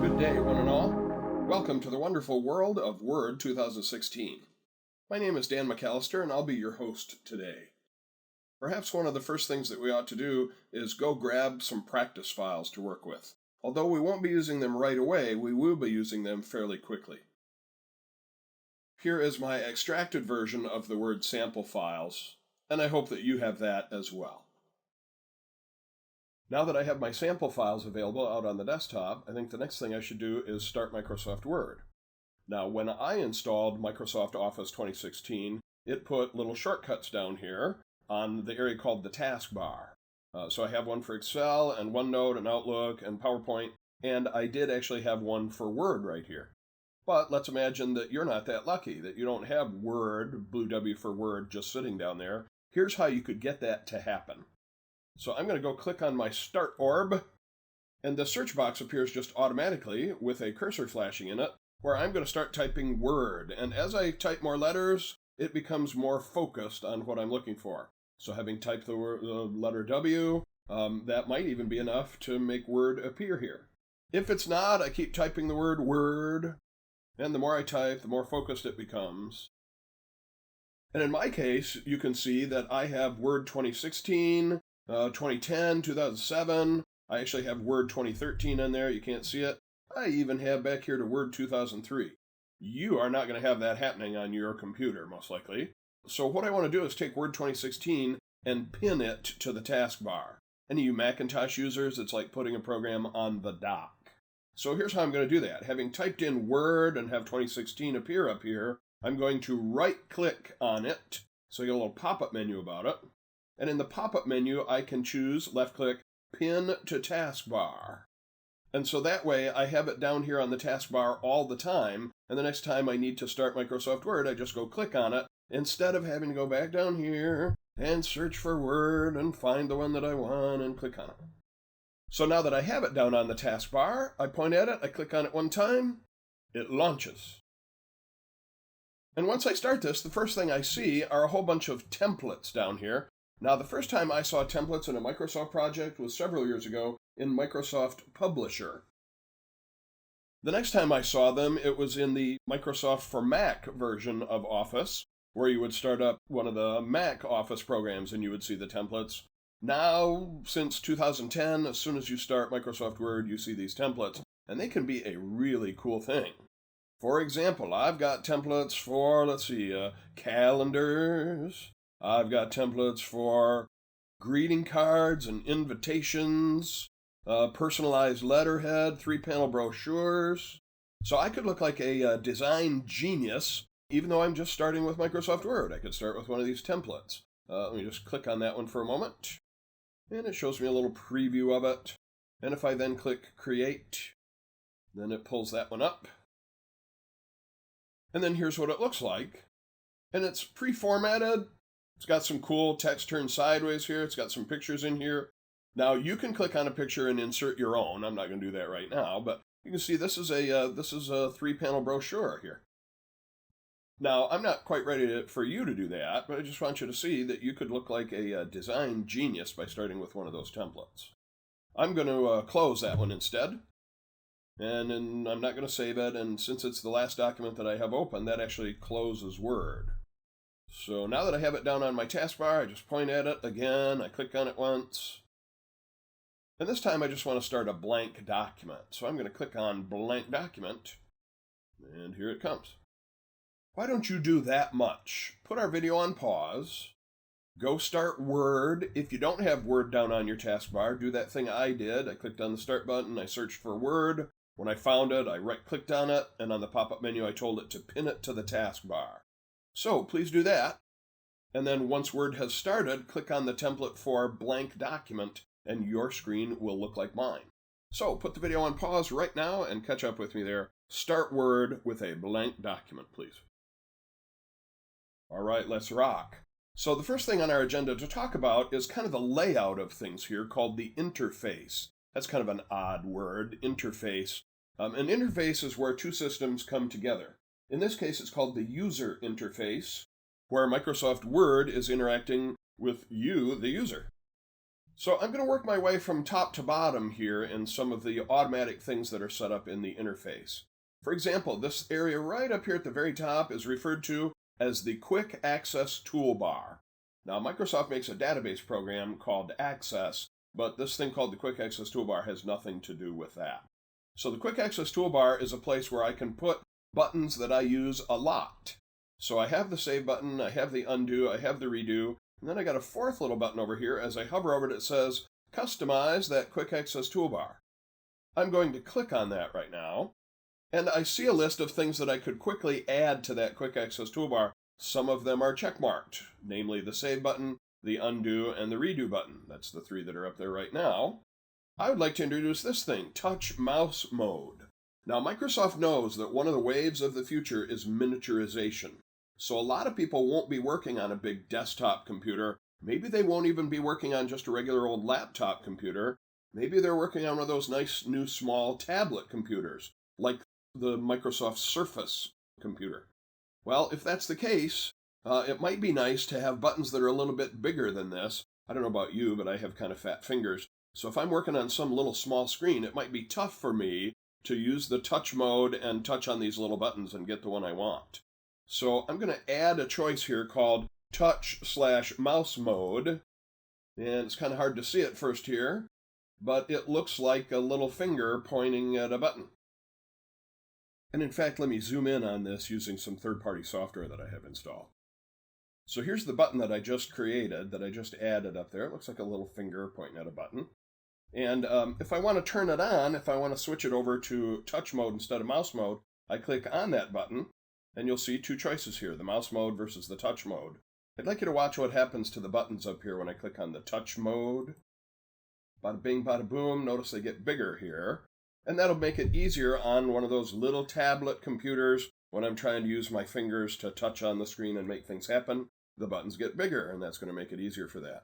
Good day, one and all. Welcome to the wonderful world of Word 2016. My name is Dan McAllister, and I'll be your host today. Perhaps one of the first things that we ought to do is go grab some practice files to work with. Although we won't be using them right away, we will be using them fairly quickly. Here is my extracted version of the Word sample files, and I hope that you have that as well. Now that I have my sample files available out on the desktop, I think the next thing I should do is start Microsoft Word. Now, when I installed Microsoft Office 2016, it put little shortcuts down here on the area called the taskbar. So I have one for Excel and OneNote and Outlook and PowerPoint, and I did actually have one for Word right here. But let's imagine that you're not that lucky, that you don't have Word, blue W for Word, just sitting down there. Here's how you could get that to happen. So I'm going to go click on my Start Orb, and the search box appears just automatically with a cursor flashing in it, where I'm going to start typing Word. And as I type more letters, it becomes more focused on what I'm looking for. So having typed the letter W, that might even be enough to make Word appear here. If it's not, I keep typing the word Word, and the more I type, the more focused it becomes. And in my case, you can see that I have Word 2016, 2010, 2007. I actually have Word 2013 in there. You can't see it. I even have back here to Word 2003. You are not going to have that happening on your computer, most likely. So what I want to do is take Word 2016 and pin it to the taskbar. Any of you Macintosh users, it's like putting a program on the dock. So here's how I'm going to do that. Having typed in Word and have 2016 appear up here, I'm going to right-click on it, so you get a little pop-up menu about it. And in the pop-up menu, I can choose, left-click, Pin to Taskbar. And so that way, I have it down here on the taskbar all the time, and the next time I need to start Microsoft Word, I just go click on it, instead of having to go back down here and search for Word and find the one that I want and click on it. So now that I have it down on the taskbar, I point at it, I click on it one time, it launches. And once I start this, the first thing I see are a whole bunch of templates down here. Now, the first time I saw templates in a Microsoft project was several years ago in Microsoft Publisher. The next time I saw them, it was in the Microsoft for Mac version of Office, where you would start up one of the Mac Office programs and you would see the templates. Now, since 2010, as soon as you start Microsoft Word, you see these templates, and they can be a really cool thing. For example, I've got templates for, calendars. I've got templates for greeting cards and invitations, personalized letterhead, 3-panel brochures. So I could look like a design genius, even though I'm just starting with Microsoft Word. I could start with one of these templates. Let me just click on that one for a moment. And it shows me a little preview of it. And if I then click Create, then it pulls that one up. And then here's what it looks like. And it's pre-formatted. It's got some cool text turned sideways here. It's got some pictures in here. Now, you can click on a picture and insert your own. I'm not going to do that right now, but you can see this is a 3-panel brochure here. Now, I'm not quite ready for you to do that, but I just want you to see that you could look like a design genius by starting with one of those templates. I'm going to close that one instead, and then I'm not going to save it, and since it's the last document that I have open, that actually closes Word. So now that I have it down on my taskbar, I just point at it again, I click on it once, and this time I just want to start a blank document. So I'm going to click on Blank Document, and here it comes. Why don't you do that much? Put our video on pause, go start Word. If you don't have Word down on your taskbar, do that thing I did. I clicked on the Start button, I searched for Word. When I found it, I right-clicked on it, and on the pop-up menu, I told it to pin it to the taskbar. So please do that. And then once Word has started, click on the template for Blank Document, and your screen will look like mine. So put the video on pause right now and catch up with me there. Start Word with a blank document, please. All right, let's rock. So the first thing on our agenda to talk about is kind of the layout of things here called the interface. That's kind of an odd word, interface. An interface is where two systems come together. In this case, it's called the user interface, where Microsoft Word is interacting with you, the user. So I'm going to work my way from top to bottom here in some of the automatic things that are set up in the interface. For example, this area right up here at the very top is referred to as the Quick Access Toolbar. Now, Microsoft makes a database program called Access, but this thing called the Quick Access Toolbar has nothing to do with that. So the Quick Access Toolbar is a place where I can put buttons that I use a lot. So I have the Save button, I have the Undo, I have the Redo, and then I got a fourth little button over here. As I hover over it, it says, Customize that Quick Access Toolbar. I'm going to click on that right now, and I see a list of things that I could quickly add to that Quick Access Toolbar. Some of them are checkmarked, namely the Save button, the Undo, and the Redo button. That's the three that are up there right now. I would like to introduce this thing, Touch Mouse Mode. Now, Microsoft knows that one of the waves of the future is miniaturization. So a lot of people won't be working on a big desktop computer. Maybe they won't even be working on just a regular old laptop computer. Maybe they're working on one of those nice new small tablet computers, like the Microsoft Surface computer. Well, if that's the case, it might be nice to have buttons that are a little bit bigger than this. I don't know about you, but I have kind of fat fingers. So if I'm working on some little small screen, it might be tough for me to use the touch mode and touch on these little buttons and get the one I want. So I'm going to add a choice here called Touch/Mouse Mode. And it's kind of hard to see at first here, but it looks like a little finger pointing at a button. And in fact, let me zoom in on this using some third-party software that I have installed. So here's the button that I just created, that I just added up there. It looks like a little finger pointing at a button. And if I want to turn it on, if I want to switch it over to touch mode instead of mouse mode, I click on that button, and you'll see two choices here, the mouse mode versus the touch mode. I'd like you to watch what happens to the buttons up here when I click on the touch mode. Bada bing, bada boom. Notice they get bigger here. And that'll make it easier on one of those little tablet computers when I'm trying to use my fingers to touch on the screen and make things happen. The buttons get bigger, and that's going to make it easier for that.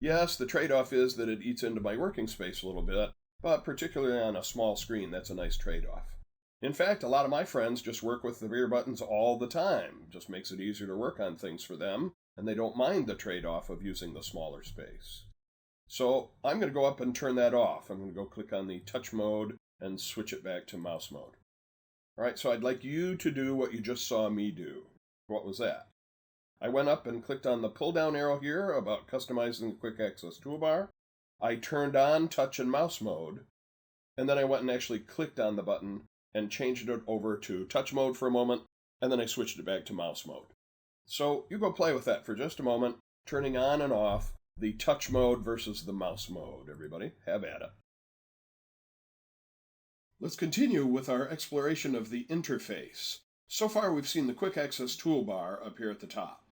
Yes, the trade-off is that it eats into my working space a little bit, but particularly on a small screen, that's a nice trade-off. In fact, a lot of my friends just work with the rear buttons all the time. It just makes it easier to work on things for them, and they don't mind the trade-off of using the smaller space. So I'm going to go up and turn that off. I'm going to go click on the touch mode and switch it back to mouse mode. All right, so I'd like you to do what you just saw me do. What was that? I went up and clicked on the pull-down arrow here about customizing the Quick Access Toolbar. I turned on touch and mouse mode, and then I went and actually clicked on the button and changed it over to touch mode for a moment, and then I switched it back to mouse mode. So you go play with that for just a moment, turning on and off the touch mode versus the mouse mode, everybody. Have at it. Let's continue with our exploration of the interface. So far we've seen the Quick Access Toolbar up here at the top.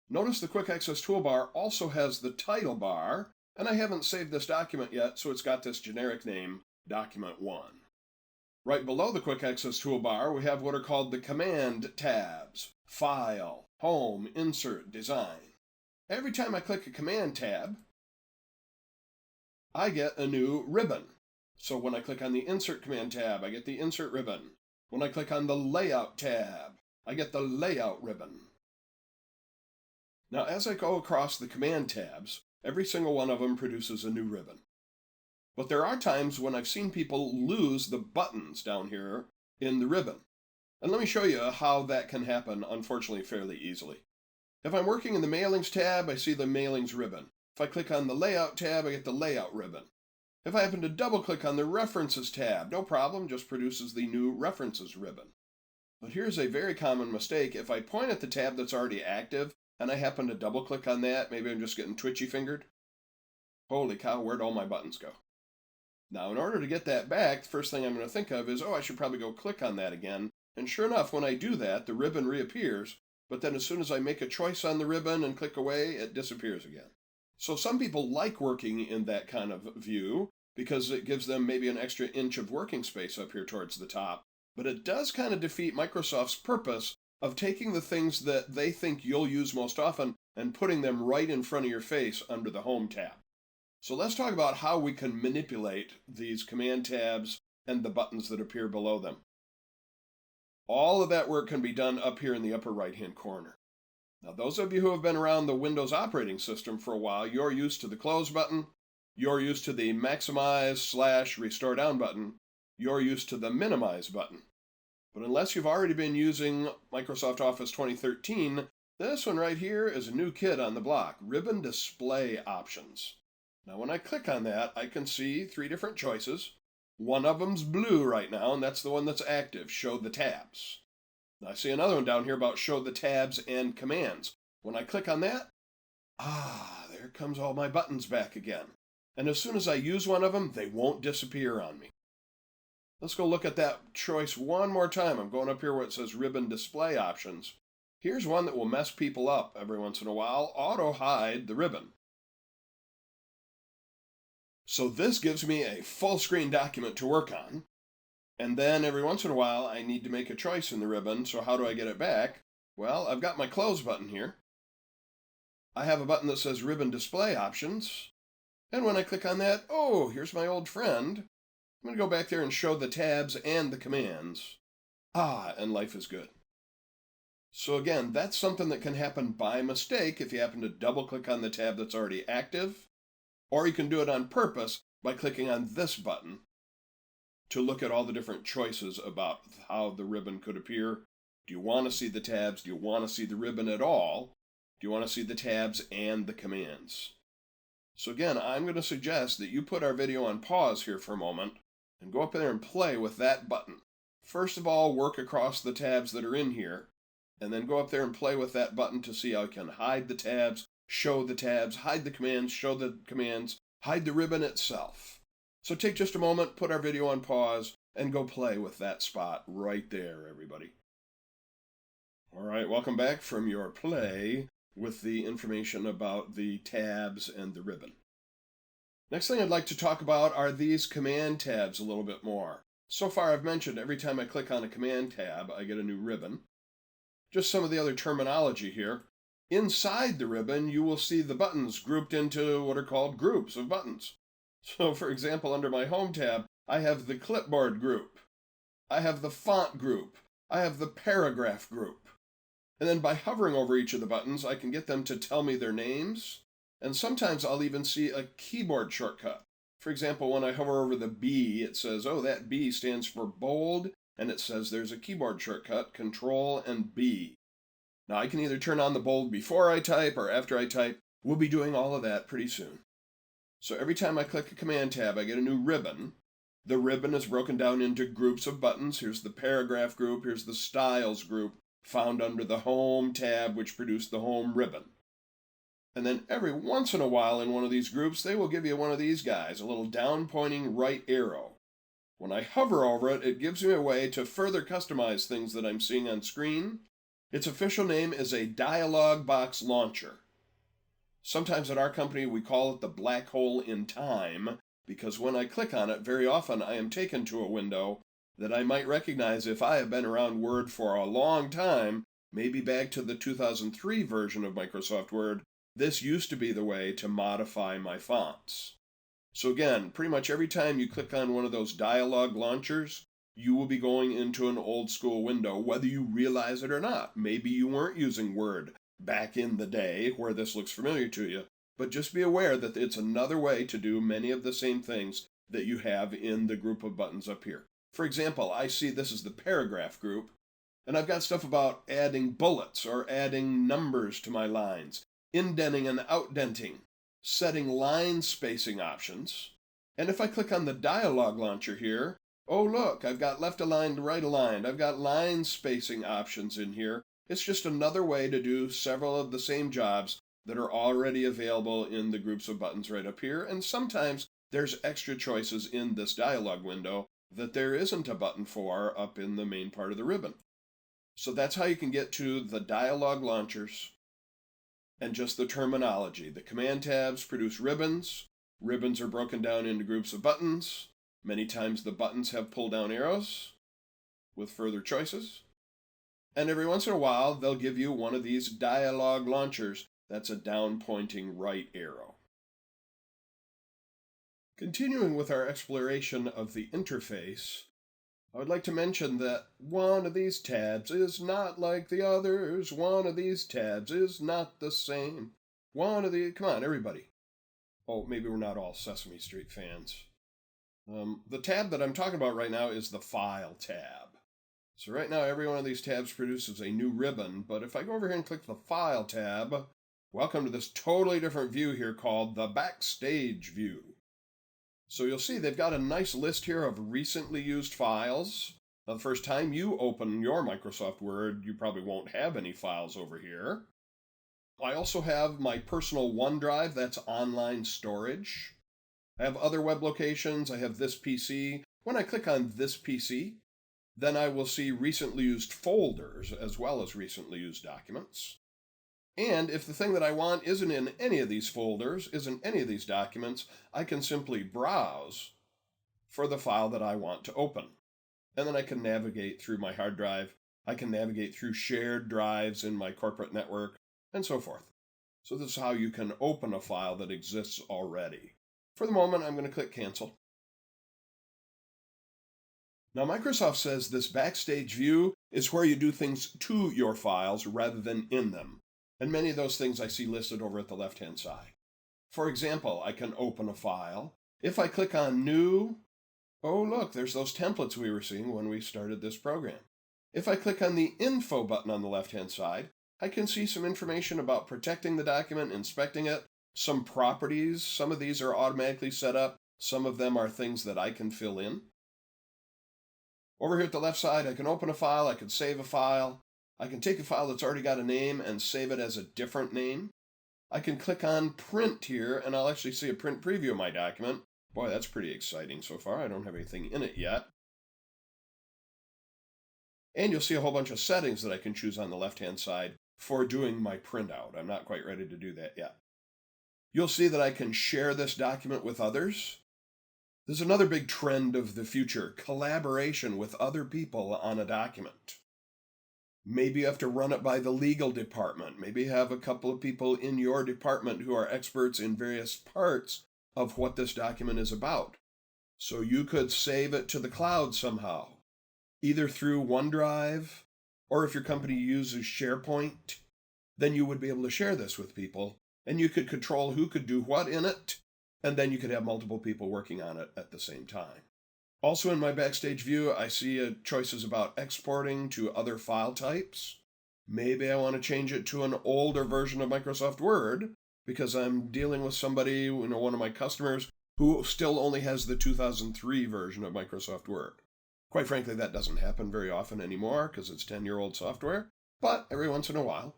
Notice the Quick Access Toolbar also has the title bar, and I haven't saved this document yet, so it's got this generic name, Document 1. Right below the Quick Access Toolbar, we have what are called the Command tabs, File, Home, Insert, Design. Every time I click a Command tab, I get a new ribbon. So when I click on the Insert Command tab, I get the Insert ribbon. When I click on the Layout tab, I get the Layout ribbon. Now, as I go across the Command tabs, every single one of them produces a new ribbon. But there are times when I've seen people lose the buttons down here in the ribbon. And let me show you how that can happen, unfortunately, fairly easily. If I'm working in the Mailings tab, I see the Mailings ribbon. If I click on the Layout tab, I get the Layout ribbon. If I happen to double-click on the References tab, no problem, just produces the new References ribbon. But here's a very common mistake. If I point at the tab that's already active, and I happen to double-click on that, maybe I'm just getting twitchy-fingered. Holy cow, where'd all my buttons go? Now, in order to get that back, the first thing I'm going to think of is, I should probably go click on that again. And sure enough, when I do that, the ribbon reappears, but then as soon as I make a choice on the ribbon and click away, it disappears again. So some people like working in that kind of view because it gives them maybe an extra inch of working space up here towards the top, but it does kind of defeat Microsoft's purpose of taking the things that they think you'll use most often and putting them right in front of your face under the Home tab. So let's talk about how we can manipulate these Command tabs and the buttons that appear below them. All of that work can be done up here in the upper right-hand corner. Now, those of you who have been around the Windows operating system for a while, you're used to the close button, you're used to the maximize/restore down button, you're used to the minimize button. But unless you've already been using Microsoft Office 2013, this one right here is a new kid on the block, Ribbon Display Options. Now when I click on that, I can see 3 different choices. One of them's blue right now, and that's the one that's active, Show the Tabs. Now I see another one down here about Show the Tabs and Commands. When I click on that, there comes all my buttons back again. And as soon as I use one of them, they won't disappear on me. Let's go look at that choice one more time. I'm going up here where it says Ribbon Display Options. Here's one that will mess people up every once in a while, Auto Hide the Ribbon. So this gives me a full screen document to work on. And then every once in a while, I need to make a choice in the ribbon. So how do I get it back? Well, I've got my close button here. I have a button that says Ribbon Display Options. And when I click on that, here's my old friend. I'm going to go back there and show the tabs and the commands. And life is good. So again, that's something that can happen by mistake if you happen to double click on the tab that's already active. Or you can do it on purpose by clicking on this button to look at all the different choices about how the ribbon could appear. Do you want to see the tabs? Do you want to see the ribbon at all? Do you want to see the tabs and the commands? So again, I'm going to suggest that you put our video on pause here for a moment and go up there and play with that button. First of all, work across the tabs that are in here, and then go up there and play with that button to see how you can hide the tabs, show the tabs, hide the commands, show the commands, hide the ribbon itself. So take just a moment, put our video on pause, and go play with that spot right there, everybody. All right, welcome back from your play with the information about the tabs and the ribbon. Next thing I'd like to talk about are these command tabs a little bit more. So far I've mentioned every time I click on a command tab, I get a new ribbon. Just some of the other terminology here. Inside the ribbon, you will see the buttons grouped into what are called groups of buttons. So for example, under my Home tab, I have the Clipboard group. I have the Font group. I have the Paragraph group. And then by hovering over each of the buttons, I can get them to tell me their names. And sometimes I'll even see a keyboard shortcut. For example, when I hover over the B, it says, that B stands for bold, and it says there's a keyboard shortcut, Control and B. Now I can either turn on the bold before I type or after I type. We'll be doing all of that pretty soon. So every time I click a command tab, I get a new ribbon. The ribbon is broken down into groups of buttons. Here's the Paragraph group, here's the Styles group, found under the Home tab, which produced the Home ribbon. And then every once in a while in one of these groups, they will give you one of these guys, a little down-pointing right arrow. When I hover over it, it gives me a way to further customize things that I'm seeing on screen. Its official name is a dialog box launcher. Sometimes at our company we call it the black hole in time, because when I click on it, very often I am taken to a window that I might recognize if I have been around Word for a long time, maybe back to the 2003 version of Microsoft Word. This used to be the way to modify my fonts. So again, pretty much every time you click on one of those dialog launchers, you will be going into an old school window, whether you realize it or not. Maybe you weren't using Word back in the day where this looks familiar to you, but just be aware that it's another way to do many of the same things that you have in the group of buttons up here. For example, I see this is the Paragraph group, and I've got stuff about adding bullets or adding numbers to my lines, indenting and outdenting, setting line spacing options. And if I click on the dialog launcher here, look, I've got left aligned, right aligned. I've got line spacing options in here. It's just another way to do several of the same jobs that are already available in the groups of buttons right up here. And sometimes there's extra choices in this dialog window that there isn't a button for up in the main part of the ribbon. So that's how you can get to the dialog launchers and just the terminology. The command tabs produce ribbons. Ribbons are broken down into groups of buttons. Many times the buttons have pull-down arrows with further choices. And every once in a while, they'll give you one of these dialog launchers that's a down-pointing right arrow. Continuing with our exploration of the interface, I would like to mention that one of these tabs is not like the others. One of these tabs is not the same. Come on, everybody. Oh, maybe we're not all Sesame Street fans. The tab that I'm talking about right now is the File tab. So right now, every one of these tabs produces a new ribbon, but if I go over here and click the File tab, welcome to this totally different view here called the Backstage view. So you'll see they've got a nice list here of recently used files. Now, the first time you open your Microsoft Word, you probably won't have any files over here. I also have my personal OneDrive, that's online storage. I have other web locations, I have this PC. When I click on this PC, then I will see recently used folders as well as recently used documents. And if the thing that I want isn't in any of these folders, isn't any of these documents, I can simply browse for the file that I want to open. And then I can navigate through my hard drive. I can navigate through shared drives in my corporate network, and so forth. So this is how you can open a file that exists already. For the moment, I'm going to click Cancel. Now, Microsoft says this Backstage view is where you do things to your files rather than in them. And many of those things I see listed over at the left-hand side. For example, I can open a file. If I click on New, oh look, there's those templates we were seeing when we started this program. If I click on the Info button on the left-hand side, I can see some information about protecting the document, inspecting it, some properties. Some of these are automatically set up. Some of them are things that I can fill in. Over here at the left side, I can open a file, I can save a file. I can take a file that's already got a name and save it as a different name. I can click on Print here, and I'll actually see a print preview of my document. Boy, that's pretty exciting so far. I don't have anything in it yet. And you'll see a whole bunch of settings that I can choose on the left-hand side for doing my printout. I'm not quite ready to do that yet. You'll see that I can share this document with others. There's another big trend of the future, collaboration with other people on a document. Maybe you have to run it by the legal department. Maybe you have a couple of people in your department who are experts in various parts of what this document is about. So you could save it to the cloud somehow, either through OneDrive, or if your company uses SharePoint, then you would be able to share this with people, and you could control who could do what in it, and then you could have multiple people working on it at the same time. Also in my Backstage view, I see choices about exporting to other file types. Maybe I want to change it to an older version of Microsoft Word because I'm dealing with somebody, one of my customers, who still only has the 2003 version of Microsoft Word. Quite frankly, that doesn't happen very often anymore because it's 10-year-old software, but every once in a while.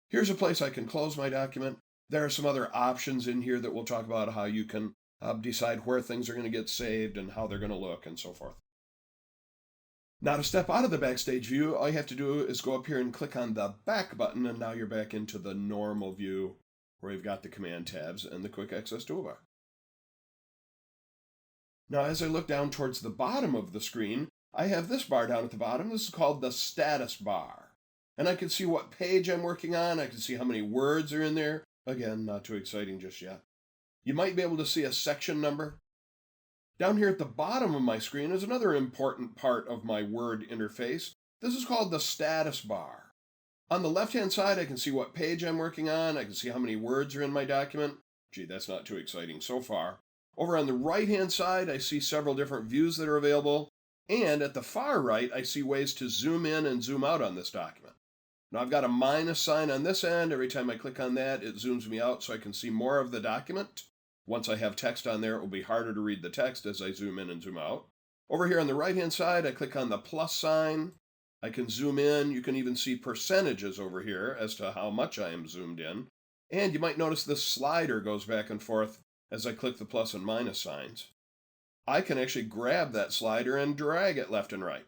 Here's a place I can close my document. There are some other options in here that we'll talk about how you can decide where things are going to get saved and how they're going to look and so forth. Now to step out of the Backstage view, all you have to do is go up here and click on the Back button, and now you're back into the normal view where you've got the Command tabs and the Quick Access Toolbar. Now as I look down towards the bottom of the screen, I have this bar down at the bottom. This is called the Status bar. And I can see what page I'm working on. I can see how many words are in there. Again, not too exciting just yet. You might be able to see a section number. Down here at the bottom of my screen is another important part of my Word interface. This is called the status bar. On the left-hand side, I can see what page I'm working on. I can see how many words are in my document. Gee, that's not too exciting so far. Over on the right-hand side, I see several different views that are available. And at the far right, I see ways to zoom in and zoom out on this document. Now I've got a minus sign on this end. Every time I click on that, it zooms me out so I can see more of the document. Once I have text on there, it will be harder to read the text as I zoom in and zoom out. Over here on the right-hand side, I click on the plus sign. I can zoom in. You can even see percentages over here as to how much I am zoomed in. And you might notice this slider goes back and forth as I click the plus and minus signs. I can actually grab that slider and drag it left and right.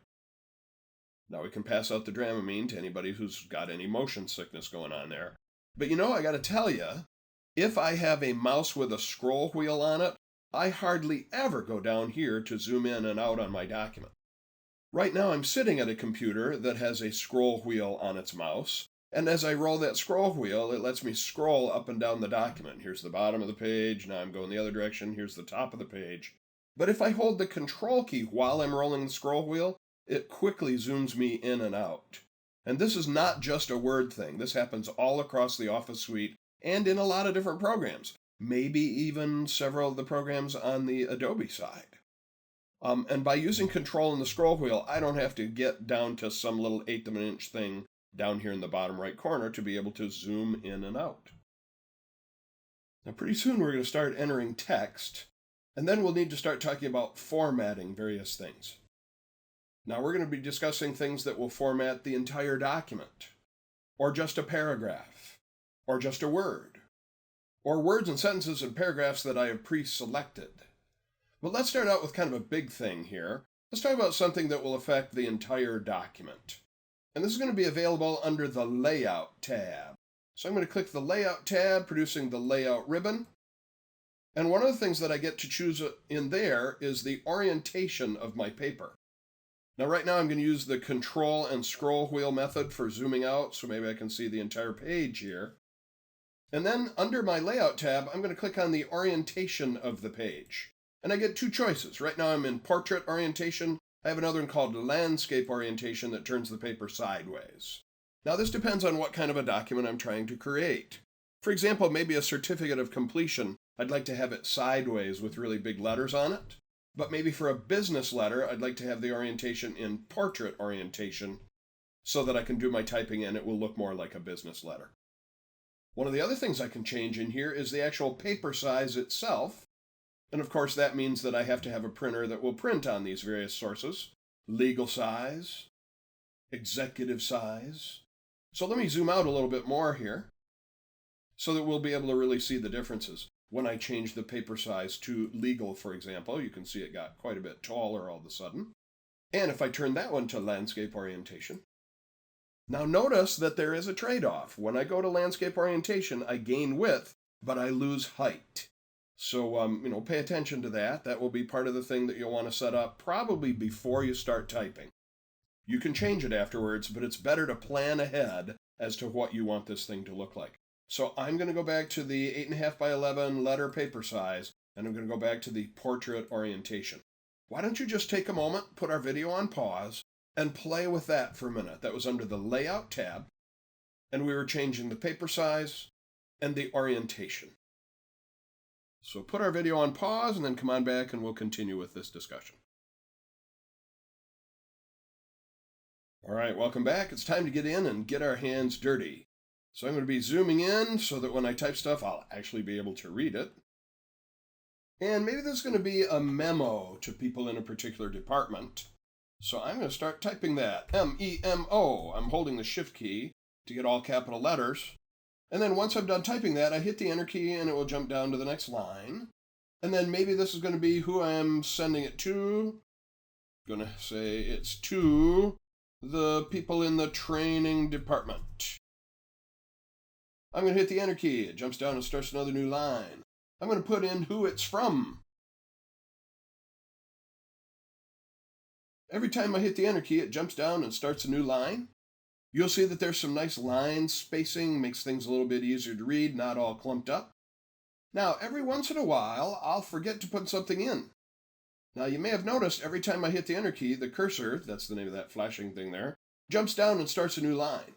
Now we can pass out the Dramamine to anybody who's got any motion sickness going on there. But I got to tell you, if I have a mouse with a scroll wheel on it, I hardly ever go down here to zoom in and out on my document. Right now I'm sitting at a computer that has a scroll wheel on its mouse, and as I roll that scroll wheel, it lets me scroll up and down the document. Here's the bottom of the page, now I'm going the other direction, here's the top of the page. But if I hold the Control key while I'm rolling the scroll wheel, it quickly zooms me in and out. And this is not just a Word thing. This happens all across the Office suite and in a lot of different programs, maybe even several of the programs on the Adobe side. And by using Control and the scroll wheel, I don't have to get down to some little 1/8 of an inch thing down here in the bottom right corner to be able to zoom in and out. Now, pretty soon we're going to start entering text, and then we'll need to start talking about formatting various things. Now, we're going to be discussing things that will format the entire document, or just a paragraph, or just a word, or words and sentences and paragraphs that I have pre-selected. But let's start out with kind of a big thing here. Let's talk about something that will affect the entire document. And this is going to be available under the Layout tab. So I'm going to click the Layout tab, producing the Layout ribbon. And one of the things that I get to choose in there is the orientation of my paper. Now right now I'm going to use the Control and scroll wheel method for zooming out, so maybe I can see the entire page here. And then under my Layout tab, I'm going to click on the orientation of the page. And I get two choices. Right now I'm in portrait orientation. I have another one called landscape orientation that turns the paper sideways. Now this depends on what kind of a document I'm trying to create. For example, maybe a certificate of completion, I'd like to have it sideways with really big letters on it. But maybe for a business letter, I'd like to have the orientation in portrait orientation so that I can do my typing and it will look more like a business letter. One of the other things I can change in here is the actual paper size itself. And of course, that means that I have to have a printer that will print on these various sources. Legal size, executive size. So let me zoom out a little bit more here so that we'll be able to really see the differences. When I change the paper size to legal, for example, you can see it got quite a bit taller all of a sudden. And if I turn that one to landscape orientation, now notice that there is a trade-off. When I go to landscape orientation, I gain width, but I lose height. So, pay attention to that. That will be part of the thing that you'll want to set up probably before you start typing. You can change it afterwards, but it's better to plan ahead as to what you want this thing to look like. So I'm going to go back to the 8.5 by 11 letter paper size, and I'm going to go back to the portrait orientation. Why don't you just take a moment, put our video on pause, and play with that for a minute. That was under the Layout tab, and we were changing the paper size and the orientation. So put our video on pause and then come on back and we'll continue with this discussion. All right, welcome back. It's time to get in and get our hands dirty. So I'm going to be zooming in so that when I type stuff, I'll actually be able to read it. And maybe this is going to be a memo to people in a particular department. So I'm going to start typing that. M-E-M-O. I'm holding the Shift key to get all capital letters. And then once I'm done typing that, I hit the Enter key and it will jump down to the next line. And then maybe this is going to be who I'm sending it to. I'm going to say it's to the people in the training department. I'm going to hit the Enter key. It jumps down and starts another new line. I'm going to put in who it's from. Every time I hit the Enter key, it jumps down and starts a new line. You'll see that there's some nice line spacing, makes things a little bit easier to read, not all clumped up. Now, every once in a while, I'll forget to put something in. Now, you may have noticed every time I hit the Enter key, the cursor, that's the name of that flashing thing there, jumps down and starts a new line.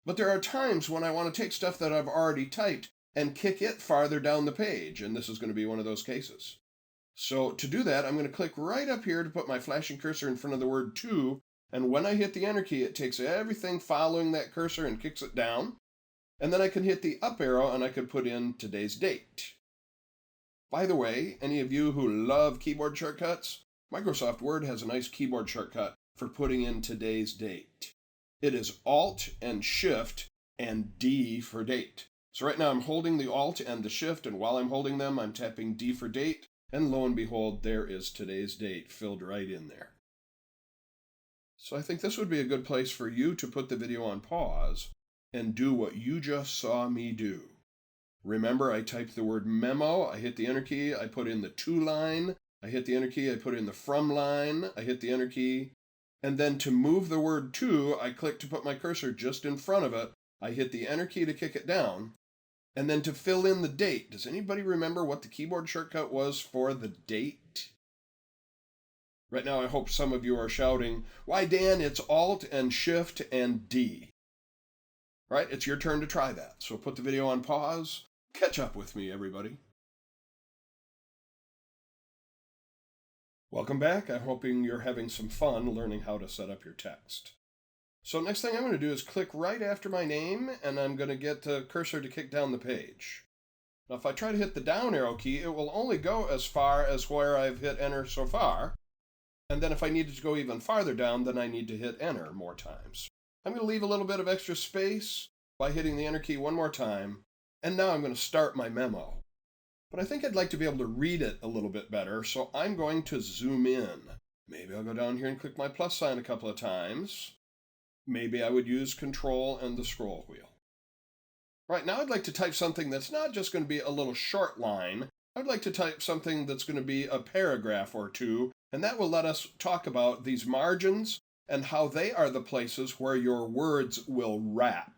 But there are times when I want to take stuff that I've already typed and kick it farther down the page, and this is going to be one of those cases. So to do that, I'm going to click right up here to put my flashing cursor in front of the word to, and when I hit the Enter key, it takes everything following that cursor and kicks it down. And then I can hit the up arrow and I can put in today's date. By the way, any of you who love keyboard shortcuts, Microsoft Word has a nice keyboard shortcut for putting in today's date. It is Alt and Shift and D for date. So right now I'm holding the Alt and the Shift, and while I'm holding them, I'm tapping D for date, and lo and behold, there is today's date filled right in there. So I think this would be a good place for you to put the video on pause and do what you just saw me do. Remember, I typed the word memo, I hit the Enter key, I put in the to line, I hit the Enter key, I put in the from line, I hit the Enter key, and then to move the word to, I click to put my cursor just in front of it, I hit the Enter key to kick it down, and then to fill in the date. Does anybody remember what the keyboard shortcut was for the date? Right now, I hope some of you are shouting, "Why, Dan, it's Alt and Shift and D." Right? It's your turn to try that. So put the video on pause. Catch up with me, everybody. Welcome back. I'm hoping you're having some fun learning how to set up your text. So next thing I'm going to do is click right after my name, and I'm going to get the cursor to kick down the page. Now, if I try to hit the down arrow key, it will only go as far as where I've hit enter so far. And then if I needed to go even farther down, then I need to hit enter more times. I'm going to leave a little bit of extra space by hitting the enter key one more time. And now I'm going to start my memo. But I think I'd like to be able to read it a little bit better, so I'm going to zoom in. Maybe I'll go down here and click my plus sign a couple of times. Maybe I would use Control and the scroll wheel. Right, now I'd like to type something that's not just going to be a little short line. I'd like to type something that's going to be a paragraph or two, and that will let us talk about these margins and how they are the places where your words will wrap.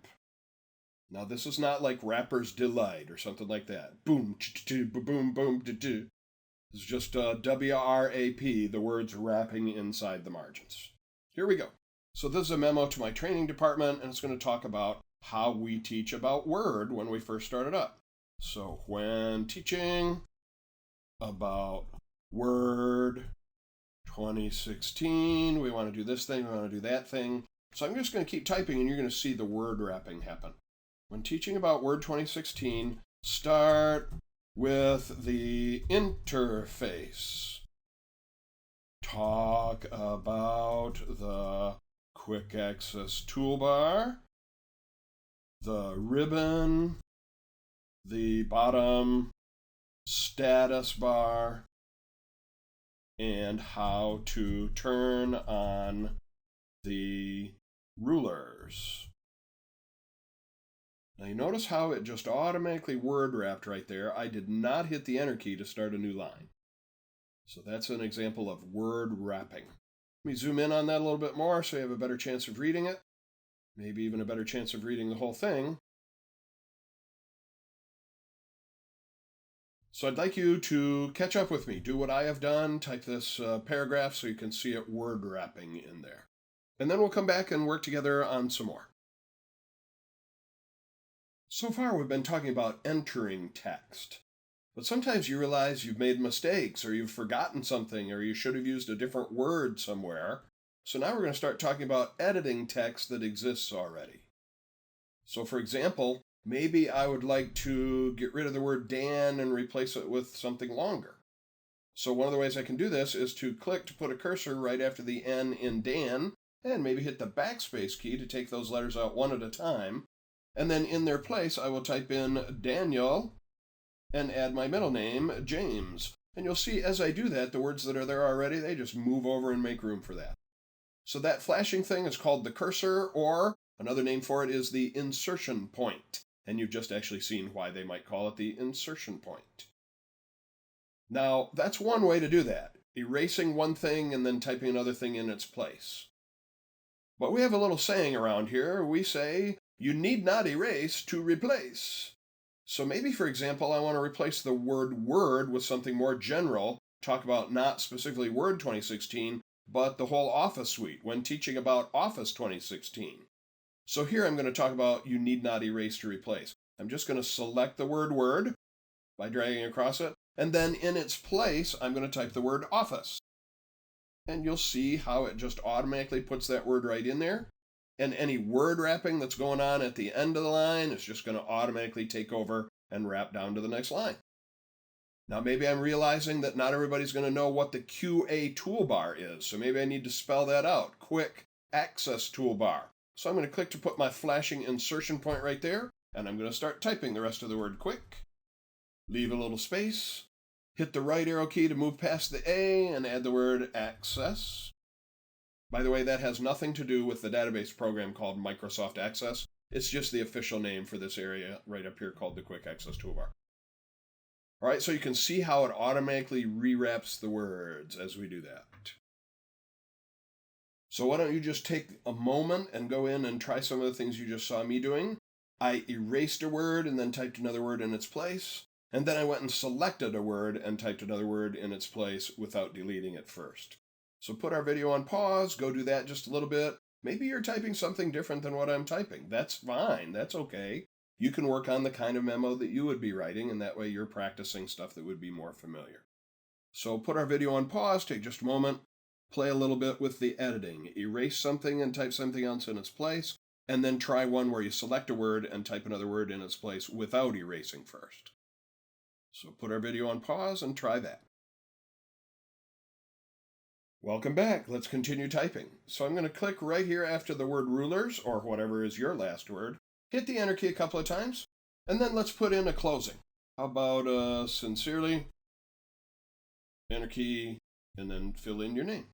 Now, this is not like Rapper's Delight or something like that. Boom, boom, boom, This is just W-R-A-P, the words wrapping inside the margins. Here we go. So this is a memo to my training department, and it's going to talk about how we teach about Word when we first started up. So when teaching about Word 2016, we want to do this thing, we want to do that thing. So I'm just going to keep typing, and you're going to see the word wrapping happen. When teaching about Word 2016, start with the interface. Talk about the quick access toolbar, the ribbon, the bottom status bar, and how to turn on the rulers. Now you notice how it just automatically word wrapped right there. I did not hit the enter key to start a new line. So that's an example of word wrapping. Let me zoom in on that a little bit more so you have a better chance of reading it. Maybe even a better chance of reading the whole thing. So I'd like you to catch up with me. Do what I have done. Type this paragraph so you can see it word wrapping in there. And then we'll come back and work together on some more. So far we've been talking about entering text. But sometimes you realize you've made mistakes, or you've forgotten something, or you should have used a different word somewhere. So now we're going to start talking about editing text that exists already. So for example, maybe I would like to get rid of the word Dan and replace it with something longer. So one of the ways I can do this is to click to put a cursor right after the N in Dan, and maybe hit the backspace key to take those letters out one at a time. And then in their place, I will type in Daniel and add my middle name, James. And you'll see as I do that, the words that are there already, they just move over and make room for that. So that flashing thing is called the cursor, or another name for it is the insertion point. And you've just actually seen why they might call it the insertion point. Now, that's one way to do that, erasing one thing and then typing another thing in its place. But we have a little saying around here. We say, you need not erase to replace. So maybe, for example, I want to replace the word word with something more general, talk about not specifically Word 2016, but the whole Office suite when teaching about Office 2016. So here I'm going to talk about you need not erase to replace. I'm just going to select the word word by dragging across it, and then in its place, I'm going to type the word Office. And you'll see how it just automatically puts that word right in there. And any word wrapping that's going on at the end of the line is just going to automatically take over and wrap down to the next line. Now maybe I'm realizing that not everybody's going to know what the QA toolbar is, so maybe I need to spell that out. Quick Access Toolbar. So I'm going to click to put my flashing insertion point right there, and I'm going to start typing the rest of the word quick. Leave a little space. Hit the right arrow key to move past the A and add the word access. By the way, that has nothing to do with the database program called Microsoft Access. It's just the official name for this area right up here called the Quick Access Toolbar. All right, so you can see how it automatically rewraps the words as we do that. So why don't you just take a moment and go in and try some of the things you just saw me doing. I erased a word and then typed another word in its place. And then I went and selected a word and typed another word in its place without deleting it first. So put our video on pause, go do that just a little bit. Maybe you're typing something different than what I'm typing. That's fine, that's okay. You can work on the kind of memo that you would be writing, and that way you're practicing stuff that would be more familiar. So put our video on pause, take just a moment, play a little bit with the editing. Erase something and type something else in its place, and then try one where you select a word and type another word in its place without erasing first. So put our video on pause and try that. Welcome back. Let's continue typing. So I'm going to click right here after the word rulers, or whatever is your last word. Hit the enter key a couple of times, and then let's put in a closing. How about sincerely, enter key, and then fill in your name.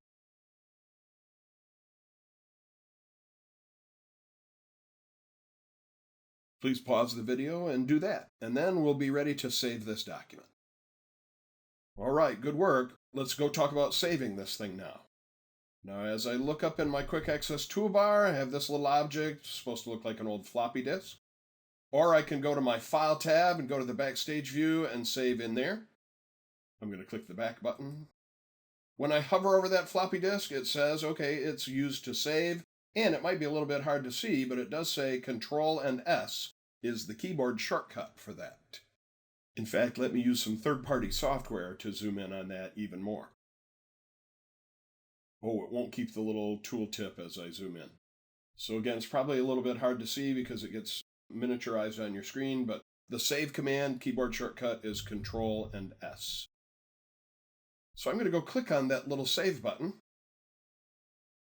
Please pause the video and do that, and then we'll be ready to save this document. All right, good work. Let's go talk about saving this thing now. Now, as I look up in my quick access toolbar, I have this little object, supposed to look like an old floppy disk. Or I can go to my File tab and go to the Backstage view and save in there. I'm going to click the back button. When I hover over that floppy disk, it says, okay, it's used to save, and it might be a little bit hard to see, but it does say Control and S is the keyboard shortcut for that. In fact, let me use some third-party software to zoom in on that even more. Oh, it won't keep the little tooltip as I zoom in. So again, it's probably a little bit hard to see because it gets miniaturized on your screen, but the save command keyboard shortcut is Control and S. So I'm going to go click on that little save button,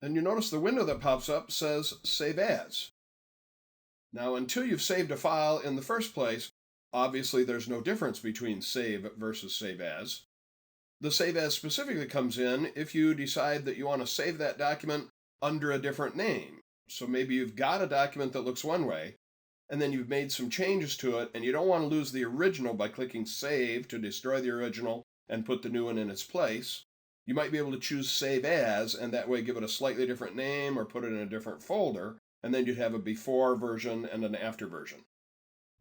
and you notice the window that pops up says Save As. Now, until you've saved a file in the first place, obviously there's no difference between save versus save as. The save as specifically comes in if you decide that you want to save that document under a different name. So maybe you've got a document that looks one way, and then you've made some changes to it, and you don't want to lose the original by clicking Save to destroy the original and put the new one in its place. You might be able to choose Save As, and that way give it a slightly different name or put it in a different folder, and then you'd have a before version and an after version.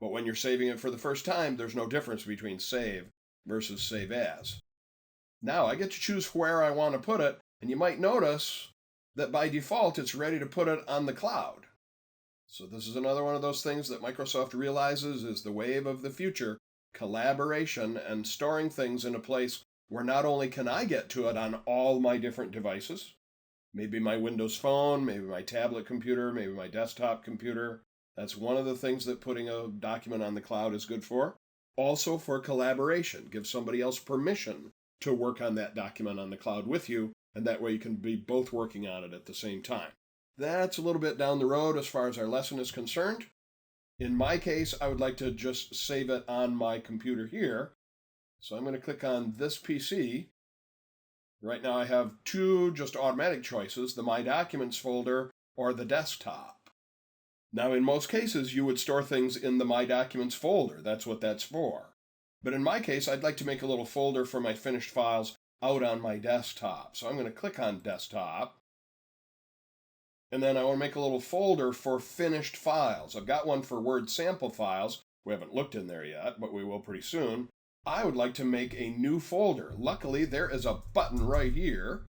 But when you're saving it for the first time, there's no difference between save versus save as. Now I get to choose where I want to put it, and you might notice that by default it's ready to put it on the cloud. So this is another one of those things that Microsoft realizes is the wave of the future, collaboration and storing things in a place where not only can I get to it on all my different devices, maybe my Windows phone, maybe my tablet computer, maybe my desktop computer. That's one of the things that putting a document on the cloud is good for. Also for collaboration, give somebody else permission to work on that document on the cloud with you, and that way you can be both working on it at the same time. That's a little bit down the road as far as our lesson is concerned. In my case, I would like to just save it on my computer here. So I'm going to click on this PC. Right now I have two just automatic choices, the My Documents folder or the desktop. Now in most cases you would store things in the My Documents folder, that's what that's for. But in my case I'd like to make a little folder for my finished files out on my desktop. So I'm going to click on Desktop, and then I want to make a little folder for finished files. I've got one for Word sample files. We haven't looked in there yet, but we will pretty soon. I would like to make a new folder. Luckily, there is a button right here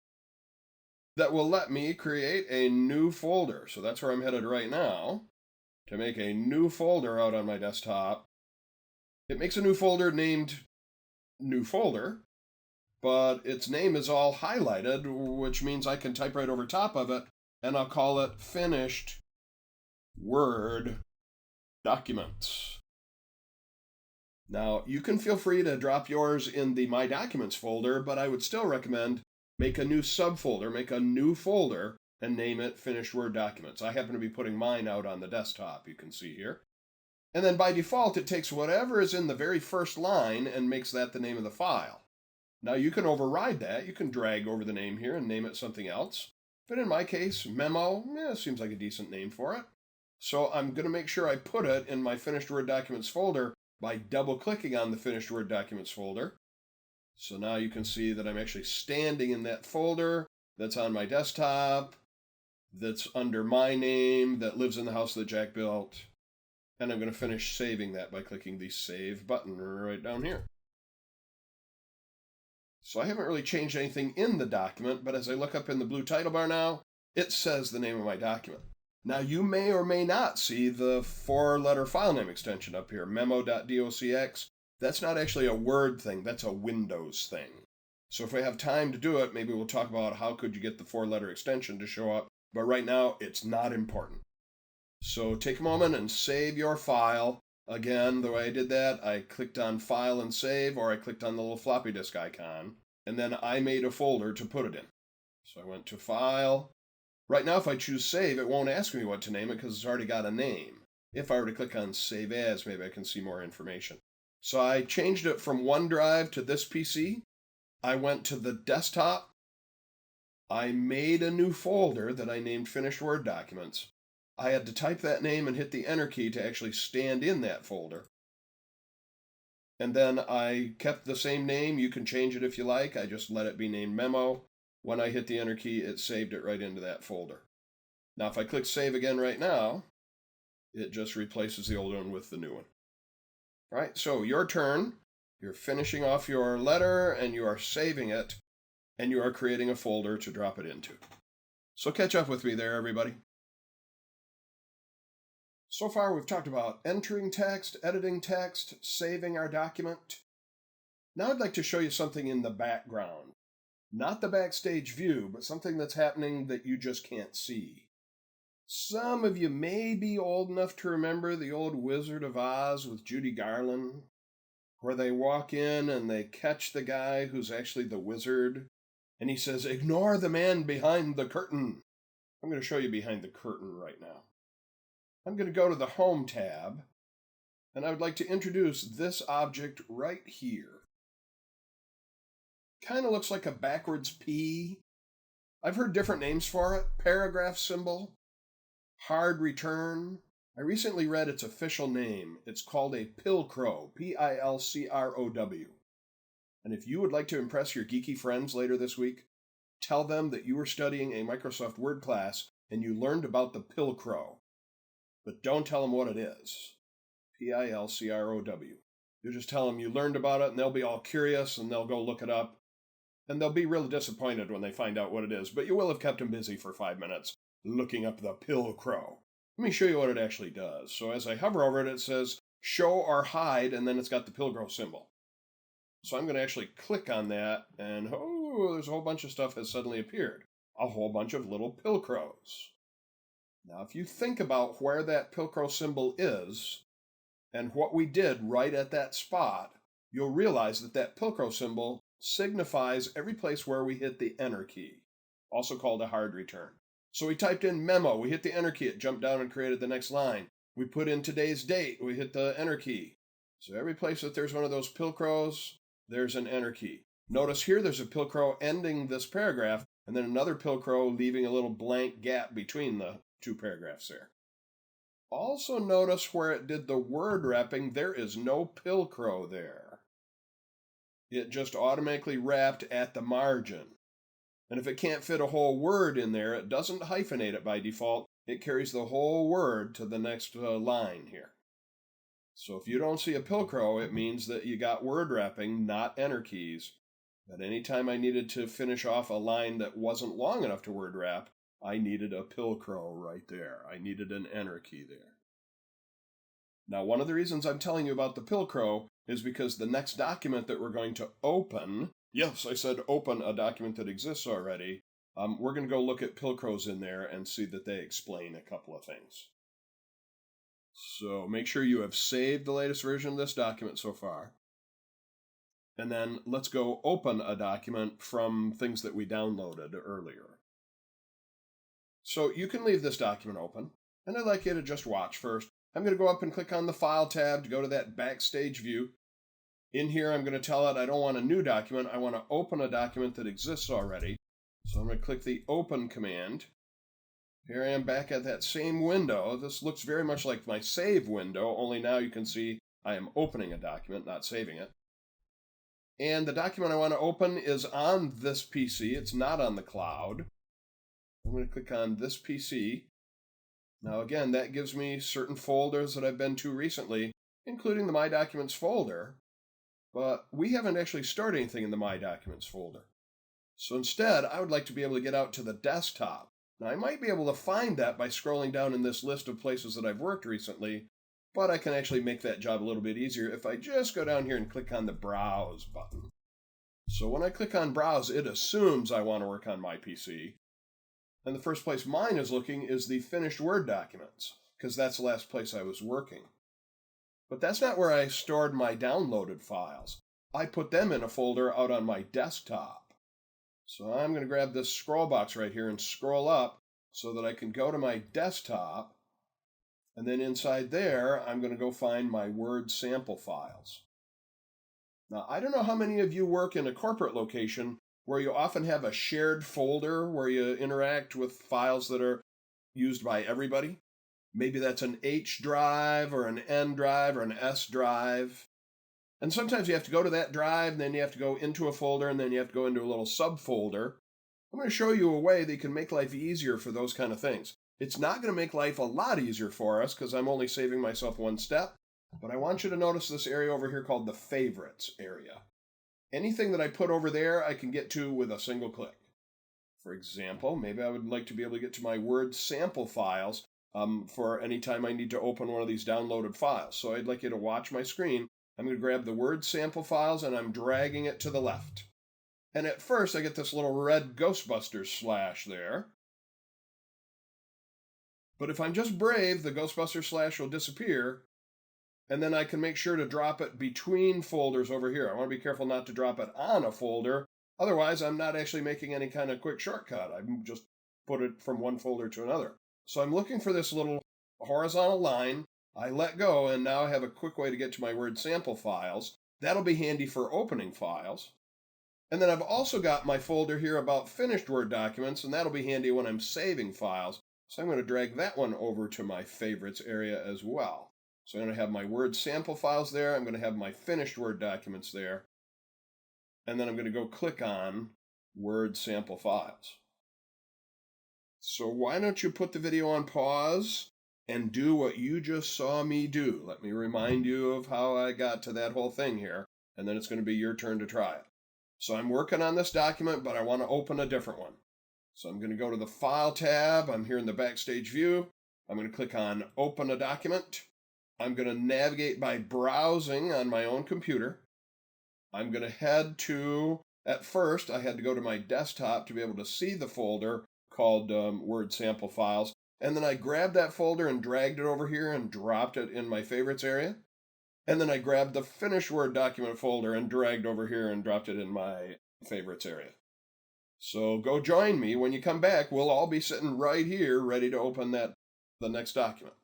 that will let me create a new folder. So that's where I'm headed right now, to make a new folder out on my desktop. It makes a new folder named New Folder, but its name is all highlighted, which means I can type right over top of it, and I'll call it Finished Word Documents. Now, you can feel free to drop yours in the My Documents folder, but I would still recommend make a new subfolder, make a new folder, and name it Finished Word Documents. I happen to be putting mine out on the desktop, you can see here. And then by default, it takes whatever is in the very first line and makes that the name of the file. Now, you can override that. You can drag over the name here and name it something else. But in my case, Memo, seems like a decent name for it. So I'm going to make sure I put it in my Finished Word Documents folder by double-clicking on the Finished Word Documents folder. So now you can see that I'm actually standing in that folder that's on my desktop, that's under my name, that lives in the house that Jack built. And I'm going to finish saving that by clicking the Save button right down here. So I haven't really changed anything in the document, but as I look up in the blue title bar now, it says the name of my document. Now you may or may not see the 4-letter file name extension up here, memo.docx. That's not actually a Word thing, that's a Windows thing. So if we have time to do it, maybe we'll talk about how could you get the 4-letter extension to show up, but right now it's not important. So take a moment and save your file. Again, the way I did that, I clicked on File and Save, or I clicked on the little floppy disk icon, and then I made a folder to put it in. So I went to File. Right now, if I choose Save, it won't ask me what to name it because it's already got a name. If I were to click on Save As, maybe I can see more information. So I changed it from OneDrive to this PC. I went to the desktop. I made a new folder that I named Finished Word Documents. I had to type that name and hit the Enter key to actually stand in that folder. And then I kept the same name. You can change it if you like. I just let it be named Memo. When I hit the Enter key, it saved it right into that folder. Now, if I click Save again right now, it just replaces the old one with the new one. All right, so your turn. You're finishing off your letter, and you are saving it, and you are creating a folder to drop it into. So catch up with me there, everybody. So far, we've talked about entering text, editing text, saving our document. Now I'd like to show you something in the background. Not the Backstage view, but something that's happening that you just can't see. Some of you may be old enough to remember the old Wizard of Oz with Judy Garland, where they walk in and they catch the guy who's actually the wizard, and he says, "Ignore the man behind the curtain." I'm going to show you behind the curtain right now. I'm going to go to the Home tab, and I would like to introduce this object right here. Kind of looks like a backwards P. I've heard different names for it. Paragraph symbol, hard return. I recently read its official name. It's called a Pilcrow, Pilcrow. And if you would like to impress your geeky friends later this week, tell them that you were studying a Microsoft Word class and you learned about the Pilcrow. But don't tell them what it is. Pilcrow. You just tell them you learned about it, and they'll be all curious, and they'll go look it up. And they'll be really disappointed when they find out what it is, but you will have kept them busy for 5 minutes looking up the Pilcrow. Let me show you what it actually does. So as I hover over it, it says show or hide, and then it's got the Pilcrow symbol. So I'm going to actually click on that, and there's a whole bunch of stuff has suddenly appeared. A whole bunch of little Pilcrows. Now, if you think about where that Pilcrow symbol is, and what we did right at that spot, you'll realize that that Pilcrow symbol signifies every place where we hit the Enter key, also called a hard return. So we typed in memo, we hit the Enter key, it jumped down and created the next line. We put in today's date, we hit the Enter key. So every place that there's one of those Pilcrows, there's an Enter key. Notice here there's a Pilcrow ending this paragraph, and then another Pilcrow leaving a little blank gap between the two paragraphs there. Also notice where it did the word wrapping, there is no Pilcrow there. It just automatically wrapped at the margin. And if it can't fit a whole word in there, it doesn't hyphenate it by default. It carries the whole word to the next line here. So if you don't see a Pilcrow, it means that you got word wrapping, not Enter keys. But anytime I needed to finish off a line that wasn't long enough to word wrap, I needed a Pilcrow right there. I needed an Enter key there. Now, one of the reasons I'm telling you about the Pilcrow is because the next document that we're going to open, yes, I said open a document that exists already, we're going to go look at Pilcrows in there and see that they explain a couple of things. So make sure you have saved the latest version of this document so far. And then let's go open a document from things that we downloaded earlier. So you can leave this document open, and I'd like you to just watch first. I'm going to go up and click on the File tab to go to that Backstage view. In here, I'm going to tell it I don't want a new document. I want to open a document that exists already. So I'm going to click the Open command. Here I am back at that same window. This looks very much like my Save window, only now you can see I am opening a document, not saving it. And the document I want to open is on this PC. It's not on the cloud. I'm going to click on this PC. Now again, that gives me certain folders that I've been to recently, including the My Documents folder. but we haven't actually stored anything in the My Documents folder. So instead, I would like to be able to get out to the desktop. Now, I might be able to find that by scrolling down in this list of places that I've worked recently, but I can actually make that job a little bit easier if I just go down here and click on the Browse button. So when I click on Browse, it assumes I want to work on my PC. And the first place mine is looking is the finished Word documents, because that's the last place I was working. But that's not where I stored my downloaded files. I put them in a folder out on my desktop. So I'm going to grab this scroll box right here and scroll up so that I can go to my desktop. And then inside there, I'm going to go find my Word sample files. Now, I don't know how many of you work in a corporate location where you often have a shared folder where you interact with files that are used by everybody. Maybe that's an H drive or an N drive or an S drive. And sometimes you have to go to that drive, and then you have to go into a folder, and then you have to go into a little subfolder. I'm going to show you a way that you can make life easier for those kind of things. It's not going to make life a lot easier for us because I'm only saving myself one step. But I want you to notice this area over here called the Favorites area. Anything that I put over there, I can get to with a single click. For example, maybe I would like to be able to get to my Word sample files for any time I need to open one of these downloaded files. So I'd like you to watch my screen. I'm going to grab the Word sample files and I'm dragging it to the left. And at first I get this little red Ghostbusters slash there. But if I'm just brave, the Ghostbusters slash will disappear. And then I can make sure to drop it between folders over here. I want to be careful not to drop it on a folder. Otherwise, I'm not actually making any kind of quick shortcut. I'm just put it from one folder to another. So I'm looking for this little horizontal line. I let go, and now I have a quick way to get to my Word sample files. That'll be handy for opening files. And then I've also got my folder here about finished Word documents, and that'll be handy when I'm saving files. So I'm going to drag that one over to my favorites area as well. So I'm going to have my Word sample files there. I'm going to have my finished Word documents there. And then I'm going to go click on Word sample files. So why don't you put the video on pause and do what you just saw me do? Let me remind you of how I got to that whole thing here. And then it's going to be your turn to try it. So I'm working on this document, but I want to open a different one. So I'm going to go to the File tab. I'm here in the Backstage view. I'm going to click on Open a Document. I'm going to navigate by browsing on my own computer. I'm going to head to, at first, I had to go to my desktop to be able to see the folder called Word Sample Files. And then I grabbed that folder and dragged it over here and dropped it in my favorites area. And then I grabbed the finished Word document folder and dragged over here and dropped it in my favorites area. So go join me. When you come back, we'll all be sitting right here ready to open the next document.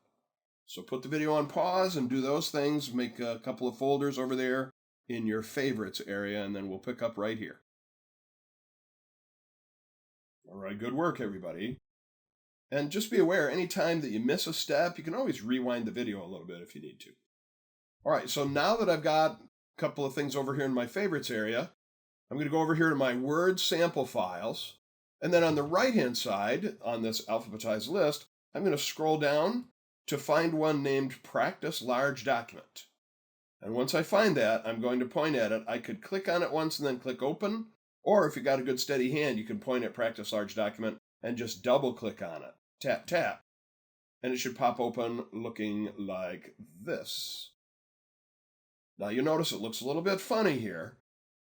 So put the video on pause and do those things. Make a couple of folders over there in your favorites area, and then we'll pick up right here. All right, good work, everybody. And just be aware, anytime that you miss a step, you can always rewind the video a little bit if you need to. All right, so now that I've got a couple of things over here in my favorites area, I'm going to go over here to my Word sample files. And then on the right-hand side, on this alphabetized list, I'm going to scroll down to find one named Practice Large Document. And once I find that, I'm going to point at it. I could click on it once and then click Open, or if you got a good steady hand, you can point at Practice Large Document and just double-click on it. Tap, tap. And it should pop open looking like this. Now you notice it looks a little bit funny here.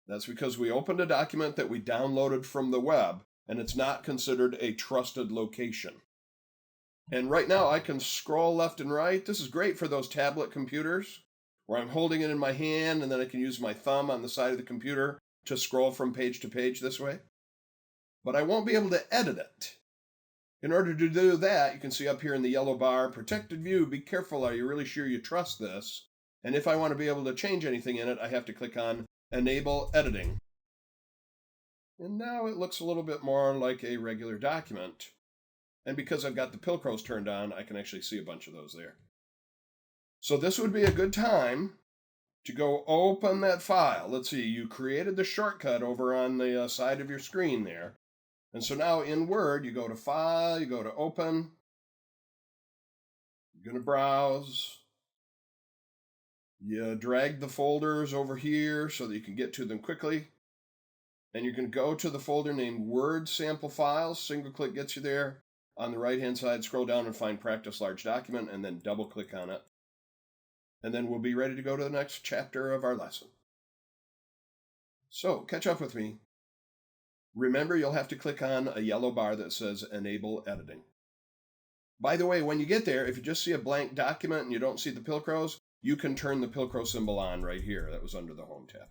That's because we opened a document that we downloaded from the web, and it's not considered a trusted location. And right now I can scroll left and right. This is great for those tablet computers where I'm holding it in my hand and then I can use my thumb on the side of the computer to scroll from page to page this way. But I won't be able to edit it. In order to do that, you can see up here in the yellow bar, Protected View, be careful, are you really sure you trust this? And if I want to be able to change anything in it, I have to click on Enable Editing. And now it looks a little bit more like a regular document. And because I've got the Pilcrows turned on, I can actually see a bunch of those there. So this would be a good time to go open that file. Let's see, you created the shortcut over on the side of your screen there. And so now in Word, you go to File, you go to Open, you're going to browse, You drag the folders over here so that you can get to them quickly. And you can go to the folder named Word Sample Files. Single click gets you there. On the right hand side, scroll down and find Practice Large Document, and then double click on it. And then we'll be ready to go to the next chapter of our lesson. So, catch up with me. Remember, you'll have to click on a yellow bar that says Enable Editing. By the way, when you get there, if you just see a blank document and you don't see the Pilcrows, you can turn the Pilcrow symbol on right here. That was under the Home tab.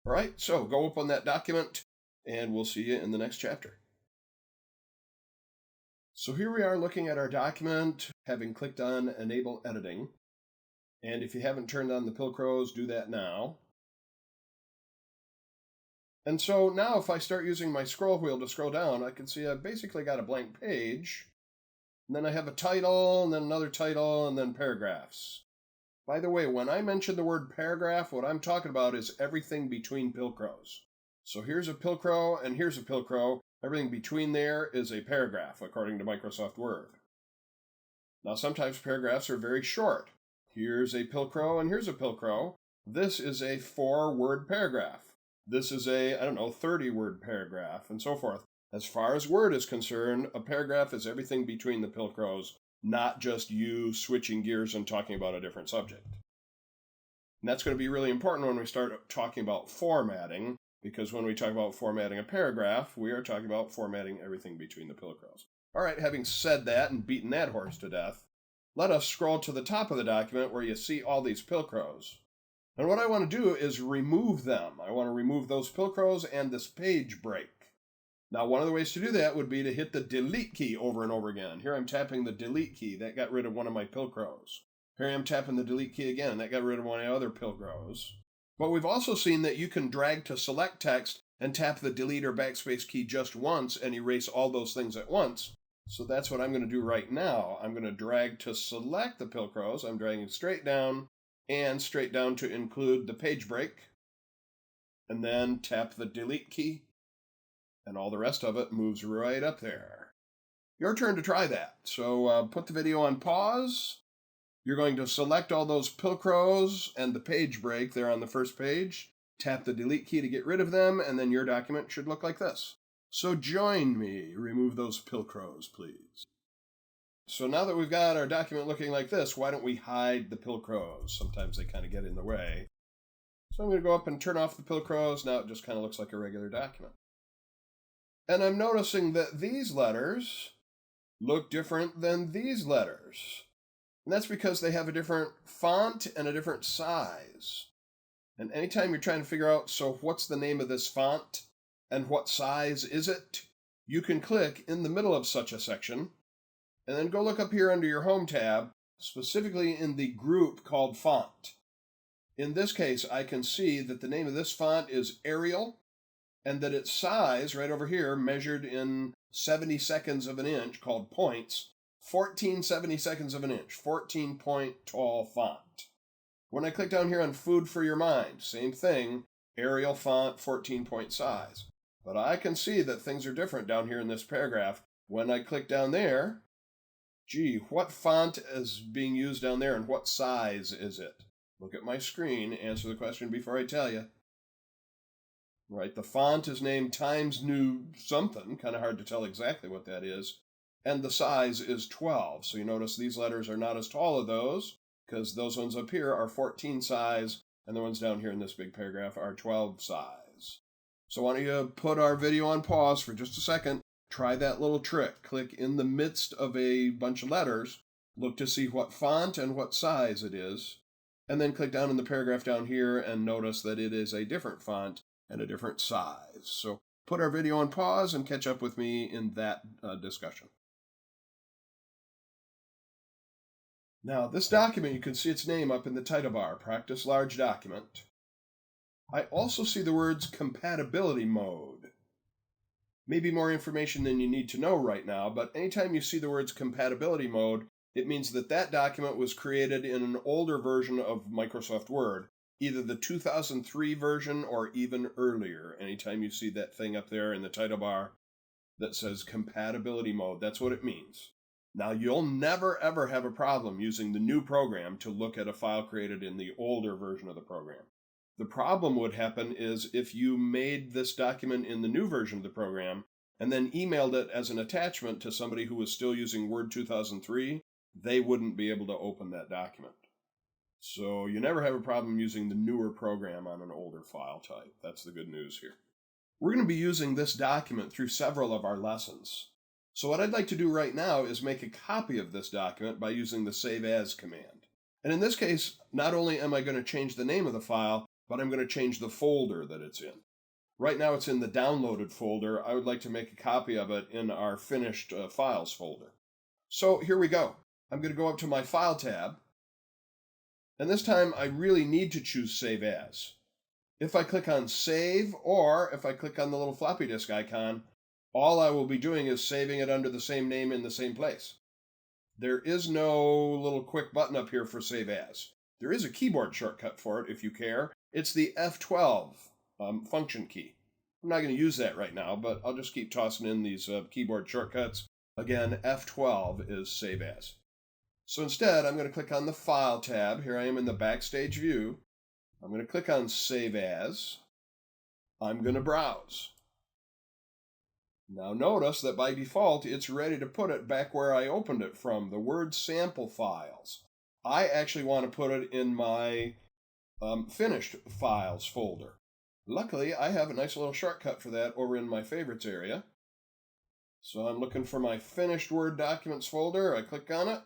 All right, so go open that document, and we'll see you in the next chapter. So here we are looking at our document, having clicked on Enable Editing. And if you haven't turned on the Pilcrows, do that now. And so now if I start using my scroll wheel to scroll down, I can see I've basically got a blank page. And then I have a title, and then another title, and then paragraphs. By the way, when I mention the word paragraph, what I'm talking about is everything between Pilcrows. So here's a Pilcrow, and here's a Pilcrow. Everything between there is a paragraph, according to Microsoft Word. Now, sometimes paragraphs are very short. Here's a Pilcrow, and here's a Pilcrow. This is a 4-word paragraph. This is a, 30-word paragraph, and so forth. As far as Word is concerned, a paragraph is everything between the Pilcrows, not just you switching gears and talking about a different subject. And that's going to be really important when we start talking about formatting, because when we talk about formatting a paragraph, we are talking about formatting everything between the Pilcrows. All right, having said that and beaten that horse to death, let us scroll to the top of the document where you see all these Pilcrows. And what I want to do is remove them. I want to remove those Pilcrows and this page break. Now, one of the ways to do that would be to hit the delete key over and over again. Here I'm tapping the delete key. That got rid of one of my Pilcrows. Here I'm tapping the delete key again. That got rid of one of my other Pilcrows. But we've also seen that you can drag to select text and tap the delete or backspace key just once and erase all those things at once. So that's what I'm going to do right now. I'm going to drag to select the Pilcrows. I'm dragging straight down and straight down to include the page break. And then tap the delete key. And all the rest of it moves right up there. Your turn to try that. So put the video on pause. You're going to select all those Pilcrows and the page break there on the first page. Tap the delete key to get rid of them, and then your document should look like this. So join me. Remove those Pilcrows, please. So now that we've got our document looking like this, why don't we hide the Pilcrows? Sometimes they kind of get in the way. So I'm going to go up and turn off the Pilcrows. Now it just kind of looks like a regular document. And I'm noticing that these letters look different than these letters. And that's because they have a different font and a different size. And anytime you're trying to figure out, so what's the name of this font and what size is it, you can click in the middle of such a section and then go look up here under your Home tab, specifically in the group called Font. In this case, I can see that the name of this font is Arial, and that its size, right over here, measured in 70/2 of an inch, called points, 14 70/2 of an inch, 14-point tall font. When I click down here on Food for Your Mind, same thing, Arial font, 14-point size. But I can see that things are different down here in this paragraph. When I click down there, gee, what font is being used down there and what size is it? Look at my screen, answer the question before I tell you. Right, the font is named Times New something, kind of hard to tell exactly what that is, and the size is 12. So you notice these letters are not as tall as those, because those ones up here are 14 size, and the ones down here in this big paragraph are 12 size. So why don't you put our video on pause for just a second, try that little trick, click in the midst of a bunch of letters, look to see what font and what size it is, and then click down in the paragraph down here and notice that it is a different font and a different size. So put our video on pause and catch up with me in that discussion. Now, this document, you can see its name up in the title bar, Practice Large Document. I also see the words Compatibility Mode. Maybe more information than you need to know right now, but anytime you see the words Compatibility Mode, it means that that document was created in an older version of Microsoft Word, either the 2003 version or even earlier. Anytime you see that thing up there in the title bar that says Compatibility Mode, that's what it means. Now, you'll never ever have a problem using the new program to look at a file created in the older version of the program. The problem would happen is if you made this document in the new version of the program and then emailed it as an attachment to somebody who was still using Word 2003, they wouldn't be able to open that document. So you never have a problem using the newer program on an older file type. That's the good news here. We're going to be using this document through several of our lessons. So what I'd like to do right now is make a copy of this document by using the Save As command. And in this case, not only am I going to change the name of the file, but I'm going to change the folder that it's in. Right now it's in the downloaded folder. I would like to make a copy of it in our finished files folder. So here we go. I'm going to go up to my File tab. And this time I really need to choose Save As. If I click on Save, or if I click on the little floppy disk icon, all I will be doing is saving it under the same name in the same place. There is no little quick button up here for Save As. There is a keyboard shortcut for it if you care. It's the F12 function key. I'm not going to use that right now, but I'll just keep tossing in these keyboard shortcuts. Again, F12 is Save As. So instead, I'm going to click on the File tab. Here I am in the Backstage view. I'm going to click on Save As. I'm going to browse. Now notice that by default, it's ready to put it back where I opened it from, the Word sample files. I actually want to put it in my finished files folder. Luckily, I have a nice little shortcut for that over in my favorites area. So I'm looking for my finished Word documents folder. I click on it.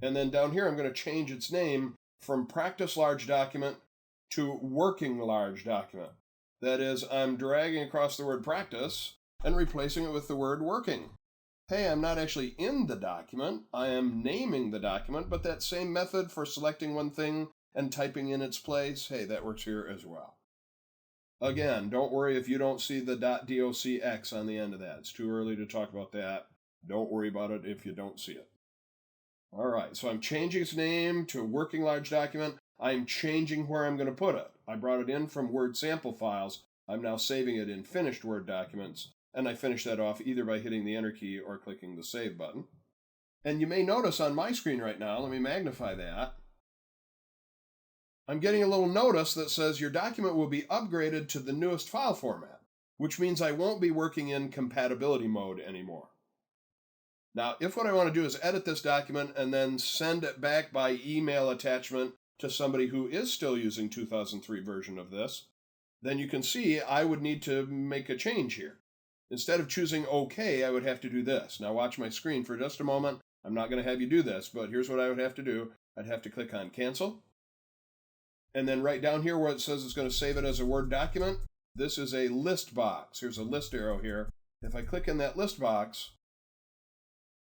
And then down here, I'm going to change its name from Practice Large Document to Working Large Document. That is, I'm dragging across the word Practice and replacing it with the word Working. Hey, I'm not actually in the document. I am naming the document, but that same method for selecting one thing and typing in its place, hey, that works here as well. Again, don't worry if you don't see the .docx on the end of that. It's too early to talk about that. Don't worry about it if you don't see it. All right, so I'm changing its name to Working Large Document. I'm changing where I'm going to put it. I brought it in from Word sample files. I'm now saving it in finished Word documents, and I finish that off either by hitting the Enter key or clicking the Save button. And you may notice on my screen right now, let me magnify that, I'm getting a little notice that says your document will be upgraded to the newest file format, which means I won't be working in compatibility mode anymore. Now, if what I want to do is edit this document and then send it back by email attachment to somebody who is still using 2003 version of this, then you can see I would need to make a change here. Instead of choosing OK, I would have to do this. Now watch my screen for just a moment. I'm not going to have you do this, but here's what I would have to do. I'd have to click on Cancel. And then right down here where it says it's going to save it as a Word document, this is a list box. Here's a list arrow here. If I click in that list box,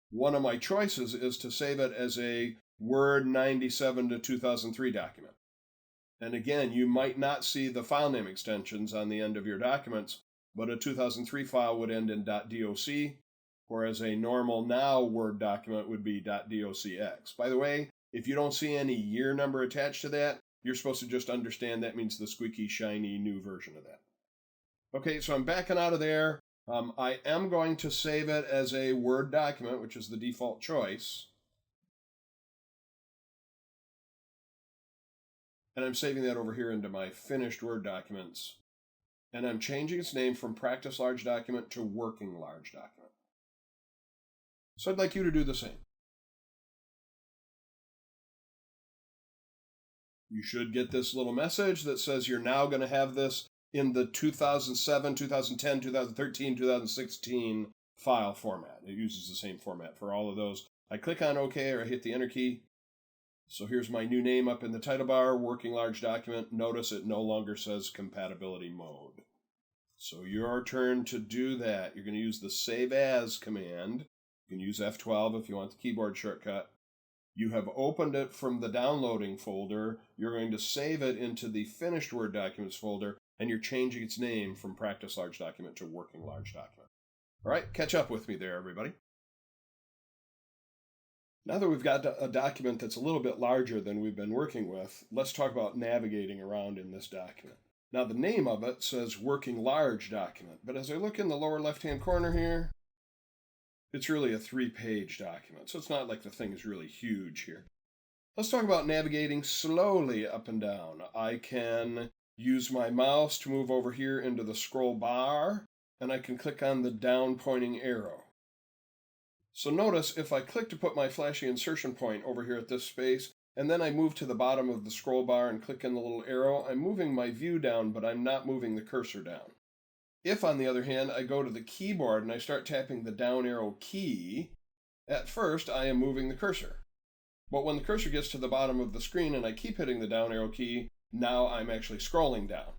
one of my choices is to save it as a Word 97 to 2003 document. And again, you might not see the file name extensions on the end of your documents, but a 2003 file would end in .doc, whereas a normal now Word document would be .docx. By the way, if you don't see any year number attached to that, you're supposed to just understand that means the squeaky, shiny new version of that. Okay, so I'm backing out of there. I am going to save it as a Word document, which is the default choice. And I'm saving that over here into my finished Word documents. And I'm changing its name from Practice Large Document to Working Large Document. So I'd like you to do the same. You should get this little message that says you're now going to have this in the 2007, 2010, 2013, 2016 file format. It uses the same format for all of those. I click on OK or I hit the Enter key. So here's my new name up in the title bar, Working Large Document. Notice it no longer says Compatibility Mode. So your turn to do that. You're going to use the Save As command. You can use F12 if you want the keyboard shortcut. You have opened it from the downloading folder. You're going to save it into the finished Word documents folder, and you're changing its name from Practice Large Document to Working Large Document. All right, catch up with me there, everybody. Now that we've got a document that's a little bit larger than we've been working with, let's talk about navigating around in this document. Now the name of it says Working Large Document, but as I look in the lower left-hand corner here, It's really a 3-page document, so it's not like the thing is really huge here. Let's talk about navigating slowly up and down. I can use my mouse to move over here into the scroll bar, and I can click on the down pointing arrow. So notice if I click to put my flashing insertion point over here at this space, and then I move to the bottom of the scroll bar and click on the little arrow, I'm moving my view down, but I'm not moving the cursor down. If, on the other hand, I go to the keyboard and I start tapping the down arrow key, at first I am moving the cursor. But when the cursor gets to the bottom of the screen and I keep hitting the down arrow key, now I'm actually scrolling down.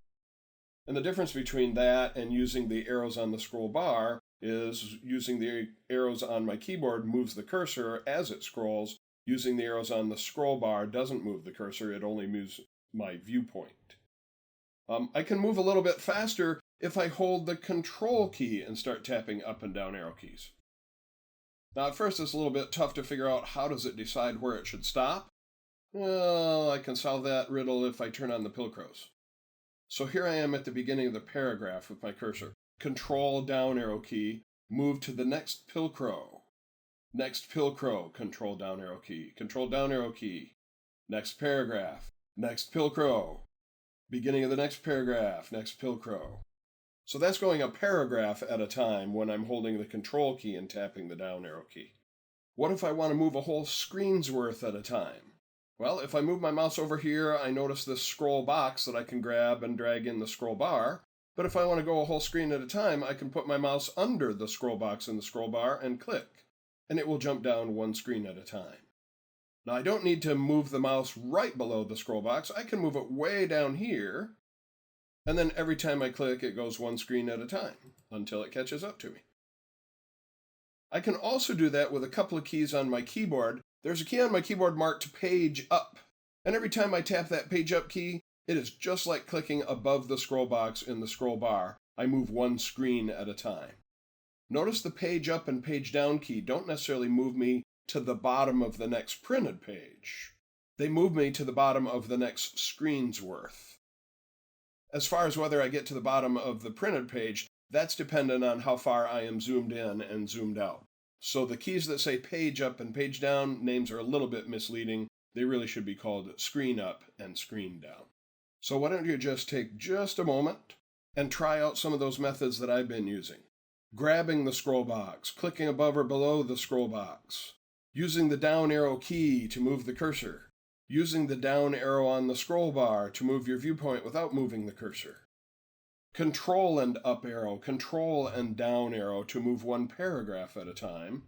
And the difference between that and using the arrows on the scroll bar is using the arrows on my keyboard moves the cursor as it scrolls. Using the arrows on the scroll bar doesn't move the cursor, it only moves my viewpoint. I can move a little bit faster if I hold the control key and start tapping up and down arrow keys. Now at first it's a little bit tough to figure out how does it decide where it should stop. Well, I can solve that riddle if I turn on the Pilcrows. So here I am at the beginning of the paragraph with my cursor. Control down arrow key, move to the next Pilcrow. Next Pilcrow, control down arrow key. Control down arrow key. Next paragraph. Next Pilcrow. Beginning of the next paragraph. Next Pilcrow. So that's going a paragraph at a time when I'm holding the control key and tapping the down arrow key. What if I want to move a whole screen's worth at a time? Well, if I move my mouse over here, I notice this scroll box that I can grab and drag in the scroll bar. But if I want to go a whole screen at a time, I can put my mouse under the scroll box in the scroll bar and click, and it will jump down one screen at a time. Now, I don't need to move the mouse right below the scroll box. I can move it way down here, and then every time I click, it goes one screen at a time until it catches up to me. I can also do that with a couple of keys on my keyboard. There's a key on my keyboard marked Page Up, and every time I tap that Page Up key, it is just like clicking above the scroll box in the scroll bar. I move one screen at a time. Notice the Page Up and Page Down key don't necessarily move me to the bottom of the next printed page. They move me to the bottom of the next screen's worth. As far as whether I get to the bottom of the printed page, that's dependent on how far I am zoomed in and zoomed out. So the keys that say Page Up and Page Down, names are a little bit misleading. They really should be called Screen Up and Screen Down. So why don't you just take just a moment and try out some of those methods that I've been using. Grabbing the scroll box, clicking above or below the scroll box, using the down arrow key to move the cursor, using the down arrow on the scroll bar to move your viewpoint without moving the cursor, control and up arrow, control and down arrow to move one paragraph at a time,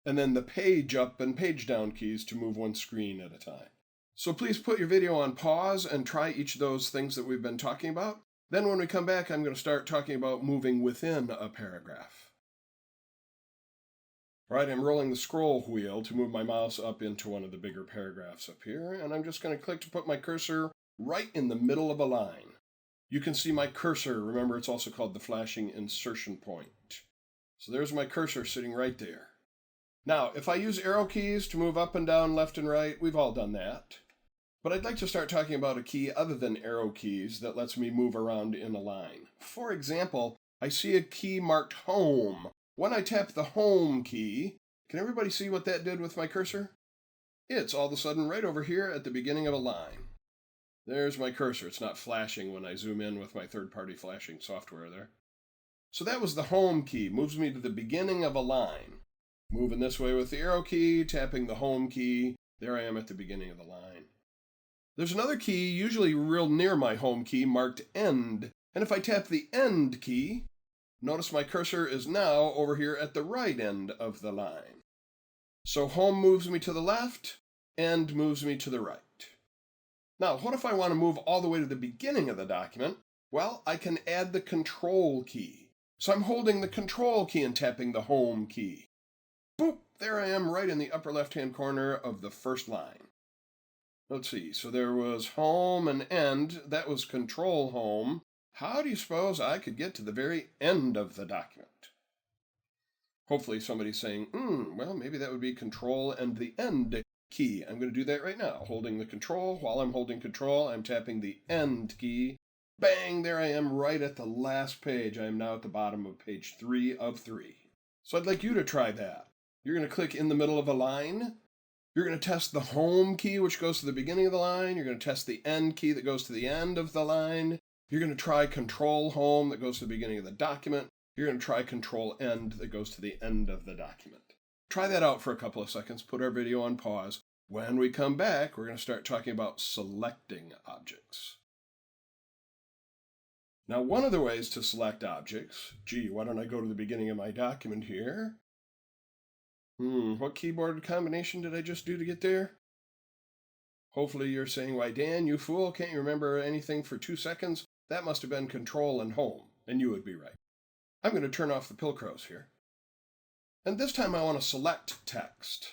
and then the page up and page down keys to move one screen at a time. So please put your video on pause and try each of those things that we've been talking about. Then when we come back, I'm going to start talking about moving within a paragraph. All right, I'm rolling the scroll wheel to move my mouse up into one of the bigger paragraphs up here, and I'm just going to click to put my cursor right in the middle of a line. You can see my cursor. Remember, it's also called the flashing insertion point. So there's my cursor sitting right there. Now, if I use arrow keys to move up and down, left and right, we've all done that. But I'd like to start talking about a key other than arrow keys that lets me move around in a line. For example, I see a key marked Home. When I tap the Home key, can everybody see what that did with my cursor? It's all of a sudden right over here at the beginning of a line. There's my cursor. It's not flashing when I zoom in with my third-party flashing software there. So that was the Home key. Moves me to the beginning of a line. Moving this way with the arrow key, tapping the Home key. There I am at the beginning of the line. There's another key, usually real near my Home key, marked End. And if I tap the End key, notice my cursor is now over here at the right end of the line. So Home moves me to the left, End moves me to the right. Now, what if I want to move all the way to the beginning of the document? Well, I can add the Control key. So I'm holding the Control key and tapping the Home key. Boop! There I am right in the upper left-hand corner of the first line. Let's see, so there was Home and End. That was Control Home. How do you suppose I could get to the very end of the document? Hopefully somebody's saying, well, maybe that would be Control and the End key. I'm going to do that right now. Holding the Control. While I'm holding Control, I'm tapping the End key. Bang! There I am right at the last page. I am now at the bottom of page 3 of 3. So I'd like you to try that. You're going to click in the middle of a line. You're going to test the home key, which goes to the beginning of the line. You're going to test the end key that goes to the end of the line. You're going to try control home that goes to the beginning of the document. You're going to try control end that goes to the end of the document. Try that out for a couple of seconds. Put our video on pause. When we come back, we're going to start talking about selecting objects. Now, one of the ways to select objects, why don't I go to the beginning of my document here? What keyboard combination did I just do to get there? Hopefully you're saying, why, Dan, you fool, can't you remember anything for 2 seconds? That must have been control and home, and you would be right. I'm going to turn off the Pilcrows here. And this time I want to select text.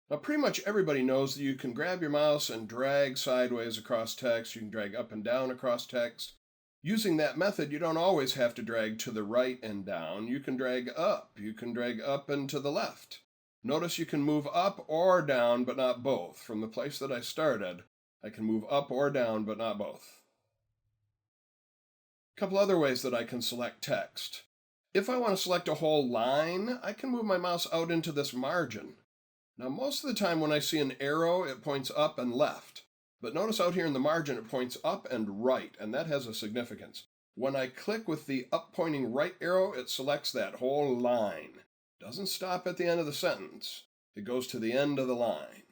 Now, pretty much everybody knows that you can grab your mouse and drag sideways across text. You can drag up and down across text. Using that method, you don't always have to drag to the right and down. You can drag up. You can drag up and to the left. Notice you can move up or down, but not both. From the place that I started, I can move up or down, but not both. A couple other ways that I can select text. If I want to select a whole line, I can move my mouse out into this margin. Now, most of the time when I see an arrow, it points up and left. But notice out here in the margin, it points up and right, and that has a significance. When I click with the up pointing right arrow, it selects that whole line. Doesn't stop at the end of the sentence. It goes to the end of the line.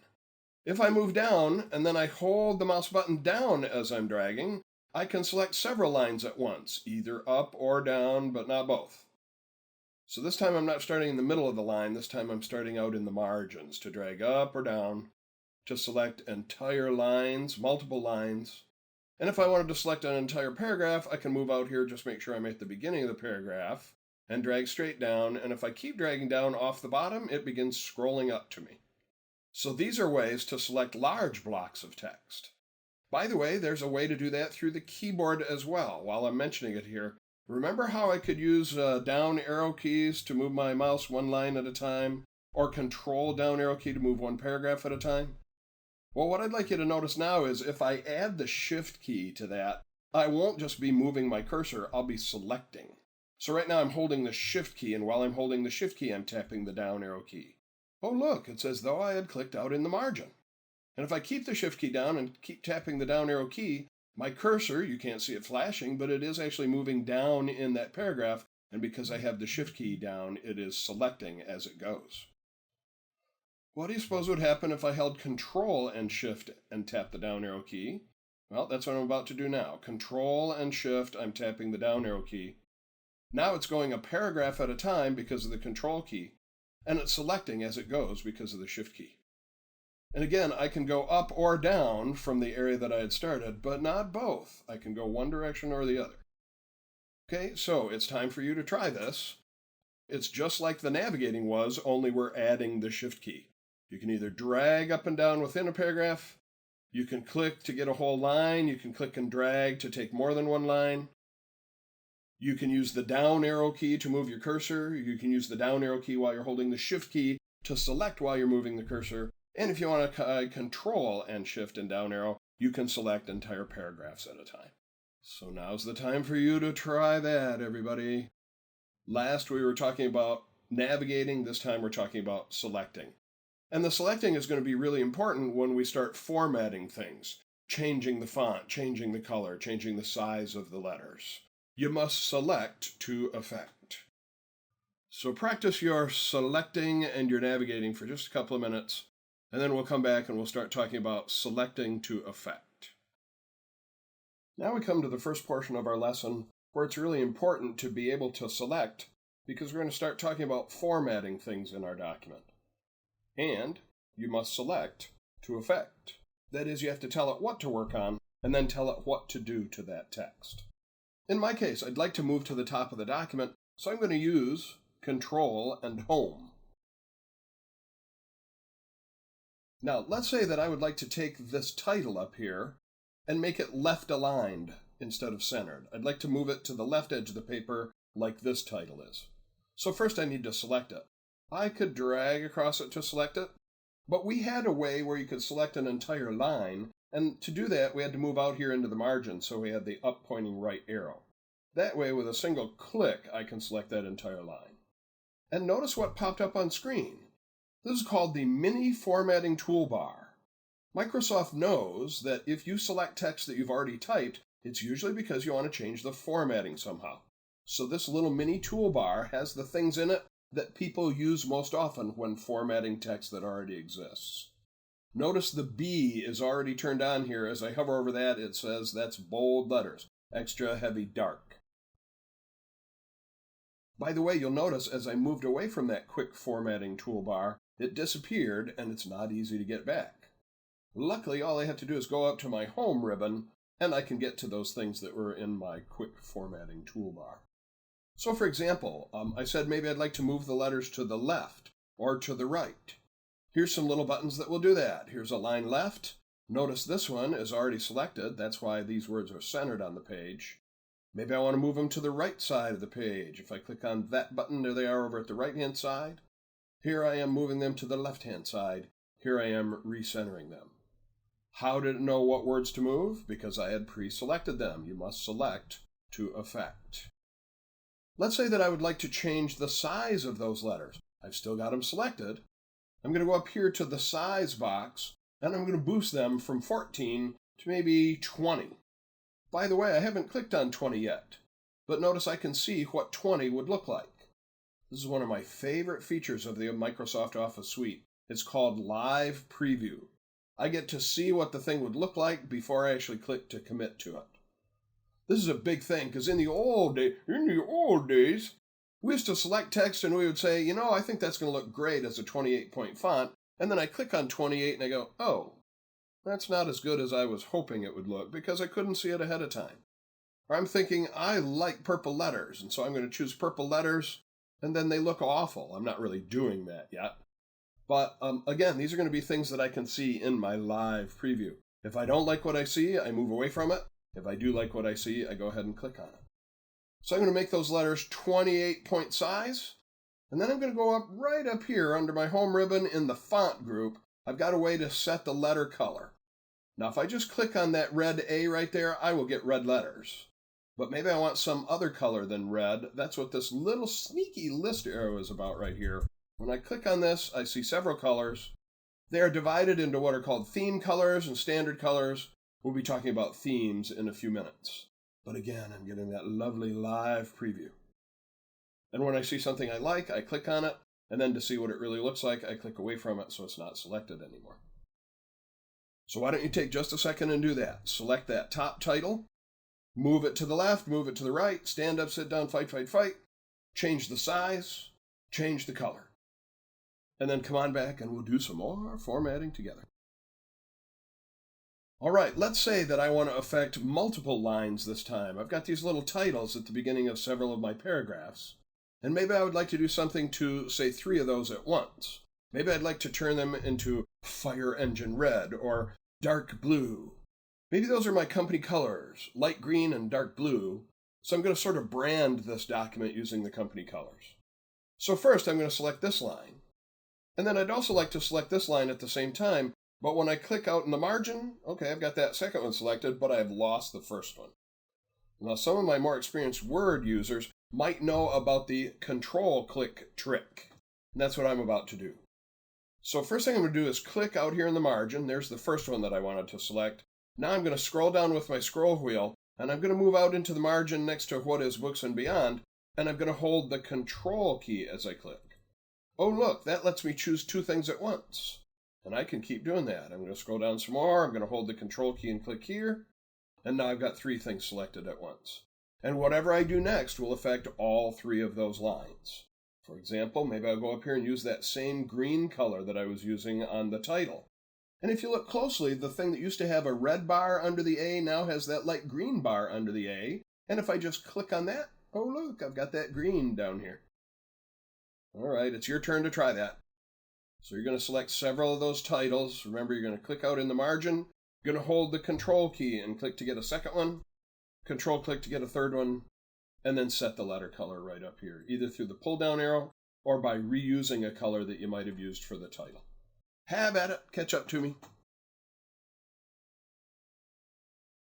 If I move down and then I hold the mouse button down as I'm dragging, I can select several lines at once, either up or down, but not both. So this time I'm not starting in the middle of the line, this time I'm starting out in the margins to drag up or down, to select entire lines, multiple lines. And if I wanted to select an entire paragraph, I can move out here, just make sure I'm at the beginning of the paragraph, and drag straight down, and if I keep dragging down off the bottom, it begins scrolling up to me. So these are ways to select large blocks of text. By the way, there's a way to do that through the keyboard as well. While I'm mentioning it here, remember how I could use down arrow keys to move my mouse one line at a time, or control down arrow key to move one paragraph at a time? Well, what I'd like you to notice now is if I add the shift key to that, I won't just be moving my cursor, I'll be selecting. So right now I'm holding the shift key, and while I'm holding the shift key, I'm tapping the down arrow key. Oh look, it's as though I had clicked out in the margin. And if I keep the shift key down and keep tapping the down arrow key, my cursor, you can't see it flashing, but it is actually moving down in that paragraph, and because I have the shift key down, it is selecting as it goes. What do you suppose would happen if I held Control and Shift and tapped the down arrow key? Well, that's what I'm about to do now. Control and Shift, I'm tapping the down arrow key. Now it's going a paragraph at a time because of the Control key, and it's selecting as it goes because of the Shift key. And again, I can go up or down from the area that I had started, but not both. I can go one direction or the other. Okay, so it's time for you to try this. It's just like the navigating was, only we're adding the Shift key. You can either drag up and down within a paragraph, you can click to get a whole line, you can click and drag to take more than one line. You can use the down arrow key to move your cursor, you can use the down arrow key while you're holding the Shift key to select while you're moving the cursor, and if you want to Control and Shift and down arrow, you can select entire paragraphs at a time. So now's the time for you to try that, everybody. Last we were talking about navigating, this time we're talking about selecting. And the selecting is going to be really important when we start formatting things, changing the font, changing the color, changing the size of the letters. You must select to effect. So practice your selecting and your navigating for just a couple of minutes, and then we'll come back and we'll start talking about selecting to effect. Now we come to the first portion of our lesson where it's really important to be able to select, because we're going to start talking about formatting things in our document. And you must select to effect. That is, you have to tell it what to work on, and then tell it what to do to that text. In my case, I'd like to move to the top of the document, so I'm going to use Control and Home. Now, let's say that I would like to take this title up here and make it left aligned instead of centered. I'd like to move it to the left edge of the paper like this title is. So first I need to select it. I could drag across it to select it, but we had a way where you could select an entire line, and to do that we had to move out here into the margin, so we had the up pointing right arrow. That way, with a single click, I can select that entire line. And notice what popped up on screen. This is called the Mini Formatting Toolbar. Microsoft knows that if you select text that you've already typed, it's usually because you want to change the formatting somehow. So this little mini toolbar has the things in it that people use most often when formatting text that already exists. Notice the B is already turned on here. As I hover over that, it says that's bold letters, extra heavy dark. By the way, you'll notice as I moved away from that quick formatting toolbar, it disappeared and it's not easy to get back. Luckily, all I have to do is go up to my home ribbon and I can get to those things that were in my quick formatting toolbar. So for example, I said maybe I'd like to move the letters to the left or to the right. Here's some little buttons that will do that. Here's a line left. Notice this one is already selected. That's why these words are centered on the page. Maybe I want to move them to the right side of the page. If I click on that button, there they are over at the right-hand side. Here I am moving them to the left-hand side. Here I am recentering them. How did it know what words to move? Because I had pre-selected them. You must select to effect. Let's say that I would like to change the size of those letters. I've still got them selected. I'm going to go up here to the size box, and I'm going to boost them from 14 to maybe 20. By the way, I haven't clicked on 20 yet, but notice I can see what 20 would look like. This is one of my favorite features of the Microsoft Office suite. It's called Live Preview. I get to see what the thing would look like before I actually click to commit to it. This is a big thing because in the old days, we used to select text and we would say, I think that's going to look great as a 28-point font. And then I click on 28 and I go, oh, that's not as good as I was hoping it would look because I couldn't see it ahead of time. Or I'm thinking, I like purple letters, and so I'm going to choose purple letters, and then they look awful. I'm not really doing that yet. But again, these are going to be things that I can see in my live preview. If I don't like what I see, I move away from it. If I do like what I see, I go ahead and click on it. So I'm going to make those letters 28-point size, and then I'm going to go up right up here under my home ribbon in the font group. I've got a way to set the letter color. Now, if I just click on that red A right there, I will get red letters. But maybe I want some other color than red. That's what this little sneaky list arrow is about right here. When I click on this, I see several colors. They are divided into what are called theme colors and standard colors. We'll be talking about themes in a few minutes. But again, I'm getting that lovely live preview. And when I see something I like, I click on it. And then to see what it really looks like, I click away from it so it's not selected anymore. So why don't you take just a second and do that. Select that top title, move it to the left, move it to the right, stand up, sit down, fight, fight, fight, change the size, change the color. And then come on back and we'll do some more formatting together. All right, let's say that I want to affect multiple lines this time. I've got these little titles at the beginning of several of my paragraphs. And maybe I would like to do something to, say, 3 of those at once. Maybe I'd like to turn them into fire engine red or dark blue. Maybe those are my company colors, light green and dark blue. So I'm going to sort of brand this document using the company colors. So first I'm going to select this line. And then I'd also like to select this line at the same time. But when I click out in the margin, okay, I've got that second one selected, but I've lost the first one. Now, some of my more experienced Word users might know about the control-click trick. And that's what I'm about to do. So first thing I'm going to do is click out here in the margin. There's the first one that I wanted to select. Now I'm going to scroll down with my scroll wheel, and I'm going to move out into the margin next to what is Books and Beyond, and I'm going to hold the Control key as I click. Oh, look, that lets me choose 2 things at once. And I can keep doing that. I'm going to scroll down some more. I'm going to hold the Control key and click here. And now I've got 3 things selected at once. And whatever I do next will affect all 3 of those lines. For example, maybe I'll go up here and use that same green color that I was using on the title. And if you look closely, the thing that used to have a red bar under the A now has that light green bar under the A. And if I just click on that, oh look, I've got that green down here. All right, it's your turn to try that. So you're going to select several of those titles. Remember, you're going to click out in the margin. You're going to hold the Control key and click to get a second one. Control click to get a third one. And then set the letter color right up here, either through the pull-down arrow or by reusing a color that you might have used for the title. Have at it. Catch up to me.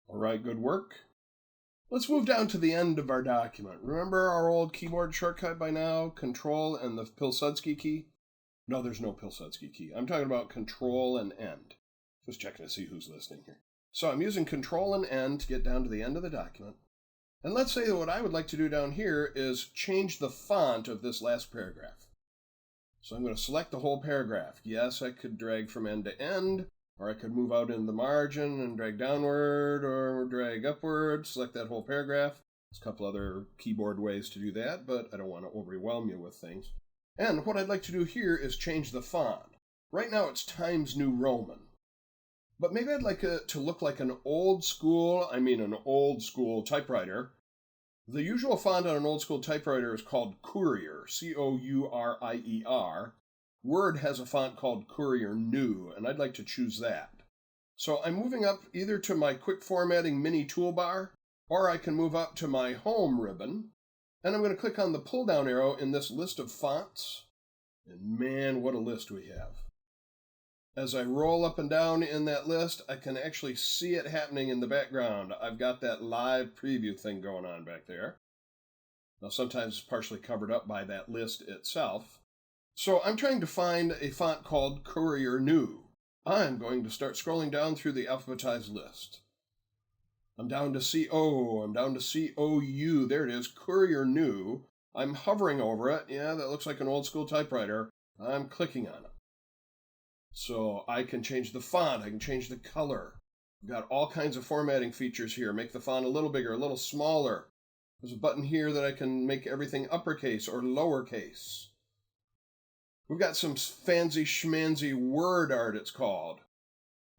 All right, good work. Let's move down to the end of our document. Remember our old keyboard shortcut by now? Control and the Pilsudski key? No, there's no Pilsudski key. I'm talking about Control and End. Just checking to see who's listening here. So I'm using Control and End to get down to the end of the document. And let's say that what I would like to do down here is change the font of this last paragraph. So I'm going to select the whole paragraph. Yes, I could drag from end to end, or I could move out in the margin and drag downward or drag upward, select that whole paragraph. There's a couple other keyboard ways to do that, but I don't want to overwhelm you with things. And what I'd like to do here is change the font. Right now it's Times New Roman. But maybe I'd like it to look like an old school typewriter. The usual font on an old school typewriter is called Courier, Courier. Word has a font called Courier New, and I'd like to choose that. So I'm moving up either to my quick formatting mini toolbar, or I can move up to my home ribbon, and I'm going to click on the pull down arrow in this list of fonts. And man, what a list we have. As I roll up and down in that list, I can actually see it happening in the background. I've got that live preview thing going on back there. Now sometimes it's partially covered up by that list itself. So I'm trying to find a font called Courier New. I'm going to start scrolling down through the alphabetized list. I'm down to C-O, I'm down to C-O-U, there it is, Courier New. I'm hovering over it. Yeah, that looks like an old school typewriter. I'm clicking on it. So I can change the font, I can change the color. I've got all kinds of formatting features here. Make the font a little bigger, a little smaller. There's a button here that I can make everything uppercase or lowercase. We've got some fancy schmancy word art, it's called,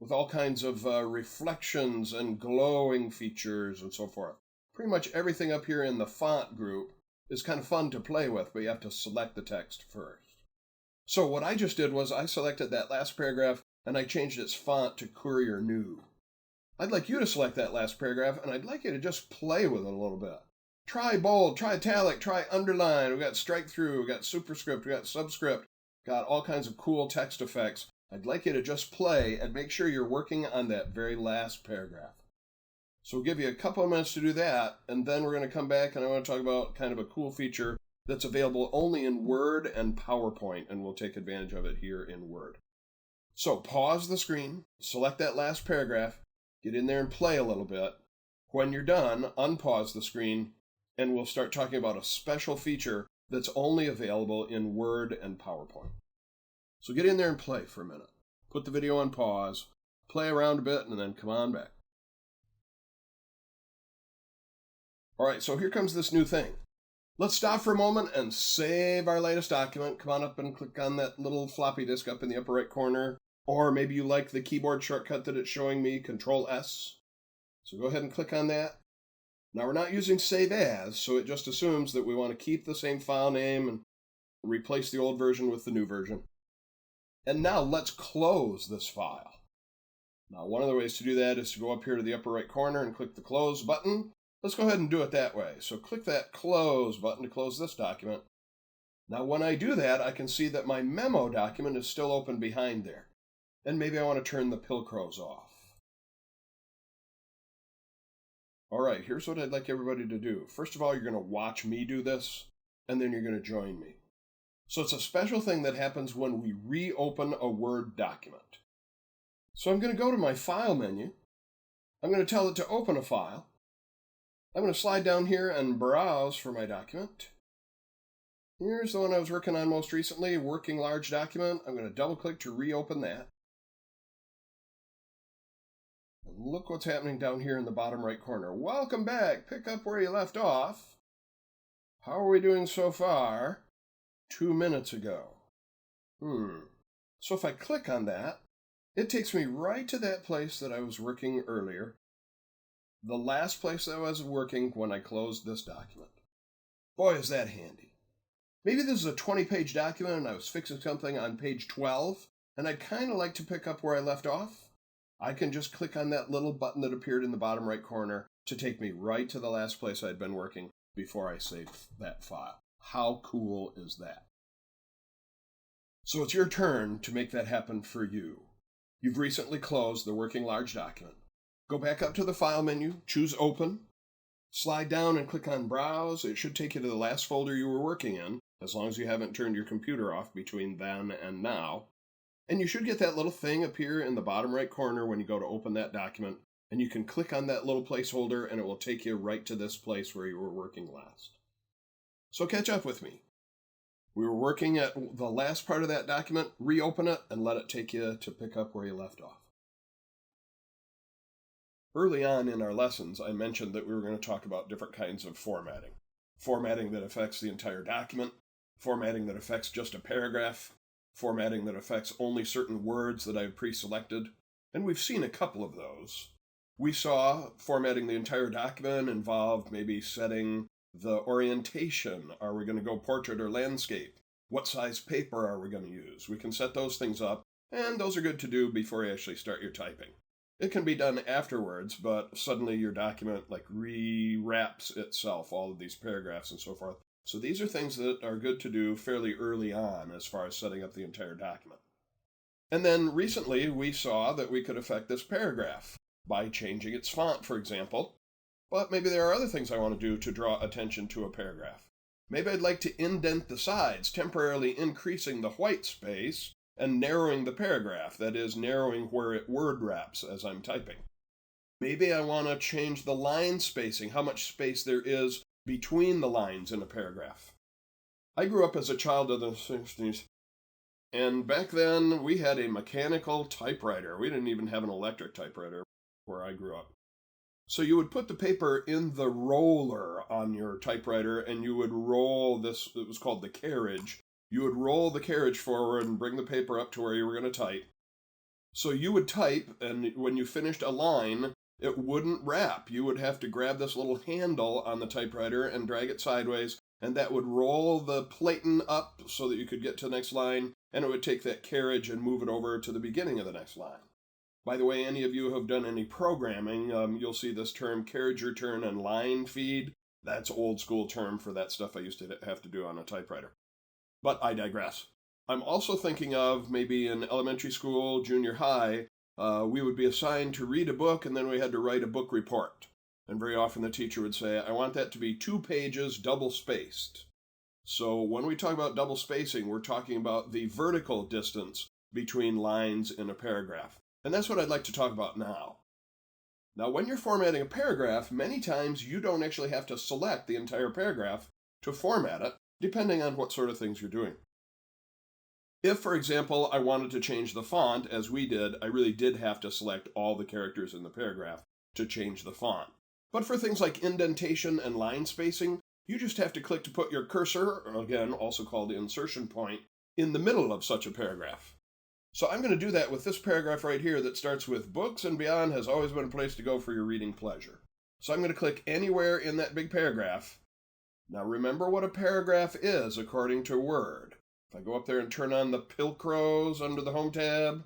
with all kinds of reflections and glowing features and so forth. Pretty much everything up here in the font group is kind of fun to play with, but you have to select the text first. So what I just did was I selected that last paragraph and I changed its font to Courier New. I'd like you to select that last paragraph and I'd like you to just play with it a little bit. Try bold, try italic, try underline. We've got strike through, we've got superscript, we've got subscript, got all kinds of cool text effects. I'd like you to just play and make sure you're working on that very last paragraph. So we'll give you a couple of minutes to do that, and then we're going to come back and I want to talk about kind of a cool feature that's available only in Word and PowerPoint, and we'll take advantage of it here in Word. So pause the screen, select that last paragraph, get in there and play a little bit. When you're done, unpause the screen, and we'll start talking about a special feature that's only available in Word and PowerPoint. So get in there and play for a minute. Put the video on pause, play around a bit, and then come on back. All right, so here comes this new thing. Let's stop for a moment and save our latest document. Come on up and click on that little floppy disk up in the upper right corner. Or maybe you like the keyboard shortcut that it's showing me, Control-S. So go ahead and click on that. Now we're not using Save As, so it just assumes that we want to keep the same file name and replace the old version with the new version. And now let's close this file. Now one of the ways to do that is to go up here to the upper right corner and click the Close button. Let's go ahead and do it that way. So click that Close button to close this document. Now when I do that, I can see that my memo document is still open behind there. And maybe I want to turn the Pilcrows off. All right, here's what I'd like everybody to do. First of all, you're going to watch me do this, and then you're going to join me. So it's a special thing that happens when we reopen a Word document. So I'm going to go to my File menu. I'm going to tell it to open a file. I'm going to slide down here and browse for my document. Here's the one I was working on most recently, Working Large Document. I'm going to double-click to reopen that. And look what's happening down here in the bottom right corner. Welcome back. Pick up where you left off. How are we doing so far? 2 minutes ago. So if I click on that, it takes me right to that place that I was working earlier. The last place that I was working when I closed this document. Boy, is that handy. Maybe this is a 20-page document and I was fixing something on page 12, and I'd kind of like to pick up where I left off. I can just click on that little button that appeared in the bottom right corner to take me right to the last place I'd been working before I saved that file. How cool is that? So it's your turn to make that happen for you. You've recently closed the Working Large document. Go back up to the File menu, choose Open, Slide down and click on Browse. It should take you to the last folder you were working in, as long as you haven't turned your computer off between then and now. And you should get that little thing appear in the bottom right corner when you go to open that document, and you can click on that little placeholder and it will take you right to this place where you were working last. So catch up with me. We were working at the last part of that document. Reopen it and let it take you to pick up where you left off. Early on in our lessons, I mentioned that we were going to talk about different kinds of formatting. Formatting that affects the entire document, formatting that affects just a paragraph, formatting that affects only certain words that I've pre-selected, and we've seen a couple of those. We saw formatting the entire document involved maybe setting the orientation. Are we going to go portrait or landscape? What size paper are we going to use? We can set those things up, and those are good to do before you actually start your typing. It can be done afterwards, but suddenly your document re-wraps itself, all of these paragraphs and so forth. So these are things that are good to do fairly early on as far as setting up the entire document. And then recently we saw that we could affect this paragraph by changing its font, for example. But maybe there are other things I want to do to draw attention to a paragraph. Maybe I'd like to indent the sides, temporarily increasing the white space and narrowing the paragraph, that is, narrowing where it word wraps as I'm typing. Maybe I want to change the line spacing, how much space there is between the lines in a paragraph. I grew up as a child of the 60s, and back then we had a mechanical typewriter. We didn't even have an electric typewriter where I grew up. So you would put the paper in the roller on your typewriter, and you would roll this, it was called the carriage. You would roll the carriage forward and bring the paper up to where you were going to type. So you would type, and when you finished a line, it wouldn't wrap. You would have to grab this little handle on the typewriter and drag it sideways, and that would roll the platen up so that you could get to the next line, and it would take that carriage and move it over to the beginning of the next line. By the way, any of you who have done any programming, you'll see this term carriage return and line feed. That's old school term for that stuff I used to have to do on a typewriter. But I digress. I'm also thinking of maybe in elementary school, junior high, we would be assigned to read a book and then we had to write a book report. And very often the teacher would say, I want that to be 2 pages double spaced. So when we talk about double spacing, we're talking about the vertical distance between lines in a paragraph. And that's what I'd like to talk about now. Now, when you're formatting a paragraph, many times you don't actually have to select the entire paragraph to format it, depending on what sort of things you're doing. If, for example, I wanted to change the font, as we did, I really did have to select all the characters in the paragraph to change the font. But for things like indentation and line spacing, you just have to click to put your cursor, again, also called the insertion point, in the middle of such a paragraph. So I'm going to do that with this paragraph right here that starts with books and beyond has always been a place to go for your reading pleasure. So I'm going to click anywhere in that big paragraph. Now remember what a paragraph is according to Word. If I go up there and turn on the Pilcrows under the Home tab,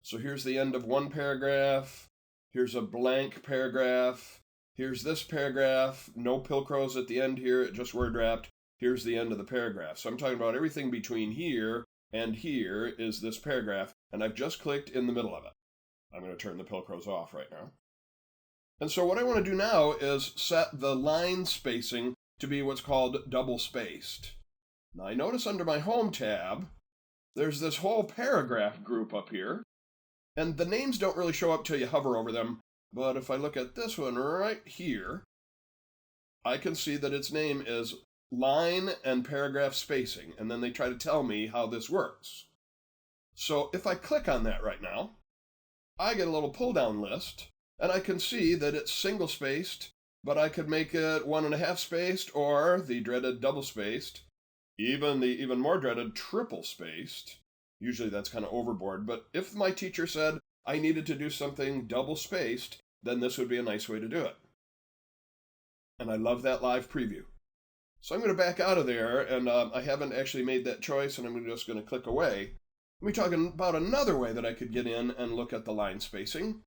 so here's the end of one paragraph, here's a blank paragraph, here's this paragraph, no Pilcrows at the end here, it just word wrapped, here's the end of the paragraph. So I'm talking about everything between here and here is this paragraph, and I've just clicked in the middle of it. I'm going to turn the Pilcrows off right now. And so what I want to do now is set the line spacing to be what's called double spaced. Now I notice under my Home tab, there's this whole paragraph group up here, and the names don't really show up till you hover over them, but if I look at this one right here, I can see that its name is line and paragraph spacing, and then they try to tell me how this works. So if I click on that right now, I get a little pull-down list, and I can see that it's single spaced, but I could make it 1.5 spaced, or the dreaded double spaced, even the even more dreaded triple spaced. Usually that's kind of overboard, but if my teacher said I needed to do something double spaced, then this would be a nice way to do it. And I love that live preview. So I'm going to back out of there, and I haven't actually made that choice, and I'm just going to click away. We're talking about another way that I could get in and look at the line spacing.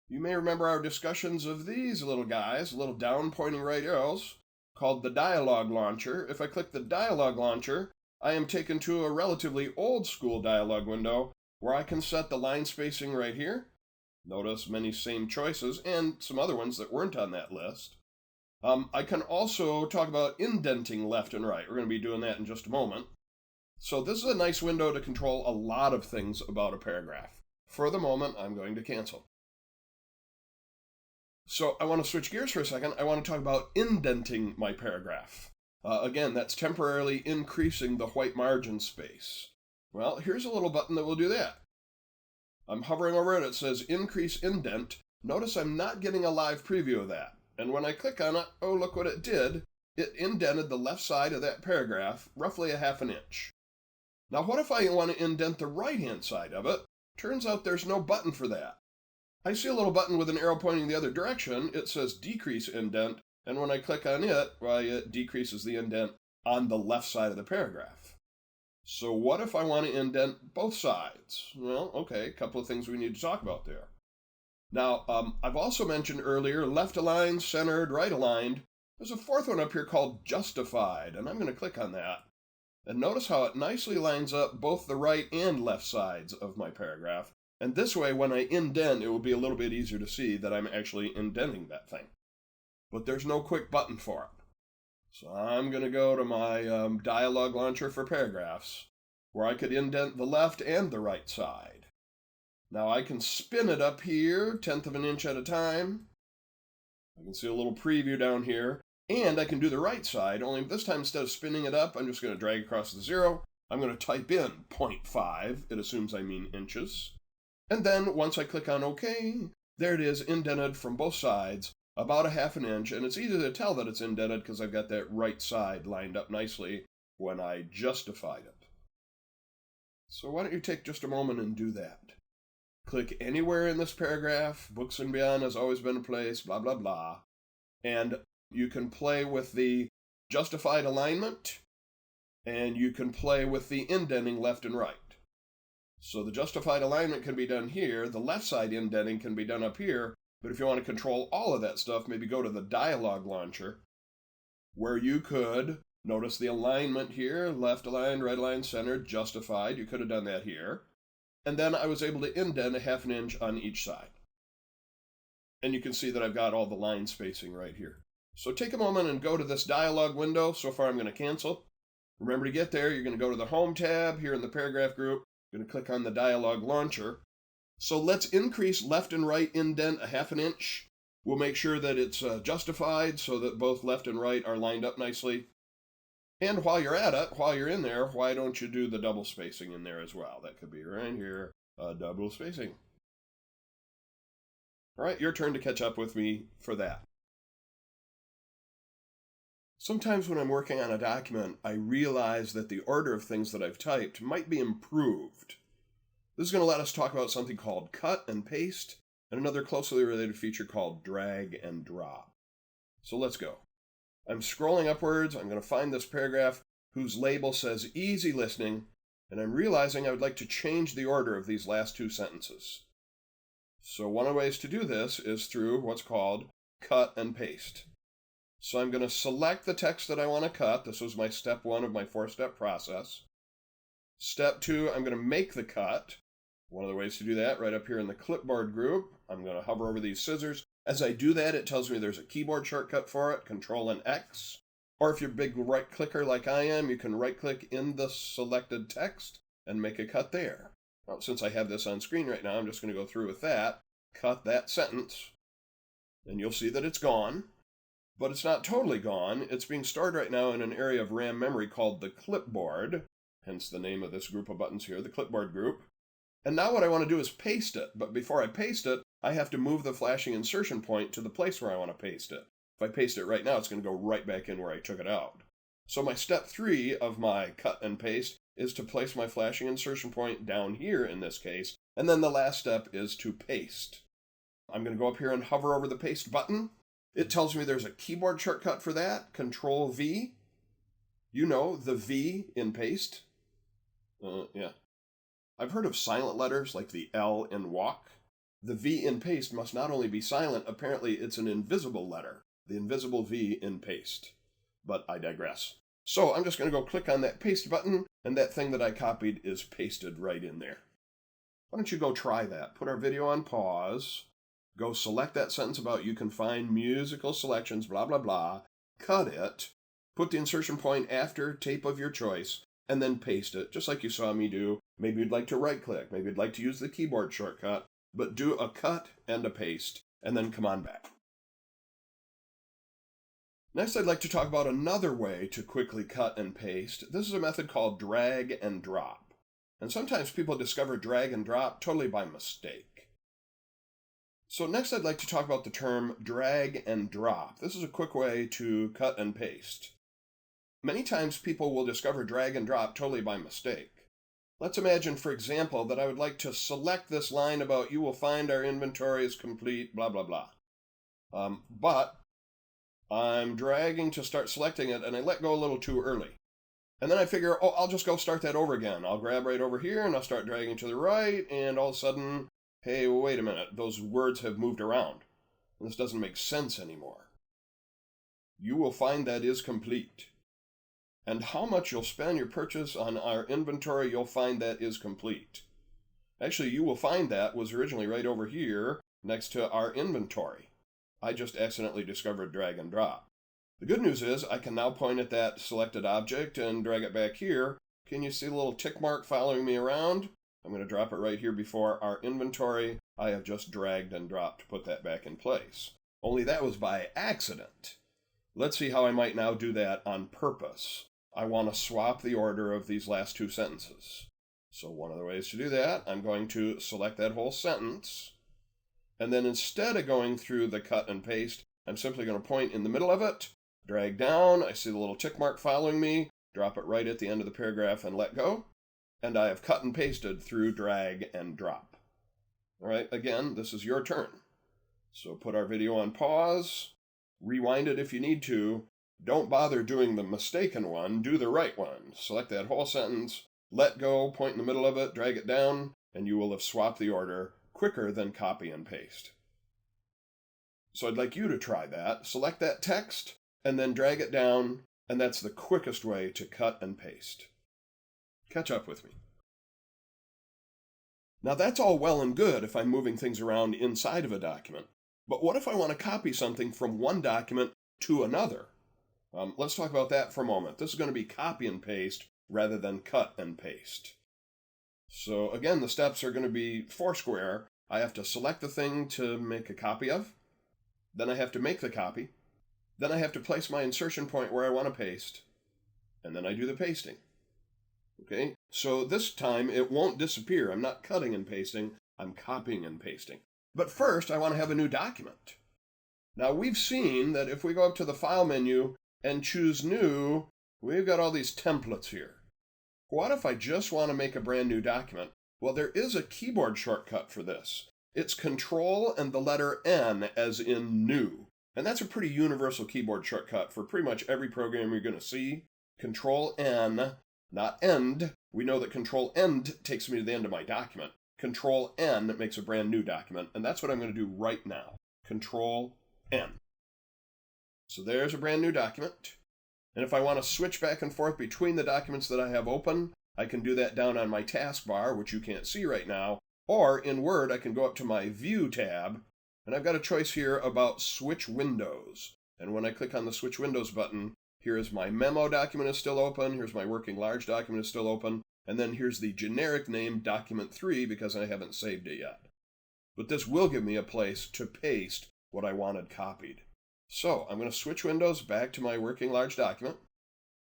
You may remember our discussions of these little guys, little down pointing right arrows, called the dialog launcher. If I click the dialog launcher, I am taken to a relatively old school dialog window where I can set the line spacing right here. Notice many same choices and some other ones that weren't on that list. I can also talk about indenting left and right. We're going to be doing that in just a moment. So this is a nice window to control a lot of things about a paragraph. For the moment, I'm going to cancel. So I want to switch gears for a second. I want to talk about indenting my paragraph. Again, that's temporarily increasing the white margin space. Well, here's a little button that will do that. I'm hovering over it. It says increase indent. Notice I'm not getting a live preview of that. And when I click on it, oh, look what it did. It indented the left side of that paragraph roughly a half an inch. Now, what if I want to indent the right-hand side of it? Turns out there's no button for that. I see a little button with an arrow pointing the other direction. It says decrease indent, and when I click on it, why, it decreases the indent on the left side of the paragraph. So what if I want to indent both sides? Well, okay, a couple of things we need to talk about there. Now, I've also mentioned earlier left aligned, centered, right aligned. There's a fourth one up here called justified, and I'm going to click on that. And notice how it nicely lines up both the right and left sides of my paragraph. And this way, when I indent, it will be a little bit easier to see that I'm actually indenting that thing. But there's no quick button for it. So I'm going to go to my dialog launcher for paragraphs, where I could indent the left and the right side. Now I can spin it up here, 1/10 of an inch at a time. I can see a little preview down here. And I can do the right side, only this time instead of spinning it up, I'm just going to drag across the 0. I'm going to type in 0.5. It assumes I mean inches. And then once I click on OK, there it is, indented from both sides, about a half an inch. And it's easy to tell that it's indented because I've got that right side lined up nicely when I justified it. So why don't you take just a moment and do that. Click anywhere in this paragraph. Books and Beyond has always been a place, blah, blah, blah. And you can play with the justified alignment, and you can play with the indenting left and right. So the justified alignment can be done here, the left side indenting can be done up here, but if you want to control all of that stuff, maybe go to the dialog launcher, where you could notice the alignment here, left aligned, right aligned, centered, justified. You could have done that here. And then I was able to indent a half an inch on each side. And you can see that I've got all the line spacing right here. So take a moment and go to this dialog window. So far I'm going to cancel. Remember to get there, you're going to go to the Home tab here in the paragraph group. You're going to click on the dialog launcher. So let's increase left and right indent a half an inch. We'll make sure that it's justified so that both left and right are lined up nicely. And while you're at it, while you're in there, why don't you do the double spacing in there as well? That could be right here, double spacing. All right, your turn to catch up with me for that. Sometimes when I'm working on a document, I realize that the order of things that I've typed might be improved. This is going to let us talk about something called cut and paste, and another closely related feature called drag and drop. So let's go. I'm scrolling upwards. I'm going to find this paragraph whose label says easy listening, and I'm realizing I would like to change the order of these last two sentences. So one of the ways to do this is through what's called cut and paste. So I'm going to select the text that I want to cut. This was my step 1 of my 4-step process. Step 2, I'm going to make the cut. One of the ways to do that, right up here in the clipboard group, I'm going to hover over these scissors. As I do that, it tells me there's a keyboard shortcut for it, Control and X. Or if you're a big right clicker like I am, you can right click in the selected text and make a cut there. Well, since I have this on screen right now, I'm just going to go through with that, cut that sentence, and you'll see that it's gone. But it's not totally gone. It's being stored right now in an area of RAM memory called the clipboard, hence the name of this group of buttons here, the clipboard group. And now what I want to do is paste it, but before I paste it, I have to move the flashing insertion point to the place where I want to paste it. If I paste it right now, it's going to go right back in where I took it out. So my step 3 of my cut and paste is to place my flashing insertion point down here in this case, and then the last step is to paste. I'm going to go up here and hover over the paste button. It tells me there's a keyboard shortcut for that, Control V. You know, the V in paste. Yeah. I've heard of silent letters like the L in walk. The V in paste must not only be silent, apparently it's an invisible letter, the invisible V in paste. But I digress. So I'm just going to go click on that paste button, and that thing that I copied is pasted right in there. Why don't you go try that? Put our video on pause, Go select that sentence about you can find musical selections, blah, blah, blah. Cut it. Put the insertion point after tape of your choice, and then paste it, just like you saw me do. Maybe you'd like to right-click. Maybe you'd like to use the keyboard shortcut. But do a cut and a paste, and then come on back. Next, I'd like to talk about another way to quickly cut and paste. This is a method called drag and drop. And sometimes people discover drag and drop totally by mistake. So next, I'd like to talk about the term drag and drop. This is a quick way to cut and paste. Many times people will discover drag and drop totally by mistake. Let's imagine, for example, that I would like to select this line about you will find our inventory is complete, blah, blah, blah. But I'm dragging to start selecting it, and I let go a little too early. And then I figure, oh, I'll just go start that over again. I'll grab right over here, and I'll start dragging to the right, and all of a sudden, hey, wait a minute, those words have moved around. This doesn't make sense anymore. You will find that is complete. And how much you'll spend your purchase on our inventory, you'll find that is complete. Actually, you will find that was originally right over here next to our inventory. I just accidentally discovered drag and drop. The good news is I can now point at that selected object and drag it back here. Can you see the little tick mark following me around? I'm going to drop it right here before our inventory. I have just dragged and dropped to put that back in place. Only that was by accident. Let's see how I might now do that on purpose. I want to swap the order of these last two sentences. So one of the ways to do that, I'm going to select that whole sentence. And then instead of going through the cut and paste, I'm simply going to point in the middle of it, drag down, I see the little tick mark following me, drop it right at the end of the paragraph and let go. And I have cut and pasted through drag and drop. All right, again, this is your turn. So put our video on pause, rewind it if you need to. Don't bother doing the mistaken one, do the right one. Select that whole sentence, let go, point in the middle of it, drag it down, and you will have swapped the order quicker than copy and paste. So I'd like you to try that. Select that text, and then drag it down, and that's the quickest way to cut and paste. Catch up with me. Now that's all well and good if I'm moving things around inside of a document. But what if I want to copy something from one document to another? Let's talk about that for a moment. This is going to be copy and paste rather than cut and paste. So again, the steps are going to be foursquare. I have to select the thing to make a copy of. Then I have to make the copy. Then I have to place my insertion point where I want to paste. And then I do the pasting. Okay, so this time it won't disappear. I'm not cutting and pasting. I'm copying and pasting. But first, I want to have a new document. Now we've seen that if we go up to the File menu and choose New, we've got all these templates here. What if I just want to make a brand new document? Well, there is a keyboard shortcut for this. It's Control and the letter N as in New. And that's a pretty universal keyboard shortcut for pretty much every program you're going to see. Control N, not End. We know that Control End takes me to the end of my document. Control N makes a brand new document, and that's what I'm going to do right now. Control N. So there's a brand new document. And if I want to switch back and forth between the documents that I have open, I can do that down on my taskbar, which you can't see right now. Or in Word, I can go up to my View tab, and I've got a choice here about Switch Windows. And when I click on the Switch Windows button, here is my memo document is still open, here's my working large document is still open, and then here's the generic name document 3 because I haven't saved it yet. But this will give me a place to paste what I wanted copied. So I'm going to switch windows back to my working large document.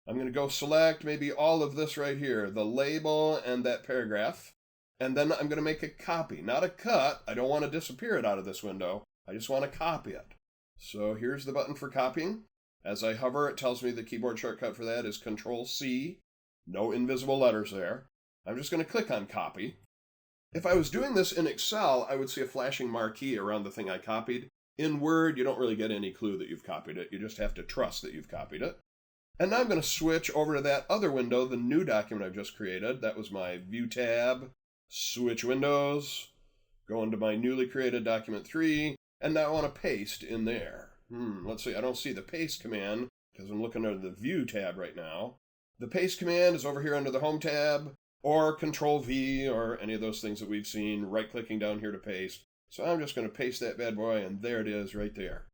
I'm going to go select maybe all of this right here, the label and that paragraph. And then I'm going to make a copy, not a cut. I don't want to disappear it out of this window. I just want to copy it. So here's the button for copying. As I hover, it tells me the keyboard shortcut for that is Control-C. No invisible letters there. I'm just going to click on copy. If I was doing this in Excel, I would see a flashing marquee around the thing I copied. In Word, you don't really get any clue that you've copied it. You just have to trust that you've copied it. And now I'm going to switch over to that other window, the new document I've just created. That was my View tab. Switch windows. Go into my newly created document 3. And now I want to paste in there. Let's see. I don't see the paste command because I'm looking under the View tab right now. The paste command is over here under the Home tab, or Control-V, or any of those things that we've seen, right-clicking down here to paste. So I'm just going to paste that bad boy, and there it is right there.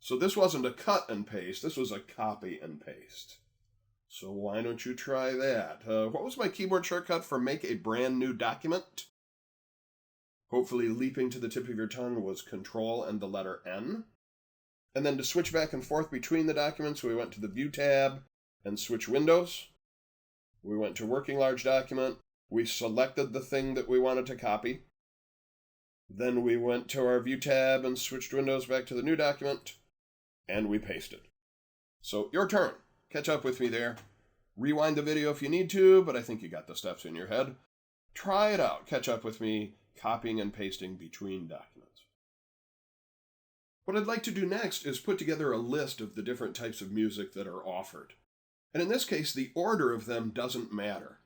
So this wasn't a cut and paste, this was a copy and paste. So why don't you try that? What was my keyboard shortcut for make a brand new document? Hopefully leaping to the tip of your tongue was Control and the letter N. And then to switch back and forth between the documents, we went to the View tab and switch windows. We went to Working Large Document. We selected the thing that we wanted to copy. Then we went to our View tab and switched windows back to the new document. And we pasted. So your turn. Catch up with me there. Rewind the video if you need to, but I think you got the steps in your head. Try it out. Catch up with me, copying and pasting between documents. What I'd like to do next is put together a list of the different types of music that are offered. And in this case, the order of them doesn't matter.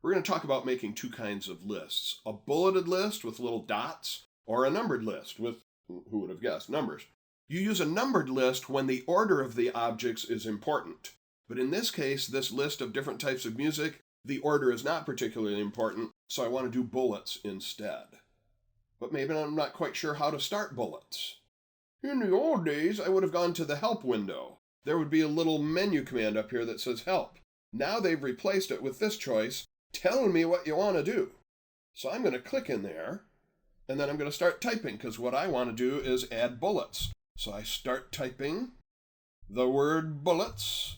We're going to talk about making two kinds of lists. A bulleted list with little dots, or a numbered list with, who would have guessed, numbers. You use a numbered list when the order of the objects is important. But in this case, this list of different types of music, the order is not particularly important, so I want to do bullets instead. But maybe I'm not quite sure how to start bullets. In the old days, I would have gone to the Help window. There would be a little menu command up here that says Help. Now they've replaced it with this choice, telling me what you want to do. So I'm going to click in there, and then I'm going to start typing, because what I want to do is add bullets. So I start typing the word bullets.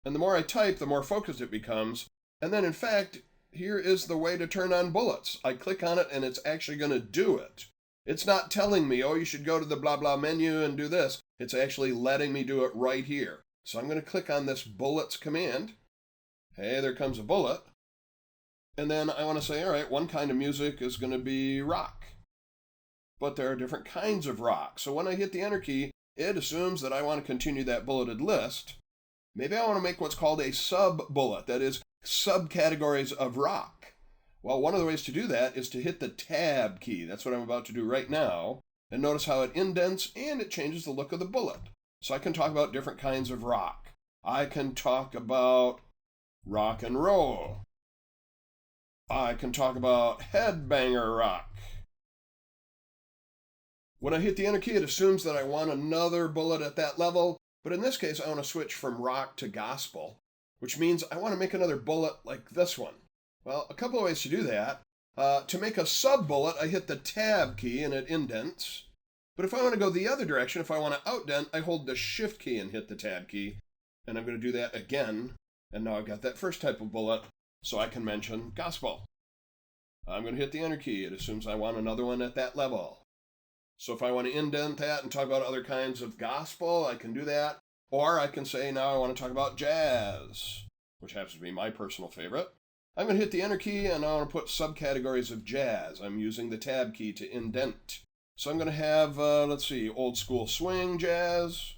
And the more I type, the more focused it becomes. And then, in fact, here is the way to turn on bullets. I click on it, and it's actually going to do it. It's not telling me, oh, you should go to the blah, blah menu and do this. It's actually letting me do it right here. So I'm going to click on this bullets command. Hey, there comes a bullet. And then I want to say, all right, one kind of music is going to be rock. But there are different kinds of rock. So when I hit the Enter key, it assumes that I want to continue that bulleted list. Maybe I want to make what's called a sub-bullet, that is, subcategories of rock. Well, one of the ways to do that is to hit the Tab key. That's what I'm about to do right now. And notice how it indents and it changes the look of the bullet. So I can talk about different kinds of rock. I can talk about rock and roll. I can talk about headbanger rock. When I hit the Enter key, it assumes that I want another bullet at that level. But in this case, I want to switch from rock to gospel, which means I want to make another bullet like this one. Well, a couple of ways to do that. To make a sub-bullet, I hit the Tab key and it indents. But if I want to go the other direction, if I want to outdent, I hold the Shift key and hit the Tab key. And I'm going to do that again. And now I've got that first type of bullet, so I can mention gospel. I'm going to hit the Enter key. It assumes I want another one at that level. So if I want to indent that and talk about other kinds of gospel, I can do that. Or I can say now I want to talk about jazz, which happens to be my personal favorite. I'm going to hit the Enter key and I want to put subcategories of jazz. I'm using the Tab key to indent. So I'm going to have, let's see, old school swing jazz.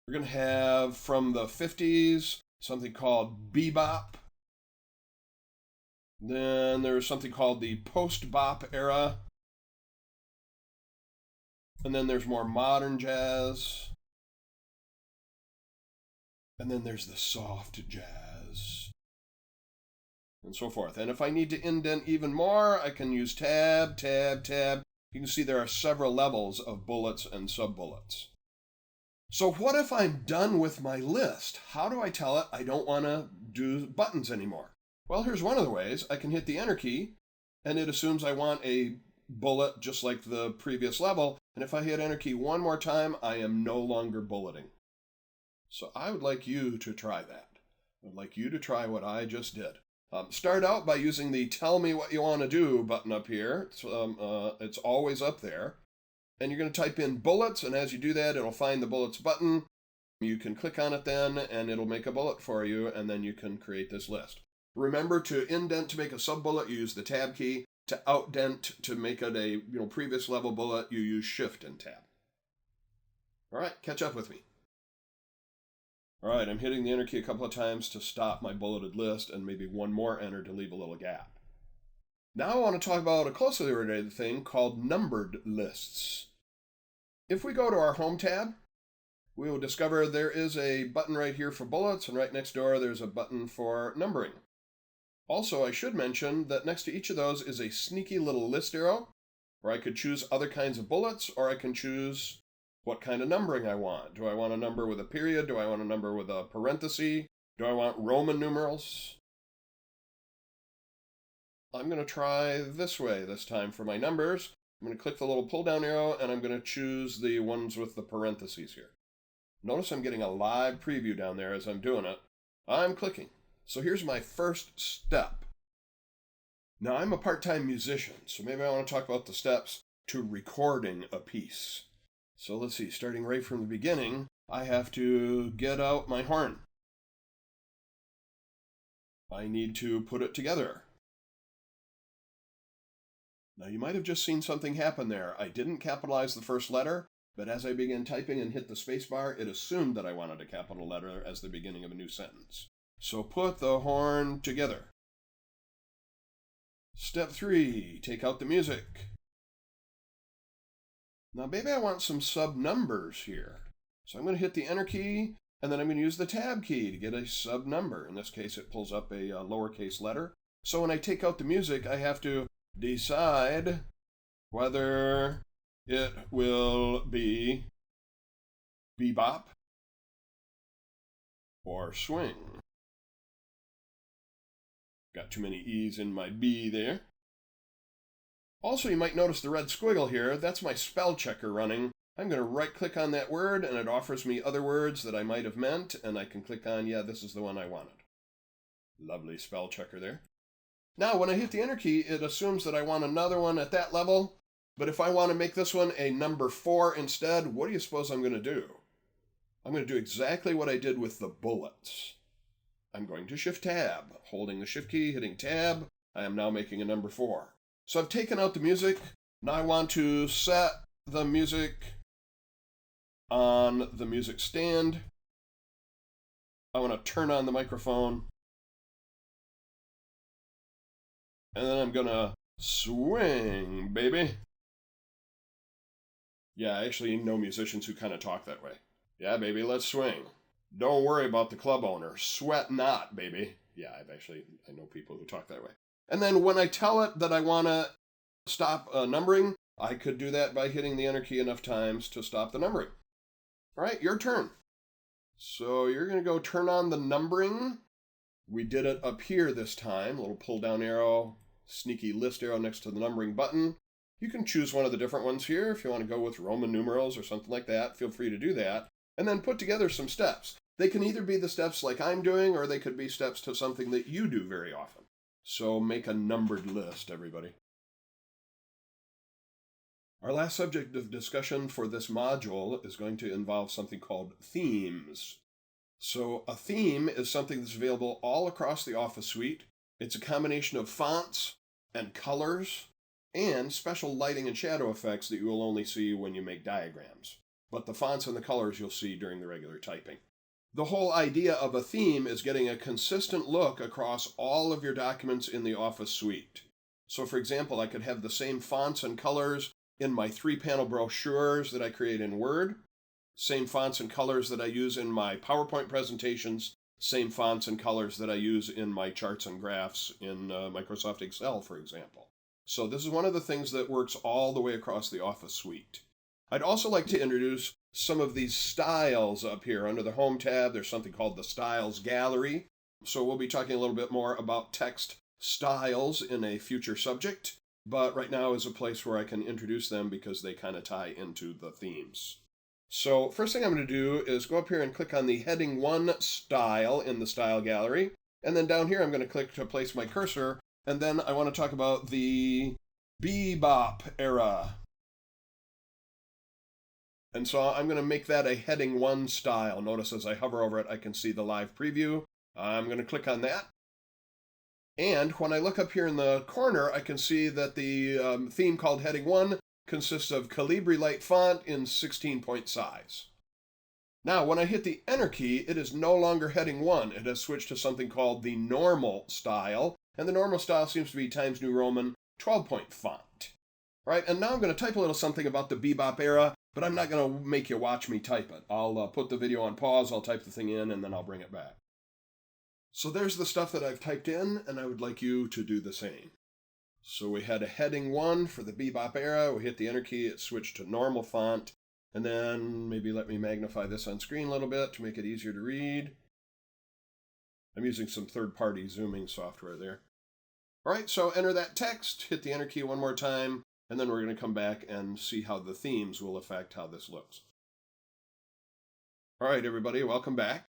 We're going to have from the 50s something called bebop. Then there's something called the post-bop era. And then there's more modern jazz. And then there's the soft jazz. And so forth. And if I need to indent even more, I can use Tab, Tab, Tab. You can see there are several levels of bullets and sub-bullets. So what if I'm done with my list? How do I tell it I don't want to do buttons anymore? Well, here's one of the ways. I can hit the Enter key, and it assumes I want a bullet just like the previous level. And if I hit Enter key one more time, I am no longer bulleting. So I would like you to try that. I'd like you to try what I just did. Start out by using the Tell Me What You Want to Do button up here. It's always up there. And you're going to type in bullets, and as you do that, it'll find the bullets button. You can click on it then, and it'll make a bullet for you, and then you can create this list. Remember, to indent to make a sub-bullet, you use the Tab key. To outdent to make it a previous level bullet, you use Shift and Tab. All right, catch up with me. All right, I'm hitting the Enter key a couple of times to stop my bulleted list, and maybe one more Enter to leave a little gap. Now I want to talk about a closely related thing called numbered lists. If we go to our Home tab, we will discover there is a button right here for bullets, and right next door there's a button for numbering. Also, I should mention that next to each of those is a sneaky little list arrow. Or I could choose other kinds of bullets, or I can choose what kind of numbering I want. Do I want a number with a period? Do I want a number with a parenthesis? Do I want Roman numerals? I'm going to try this way this time for my numbers. I'm going to click the little pull down arrow and I'm going to choose the ones with the parentheses here. Notice I'm getting a live preview down there as I'm doing it. I'm clicking. So here's my first step. Now I'm a part-time musician, so maybe I want to talk about the steps to recording a piece. So let's see, starting right from the beginning, I have to get out my horn. I need to put it together. Now you might have just seen something happen there. I didn't capitalize the first letter, but as I began typing and hit the space bar, it assumed that I wanted a capital letter as the beginning of a new sentence. So put the horn together. Step 3, take out the music. Now maybe I want some sub numbers here. So I'm going to hit the enter key, and then I'm going to use the tab key to get a sub number. In this case, it pulls up a lowercase letter. So when I take out the music, I have to decide whether it will be bebop or swing. Got too many E's in my B there. Also, you might notice the red squiggle here. That's my spell checker running. I'm going to right-click on that word, and it offers me other words that I might have meant, and I can click on, yeah, this is the one I wanted. Lovely spell checker there. Now, when I hit the enter key, it assumes that I want another one at that level, but if I want to make this one a number 4 instead, what do you suppose I'm going to do? I'm going to do exactly what I did with the bullets. I'm going to Shift-Tab. Holding the Shift key, hitting Tab, I am now making a number 4. So I've taken out the music. Now I want to set the music on the music stand. I want to turn on the microphone. And then I'm going to swing, baby. Yeah, I actually know musicians who kind of talk that way. Yeah, baby, let's swing. Don't worry about the club owner. Sweat not, baby. Yeah, I know people who talk that way. And then when I tell it that I want to stop numbering, I could do that by hitting the enter key enough times to stop the numbering. All right, your turn. So you're going to go turn on the numbering. We did it up here this time. A little pull down arrow, sneaky list arrow next to the numbering button. You can choose one of the different ones here. If you want to go with Roman numerals or something like that, feel free to do that. And then put together some steps. They can either be the steps like I'm doing, or they could be steps to something that you do very often. So make a numbered list, everybody. Our last subject of discussion for this module is going to involve something called themes. So a theme is something that's available all across the Office suite. It's a combination of fonts and colors and special lighting and shadow effects that you will only see when you make diagrams. But the fonts and the colors you'll see during the regular typing. The whole idea of a theme is getting a consistent look across all of your documents in the Office suite. So for example, I could have the same fonts and colors in my 3-panel brochures that I create in Word, same fonts and colors that I use in my PowerPoint presentations, same fonts and colors that I use in my charts and graphs in Microsoft Excel, for example. So this is one of the things that works all the way across the Office suite. I'd also like to introduce some of these styles up here. Under the Home tab, there's something called the Styles Gallery. So we'll be talking a little bit more about text styles in a future subject, but right now is a place where I can introduce them because they kind of tie into the themes. So first thing I'm going to do is go up here and click on the Heading 1 style in the Style Gallery, and then down here I'm going to click to place my cursor, and then I want to talk about the bebop era. And so I'm going to make that a Heading 1 style. Notice as I hover over it, I can see the live preview. I'm going to click on that. And when I look up here in the corner, I can see that the theme called Heading 1 consists of Calibri Light font in 16-point size. Now, when I hit the Enter key, it is no longer Heading 1. It has switched to something called the Normal style. And the Normal style seems to be Times New Roman 12-point font. All right, and now I'm going to type a little something about the bebop era, but I'm not going to make you watch me type it. I'll put the video on pause, I'll type the thing in, and then I'll bring it back. So there's the stuff that I've typed in, and I would like you to do the same. So we had a heading 1 for the Bebop era. We hit the Enter key, it switched to normal font. And then maybe let me magnify this on screen a little bit to make it easier to read. I'm using some third-party zooming software there. All right, so enter that text, hit the Enter key one more time, and then we're going to come back and see how the themes will affect how this looks. All right, everybody, welcome back.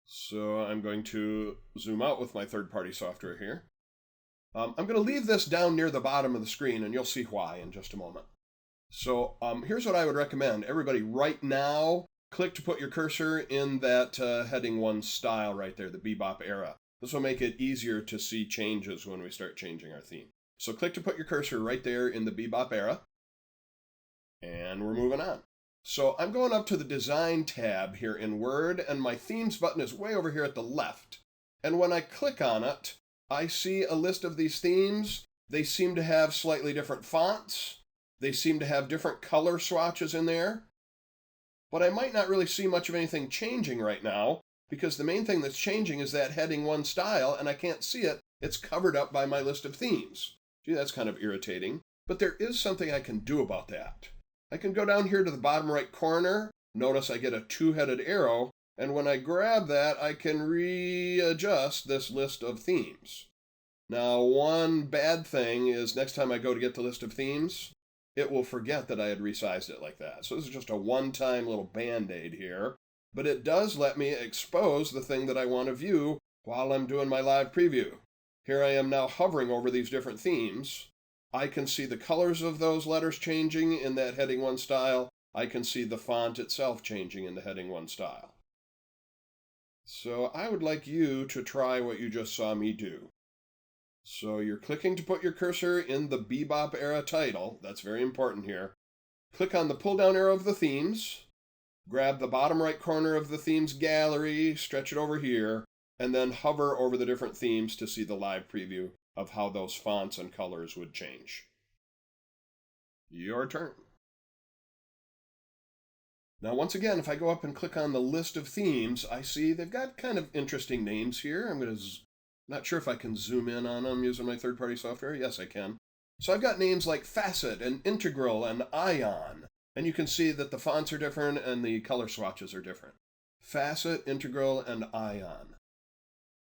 So I'm going to zoom out with my third-party software here. I'm going to leave this down near the bottom of the screen, and you'll see why in just a moment. So here's what I would recommend. Everybody, right now, click to put your cursor in that heading 1 style right there, the Bebop era. This will make it easier to see changes when we start changing our theme. So click to put your cursor right there in the Bebop era. And we're moving on. So I'm going up to the Design tab here in Word, and my Themes button is way over here at the left. And when I click on it, I see a list of these themes. They seem to have slightly different fonts. They seem to have different color swatches in there. But I might not really see much of anything changing right now, because the main thing that's changing is that heading 1 style, and I can't see it. It's covered up by my list of themes. Gee, that's kind of irritating. But there is something I can do about that. I can go down here to the bottom right corner. Notice I get a 2-headed arrow, and when I grab that, I can readjust this list of themes. Now, one bad thing is next time I go to get the list of themes, it will forget that I had resized it like that. So this is just a one-time little band-aid here, but it does let me expose the thing that I want to view while I'm doing my live preview. Here I am now hovering over these different themes. I can see the colors of those letters changing in that heading 1 style. I can see the font itself changing in the heading 1 style. So I would like you to try what you just saw me do. So you're clicking to put your cursor in the Bebop era title. That's very important here. Click on the pull-down arrow of the themes. Grab the bottom right corner of the themes gallery, stretch it over here, and then hover over the different themes to see the live preview of how those fonts and colors would change. Your turn. Now, once again, if I go up and click on the list of themes, I see they've got kind of interesting names here. I'm not sure if I can zoom in on them using my third-party software. Yes, I can. So I've got names like Facet and Integral and Ion. And you can see that the fonts are different and the color swatches are different. Facet, Integral, and Ion.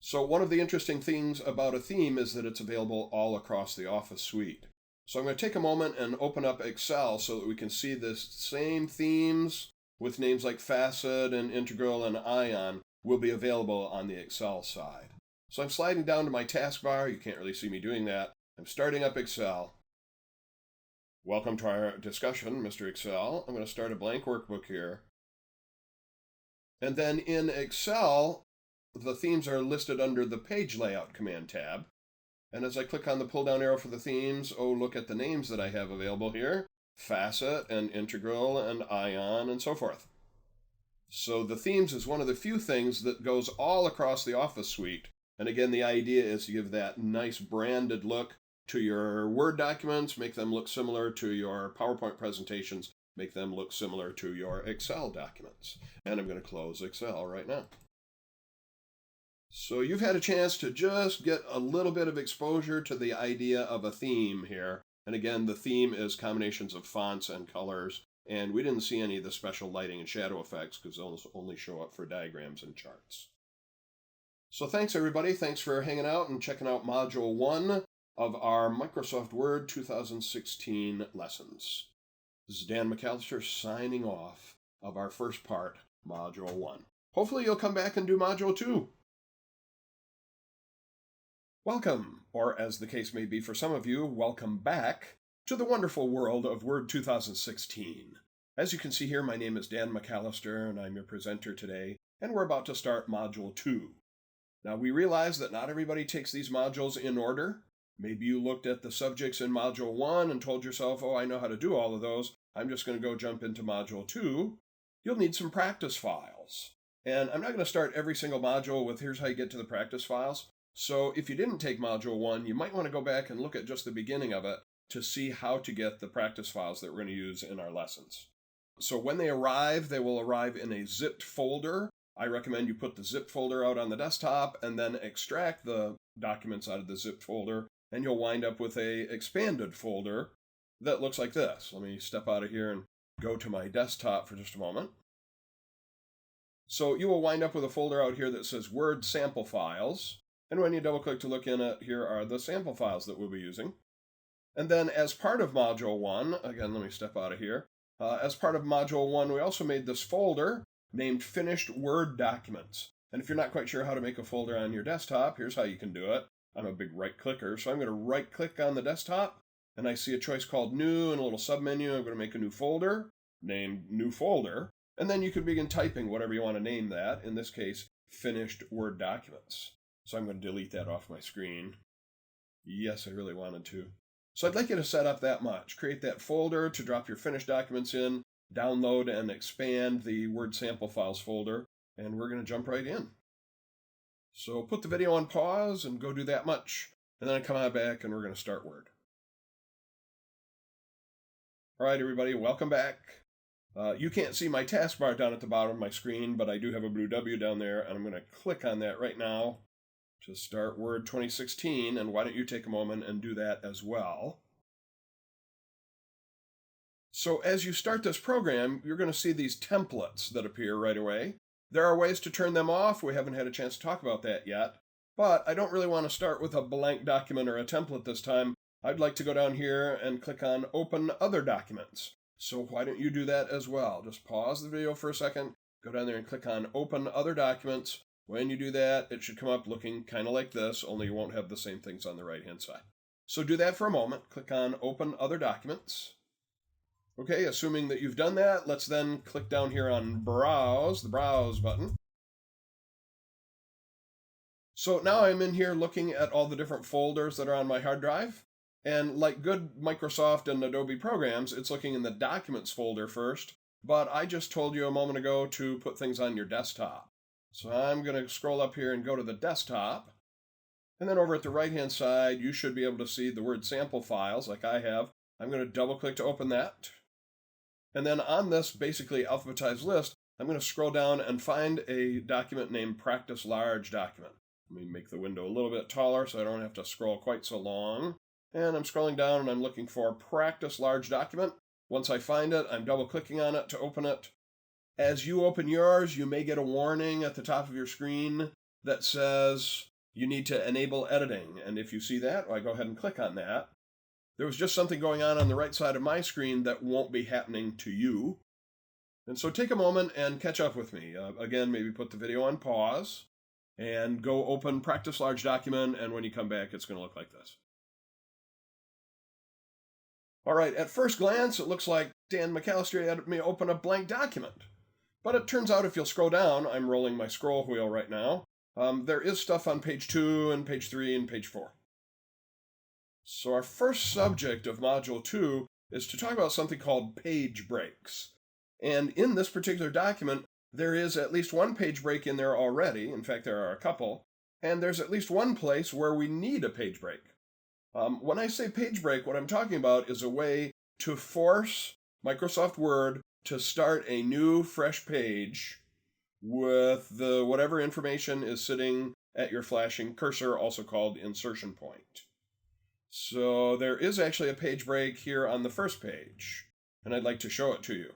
So one of the interesting things about a theme is that it's available all across the Office suite. So I'm going to take a moment and open up Excel so that we can see the same themes with names like Facet and Integral and Ion will be available on the Excel side. So I'm sliding down to my taskbar. You can't really see me doing that. I'm starting up Excel. Welcome to our discussion, Mr. Excel. I'm going to start a blank workbook here. And then in Excel, the themes are listed under the Page Layout command tab. And as I click on the pull-down arrow for the themes, oh, look at the names that I have available here. Facet and Integral and Ion and so forth. So the themes is one of the few things that goes all across the Office suite. And again, the idea is to give that nice branded look to your Word documents, make them look similar to your PowerPoint presentations, make them look similar to your Excel documents. And I'm going to close Excel right now. So you've had a chance to just get a little bit of exposure to the idea of a theme here. And again, the theme is combinations of fonts and colors. And we didn't see any of the special lighting and shadow effects because those only show up for diagrams and charts. So thanks, everybody. Thanks for hanging out and checking out Module 1 of our Microsoft Word 2016 lessons. This is Dan McAllister signing off of our first part, Module 1. Hopefully you'll come back and do Module 2. Welcome, or as the case may be for some of you, welcome back to the wonderful world of Word 2016. As you can see here, my name is Dan McAllister, and I'm your presenter today, and we're about to start Module 2. Now, we realize that not everybody takes these modules in order. Maybe you looked at the subjects in Module 1 and told yourself, oh, I know how to do all of those. I'm just going to go jump into Module 2. You'll need some practice files. And I'm not going to start every single module with here's how you get to the practice files. So if you didn't take Module 1, you might want to go back and look at just the beginning of it to see how to get the practice files that we're going to use in our lessons. So when they arrive, they will arrive in a zipped folder. I recommend you put the zip folder out on the desktop and then extract the documents out of the zip folder and you'll wind up with a expanded folder that looks like this. Let me step out of here and go to my desktop for just a moment. So you will wind up with a folder out here that says Word Sample Files, and when you double click to look in it, here are the sample files that we'll be using. And then as part of Module 1, again, let me step out of here. As part of Module 1, we also made this folder named Finished Word Documents. And if you're not quite sure how to make a folder on your desktop, here's how you can do it. I'm a big right clicker, so I'm going to right click on the desktop, and I see a choice called New and a little submenu. I'm going to make a new folder, named New Folder, and then you can begin typing whatever you want to name that, in this case, Finished Word Documents. So I'm going to delete that off my screen. Yes, I really wanted to. So I'd like you to set up that much. Create that folder to drop your finished documents in, download and expand the Word Sample Files folder, and we're going to jump right in. So put the video on pause and go do that much, and then come on back and we're going to start Word. All right, everybody, welcome back. You can't see my taskbar down at the bottom of my screen, but I do have a blue W down there, and I'm going to click on that right now to start Word 2016, and why don't you take a moment and do that as well. So as you start this program, you're going to see these templates that appear right away. There are ways to turn them off. We haven't had a chance to talk about that yet, but I don't really want to start with a blank document or a template this time. I'd like to go down here and click on Open Other Documents. So why don't you do that as well? Just pause the video for a second, go down there and click on Open Other Documents. When you do that, it should come up looking kind of like this, only you won't have the same things on the right-hand side. So do that for a moment. Click on Open Other Documents. Okay, assuming that you've done that, let's then click down here on Browse, the Browse button. So now I'm in here looking at all the different folders that are on my hard drive. And like good Microsoft and Adobe programs, it's looking in the Documents folder first. But I just told you a moment ago to put things on your desktop. So I'm going to scroll up here and go to the desktop. And then over at the right-hand side, you should be able to see the Word Sample Files like I have. I'm going to double-click to open that. And then on this basically alphabetized list, I'm going to scroll down and find a document named Practice Large Document. Let me make the window a little bit taller so I don't have to scroll quite so long. And I'm scrolling down and I'm looking for Practice Large Document. Once I find it, I'm double-clicking on it to open it. As you open yours, you may get a warning at the top of your screen that says you need to enable editing. And if you see that, I go ahead and click on that. There was just something going on the right side of my screen that won't be happening to you. And so take a moment and catch up with me. Again, maybe put the video on pause and go open Practice Large Document. And when you come back, it's going to look like this. All right, at first glance, it looks like Dan McAllister had me open a blank document. But it turns out if you'll scroll down, I'm rolling my scroll wheel right now, there is stuff on page 2 and page 3 and page 4. So our first subject of Module 2 is to talk about something called page breaks. And in this particular document, there is at least one page break in there already. In fact, there are a couple. And there's at least one place where we need a page break. When I say page break, what I'm talking about is a way to force Microsoft Word to start a new, fresh page with the whatever information is sitting at your flashing cursor, also called insertion point. So there is actually a page break here on the first page, and I'd like to show it to you.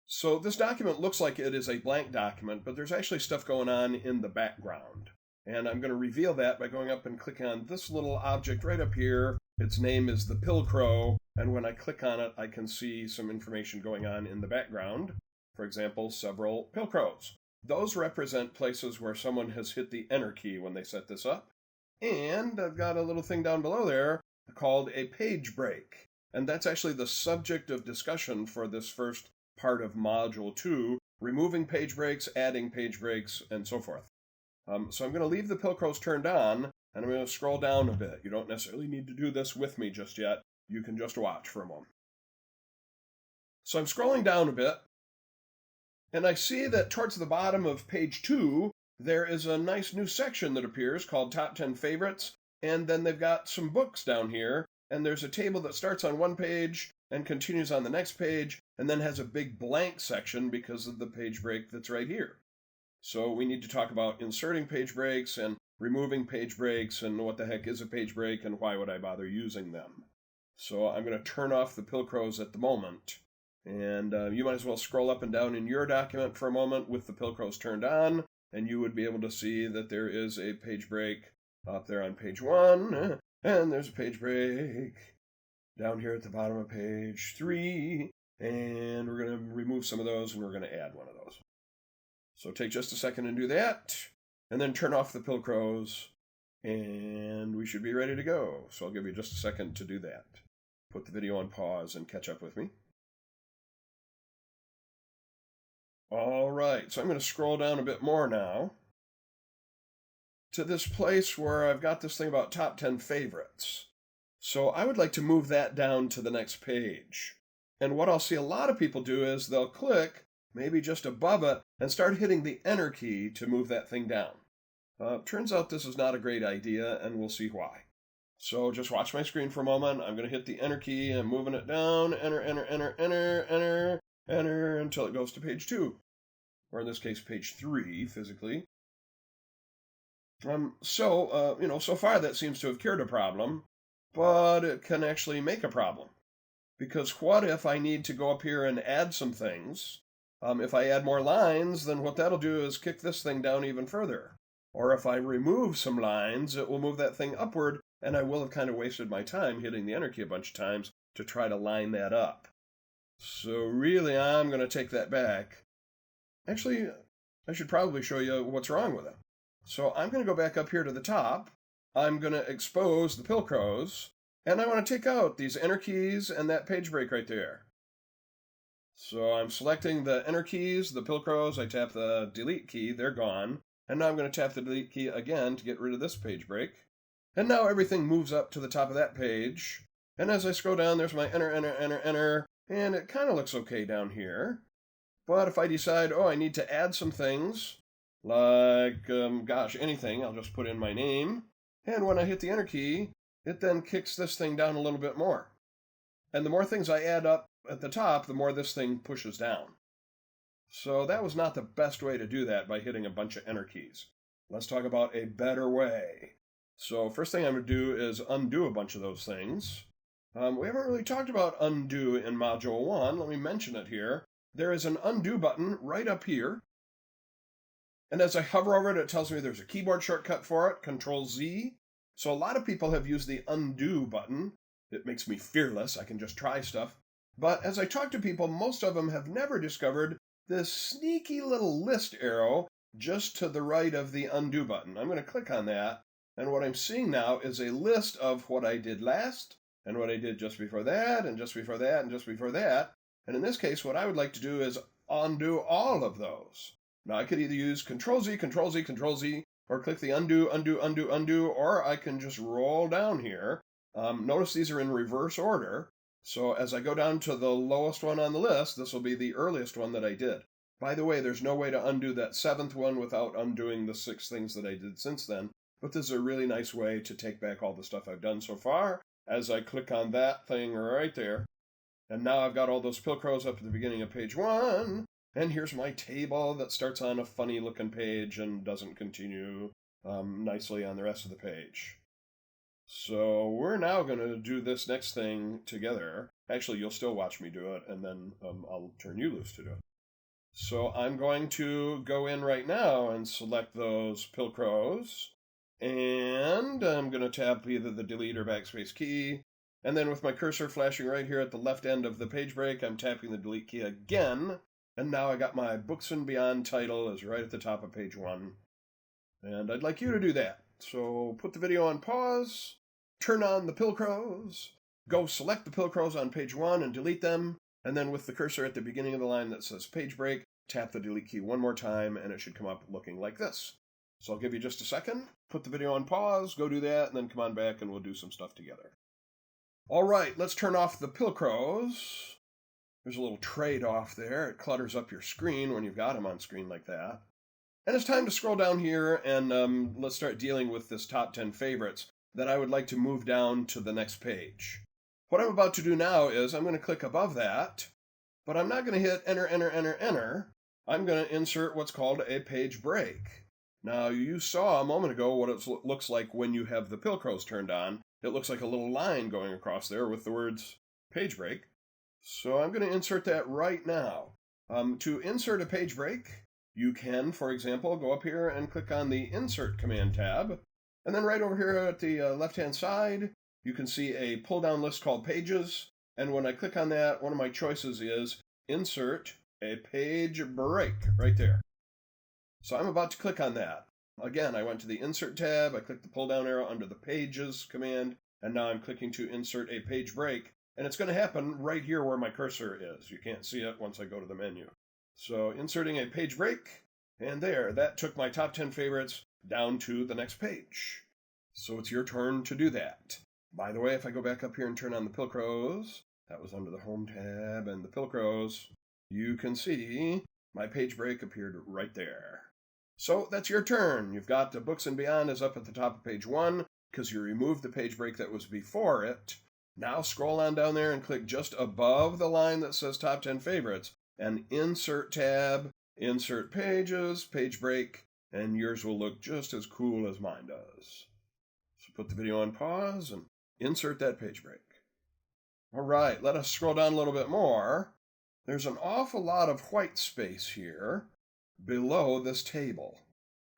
So this document looks like it is a blank document, but there's actually stuff going on in the background. And I'm going to reveal that by going up and clicking on this little object right up here. Its name is the Pilcrow, and when I click on it, I can see some information going on in the background. For example, several Pilcrows. Those represent places where someone has hit the Enter key when they set this up. And I've got a little thing down below there called a page break. And that's actually the subject of discussion for this first part of Module 2, removing page breaks, adding page breaks, and so forth. So I'm going to leave the Pilcrows turned on, and I'm going to scroll down a bit. You don't necessarily need to do this with me just yet. You can just watch for a moment. So I'm scrolling down a bit, and I see that towards the bottom of page 2, there is a nice new section that appears called Top 10 Favorites, and then they've got some books down here, and there's a table that starts on one page and continues on the next page, and then has a big blank section because of the page break that's right here. So we need to talk about inserting page breaks, and removing page breaks and what the heck is a page break and why would I bother using them. So I'm going to turn off the Pilcrows at the moment. And you might as well scroll up and down in your document for a moment with the Pilcrows turned on, and you would be able to see that there is a page break up there on page 1, and there's a page break down here at the bottom of page 3, and we're going to remove some of those, and we're going to add one of those. So take just a second and do that, and then turn off the Pilcrows, and we should be ready to go. So I'll give you just a second to do that. Put the video on pause and catch up with me. All right, so I'm going to scroll down a bit more now to this place where I've got this thing about top 10 favorites. So I would like to move that down to the next page. And what I'll see a lot of people do is they'll click maybe just above it and start hitting the Enter key to move that thing down. Turns out this is not a great idea, and we'll see why. So just watch my screen for a moment. I'm going to hit the Enter key. I'm moving it down. Enter, enter, enter, enter, enter, enter, until it goes to page 2. Or in this case, page 3, physically. So far that seems to have cured a problem, but it can actually make a problem. Because what if I need to go up here and add some things? If I add more lines, then what that'll do is kick this thing down even further. Or if I remove some lines, it will move that thing upward, and I will have kind of wasted my time hitting the Enter key a bunch of times to try to line that up. So really, I'm going to take that back. Actually, I should probably show you what's wrong with it. So I'm going to go back up here to the top. I'm going to expose the Pilcrows, and I want to take out these Enter keys and that page break right there. So I'm selecting the Enter keys, the Pilcrows, I tap the Delete key, they're gone. And now I'm going to tap the Delete key again to get rid of this page break. And now everything moves up to the top of that page. And as I scroll down, there's my Enter, Enter, Enter, Enter, and it kind of looks okay down here. But if I decide, I need to add some things, like, anything, I'll just put in my name. And when I hit the Enter key, it then kicks this thing down a little bit more. And the more things I add up at the top, the more this thing pushes down. So that was not the best way to do that by hitting a bunch of Enter keys. Let's talk about a better way. So first thing I'm going to do is undo a bunch of those things. We haven't really talked about undo in Module 1. Let me mention it here. There is an undo button right up here. And as I hover over it, it tells me there's a keyboard shortcut for it, Control-Z. So a lot of people have used the undo button. It makes me fearless. I can just try stuff. But as I talk to people, most of them have never discovered this sneaky little list arrow just to the right of the undo button. I'm going to click on that, and what I'm seeing now is a list of what I did last, and what I did just before that, and just before that, and just before that. And in this case, what I would like to do is undo all of those. Now, I could either use Control-Z, Control-Z, Control-Z, or click the undo, undo, undo, undo, or I can just roll down here. Notice these are in reverse order. So as I go down to the lowest one on the list, this will be the earliest one that I did. By the way, there's no way to undo that 7th one without undoing the 6 things that I did since then. But this is a really nice way to take back all the stuff I've done so far as I click on that thing right there. And now I've got all those Pilcrows up at the beginning of page 1. And here's my table that starts on a funny looking page and doesn't continue nicely on the rest of the page. So we're now going to do this next thing together. Actually, you'll still watch me do it, and then I'll turn you loose to do it. So I'm going to go in right now and select those Pilcrows, and I'm going to tap either the Delete or Backspace key, and then with my cursor flashing right here at the left end of the page break, I'm tapping the Delete key again, and now I got my Books and Beyond title is right at the top of page 1, and I'd like you to do that. So put the video on pause, turn on the Pilcrows, go select the Pilcrows on page 1 and delete them, and then with the cursor at the beginning of the line that says page break, tap the Delete key one more time, and it should come up looking like this. So I'll give you just a second, put the video on pause, go do that, and then come on back and we'll do some stuff together. All right, let's turn off the Pilcrows. There's a little trade-off there. It clutters up your screen when you've got them on screen like that. And it's time to scroll down here and let's start dealing with this top 10 favorites that I would like to move down to the next page. What I'm about to do now is I'm going to click above that, but I'm not going to hit enter, enter, enter, enter. I'm going to insert what's called a page break. Now, you saw a moment ago what it looks like when you have the Pilcrows turned on. It looks like a little line going across there with the words page break. So I'm going to insert that right now. To insert a page break, you can, for example, go up here and click on the Insert Command tab. And then right over here at the left-hand side, you can see a pull-down list called Pages. And when I click on that, one of my choices is Insert a Page Break right there. So I'm about to click on that. Again, I went to the Insert tab, I clicked the pull-down arrow under the Pages command, and now I'm clicking to insert a page break. And it's going to happen right here where my cursor is. You can't see it once I go to the menu. So inserting a page break, and there, that took my top 10 favorites down to the next page. So it's your turn to do that. By the way, if I go back up here and turn on the Pilcrows, that was under the Home tab and the Pilcrows, you can see my page break appeared right there. So that's your turn. You've got the Books and Beyond is up at the top of page 1 because you removed the page break that was before it. Now scroll on down there and click just above the line that says Top 10 Favorites and Insert tab, Insert Pages, Page Break, and yours will look just as cool as mine does. So put the video on pause and insert that page break. All right, let us scroll down a little bit more. There's an awful lot of white space here below this table.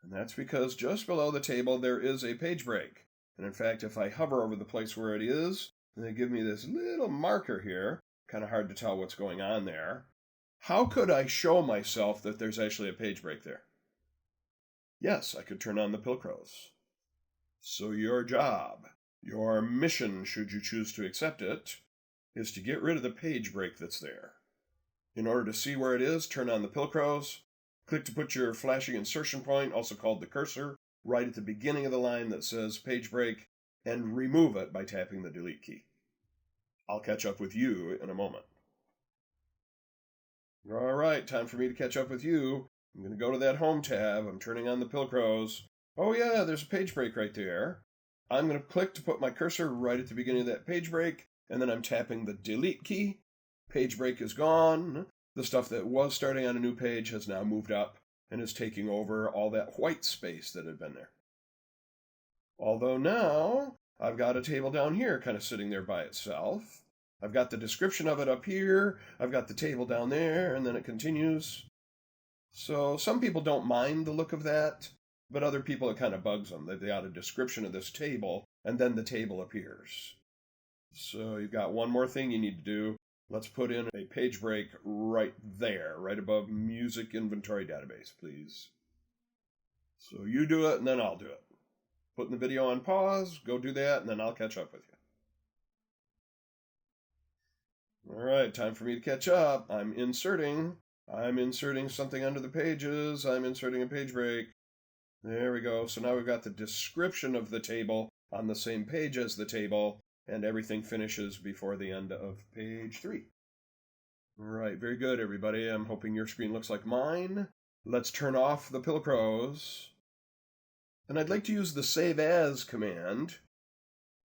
And that's because just below the table there is a page break. And in fact, if I hover over the place where it is, and they give me this little marker here, kind of hard to tell what's going on there. How could I show myself that there's actually a page break there? Yes, I could turn on the Pilcrows. So your job, your mission, should you choose to accept it, is to get rid of the page break that's there. In order to see where it is, turn on the Pilcrows, click to put your flashing insertion point, also called the cursor, right at the beginning of the line that says page break, and remove it by tapping the delete key. I'll catch up with you in a moment. All right, time for me to catch up with you. I'm going to go to that Home tab. I'm turning on the Pilcrows. Oh yeah, there's a page break right there. I'm going to click to put my cursor right at the beginning of that page break, and then I'm tapping the delete key. Page break is gone. The stuff that was starting on a new page has now moved up and is taking over all that white space that had been there. Although now, I've got a table down here kind of sitting there by itself. I've got the description of it up here. I've got the table down there, and then it continues. So some people don't mind the look of that, but other people it kind of bugs them. They've got a description of this table, and then the table appears. So you've got one more thing you need to do. Let's put in a page break right there, right above Music Inventory Database, please. So you do it, and then I'll do it. Putting the video on pause, go do that, and then I'll catch up with you. All right, time for me to catch up. I'm inserting something under the pages. I'm inserting a page break. There we go. So now we've got the description of the table on the same page as the table, and everything finishes before the end of page 3. All right, very good, everybody. I'm hoping your screen looks like mine. Let's turn off the Pilcrows. And I'd like to use the Save As command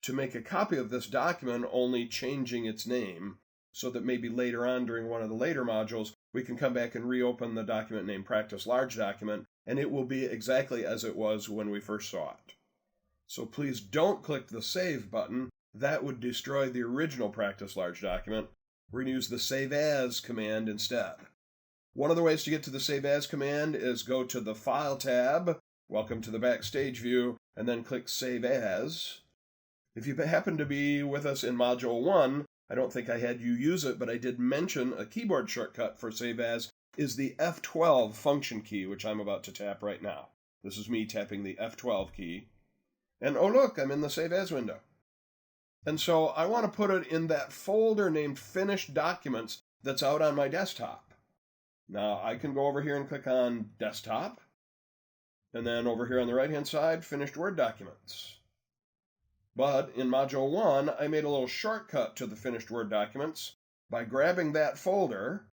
to make a copy of this document, only changing its name, so that maybe later on during one of the later modules, we can come back and reopen the document named Practice Large Document, and it will be exactly as it was when we first saw it. So please don't click the Save button. That would destroy the original Practice Large Document. We're going to use the Save As command instead. One of the ways to get to the Save As command is go to the File tab, welcome to the Backstage view, and then click Save As. If you happen to be with us in Module 1, I don't think I had you use it, but I did mention a keyboard shortcut for Save As is the F12 function key, which I'm about to tap right now. This is me tapping the F12 key. And oh look, I'm in the Save As window. And so I want to put it in that folder named Finished Documents that's out on my desktop. Now I can go over here and click on Desktop, and then over here on the right-hand side, Finished Word Documents. But in Module 1, I made a little shortcut to the Finished Word Documents by grabbing that folder,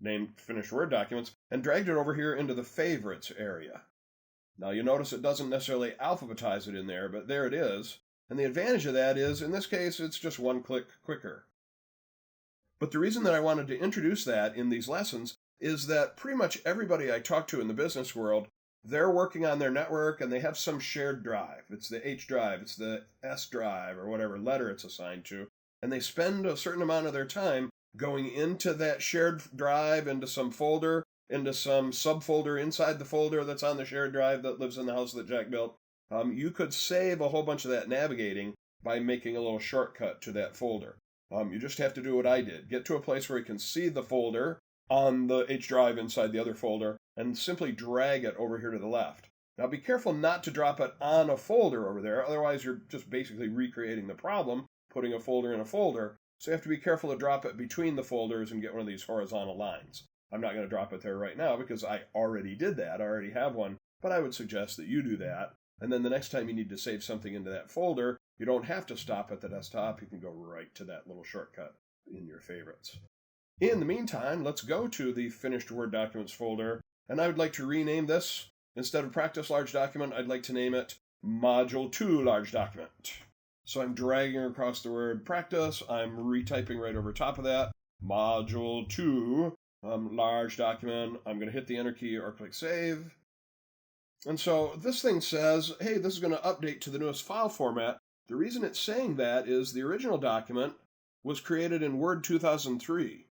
named Finished Word Documents, and dragged it over here into the Favorites area. Now you notice it doesn't necessarily alphabetize it in there, but there it is. And the advantage of that is, in this case, it's just one click quicker. But the reason that I wanted to introduce that in these lessons is that pretty much everybody I talk to in the business world they're working on their network and they have some shared drive. It's the H drive, it's the S drive, or whatever letter it's assigned to. And they spend a certain amount of their time going into that shared drive, into some folder, into some subfolder inside the folder that's on the shared drive that lives in the house that Jack built. You could save a whole bunch of that navigating by making a little shortcut to that folder. You just have to do what I did. Get to a place where you can see the folder on the H drive inside the other folder and simply drag it over here to the left. Now be careful not to drop it on a folder over there, otherwise you're just basically recreating the problem, putting a folder in a folder. So you have to be careful to drop it between the folders and get one of these horizontal lines. I'm not going to drop it there right now because I already did that. I already have one, but I would suggest that you do that. And then the next time you need to save something into that folder, you don't have to stop at the desktop. You can go right to that little shortcut in your favorites. In the meantime, let's go to the finished Word documents folder, and I would like to rename this. Instead of practice large document, I'd like to name it module 2 large document. So I'm dragging across the word practice. I'm retyping right over top of that. Module 2 large document. I'm going to hit the enter key or click save. And so this thing says, hey, this is going to update to the newest file format. The reason it's saying that is the original document was created in Word 2003,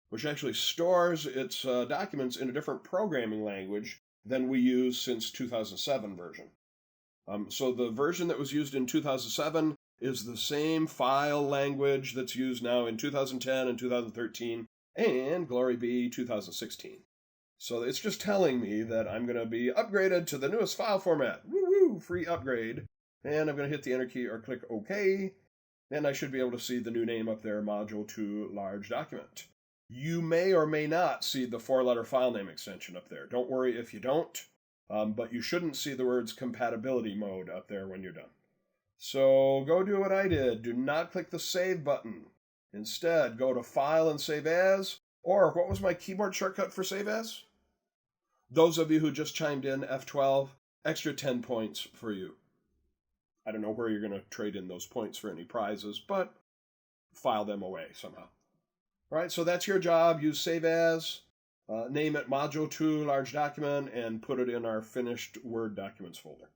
which actually stores its documents in a different programming language than we use since 2007 version. So the version that was used in 2007 is the same file language that's used now in 2010 and 2013, and glory be 2016. So it's just telling me that I'm going to be upgraded to the newest file format. Woo-woo, free upgrade. And I'm going to hit the enter key or click OK. And I should be able to see the new name up there, Module 2 Large Document. You may or may not see the 4-letter file name extension up there. Don't worry if you don't, but you shouldn't see the words compatibility mode up there when you're done. So go do what I did. Do not click the Save button. Instead, go to File and Save As, or what was my keyboard shortcut for Save As? Those of you who just chimed in, F12, extra 10 points for you. I don't know where you're going to trade in those points for any prizes, but file them away somehow. All right, so that's your job. Use Save As, name it Module 2 Large Document, and put it in our finished Word documents folder.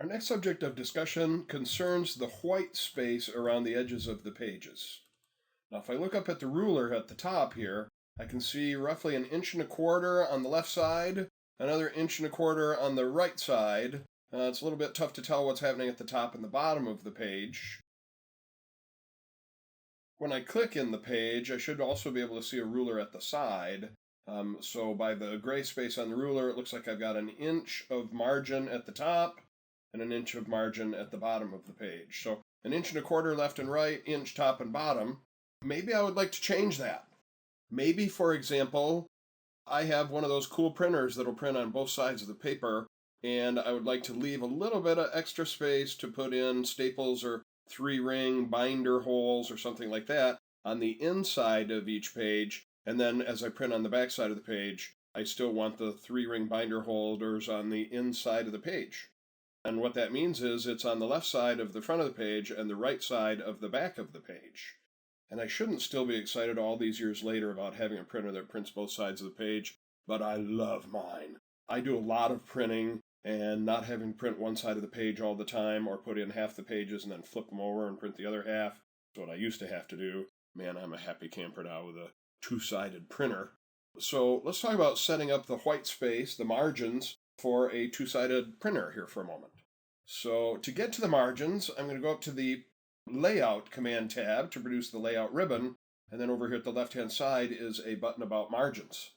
Our next subject of discussion concerns the white space around the edges of the pages. Now, if I look up at the ruler at the top here, I can see roughly 1.25 inches on the left side, another 1.25 inches on the right side. It's a little bit tough to tell what's happening at the top and the bottom of the page. When I click in the page, I should also be able to see a ruler at the side. So by the gray space on the ruler, it looks like I've got 1 inch of margin at the top and 1 inch of margin at the bottom of the page. So 1.25 inches left and right, inch top and bottom. Maybe I would like to change that. Maybe, for example, I have one of those cool printers that'll print on both sides of the paper, and I would like to leave a little bit of extra space to put in staples or 3-ring binder holes or something like that on the inside of each page, and then as I print on the back side of the page, I still want the 3-ring binder holders on the inside of the page. And what that means is it's on the left side of the front of the page and the right side of the back of the page. And I shouldn't still be excited all these years later about having a printer that prints both sides of the page, but I love mine. I do a lot of printing, and not having to print one side of the page all the time or put in half the pages and then flip them over and print the other half is what I used to have to do. Man, I'm a happy camper now with a 2-sided printer. So let's talk about setting up the white space, the margins, for a 2-sided printer here for a moment. So to get to the margins, I'm going to go up to the Layout command tab to produce the layout ribbon, and then over here at the left-hand side is a button about margins.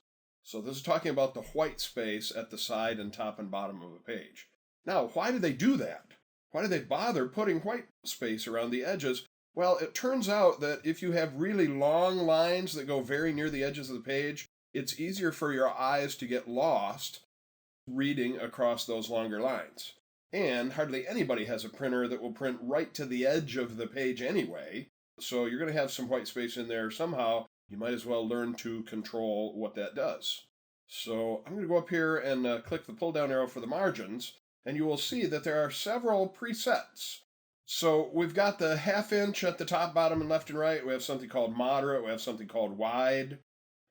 So this is talking about the white space at the side and top and bottom of a page. Now, why do they do that? Why do they bother putting white space around the edges? Well, it turns out that if you have really long lines that go very near the edges of the page, it's easier for your eyes to get lost reading across those longer lines. And hardly anybody has a printer that will print right to the edge of the page anyway, so you're going to have some white space in there somehow. You might as well learn to control what that does. So I'm going to go up here and click the pull-down arrow for the margins, and you will see that there are several presets. So we've got the 1/2 inch at the top, bottom, and left and right. We have something called moderate. We have something called wide.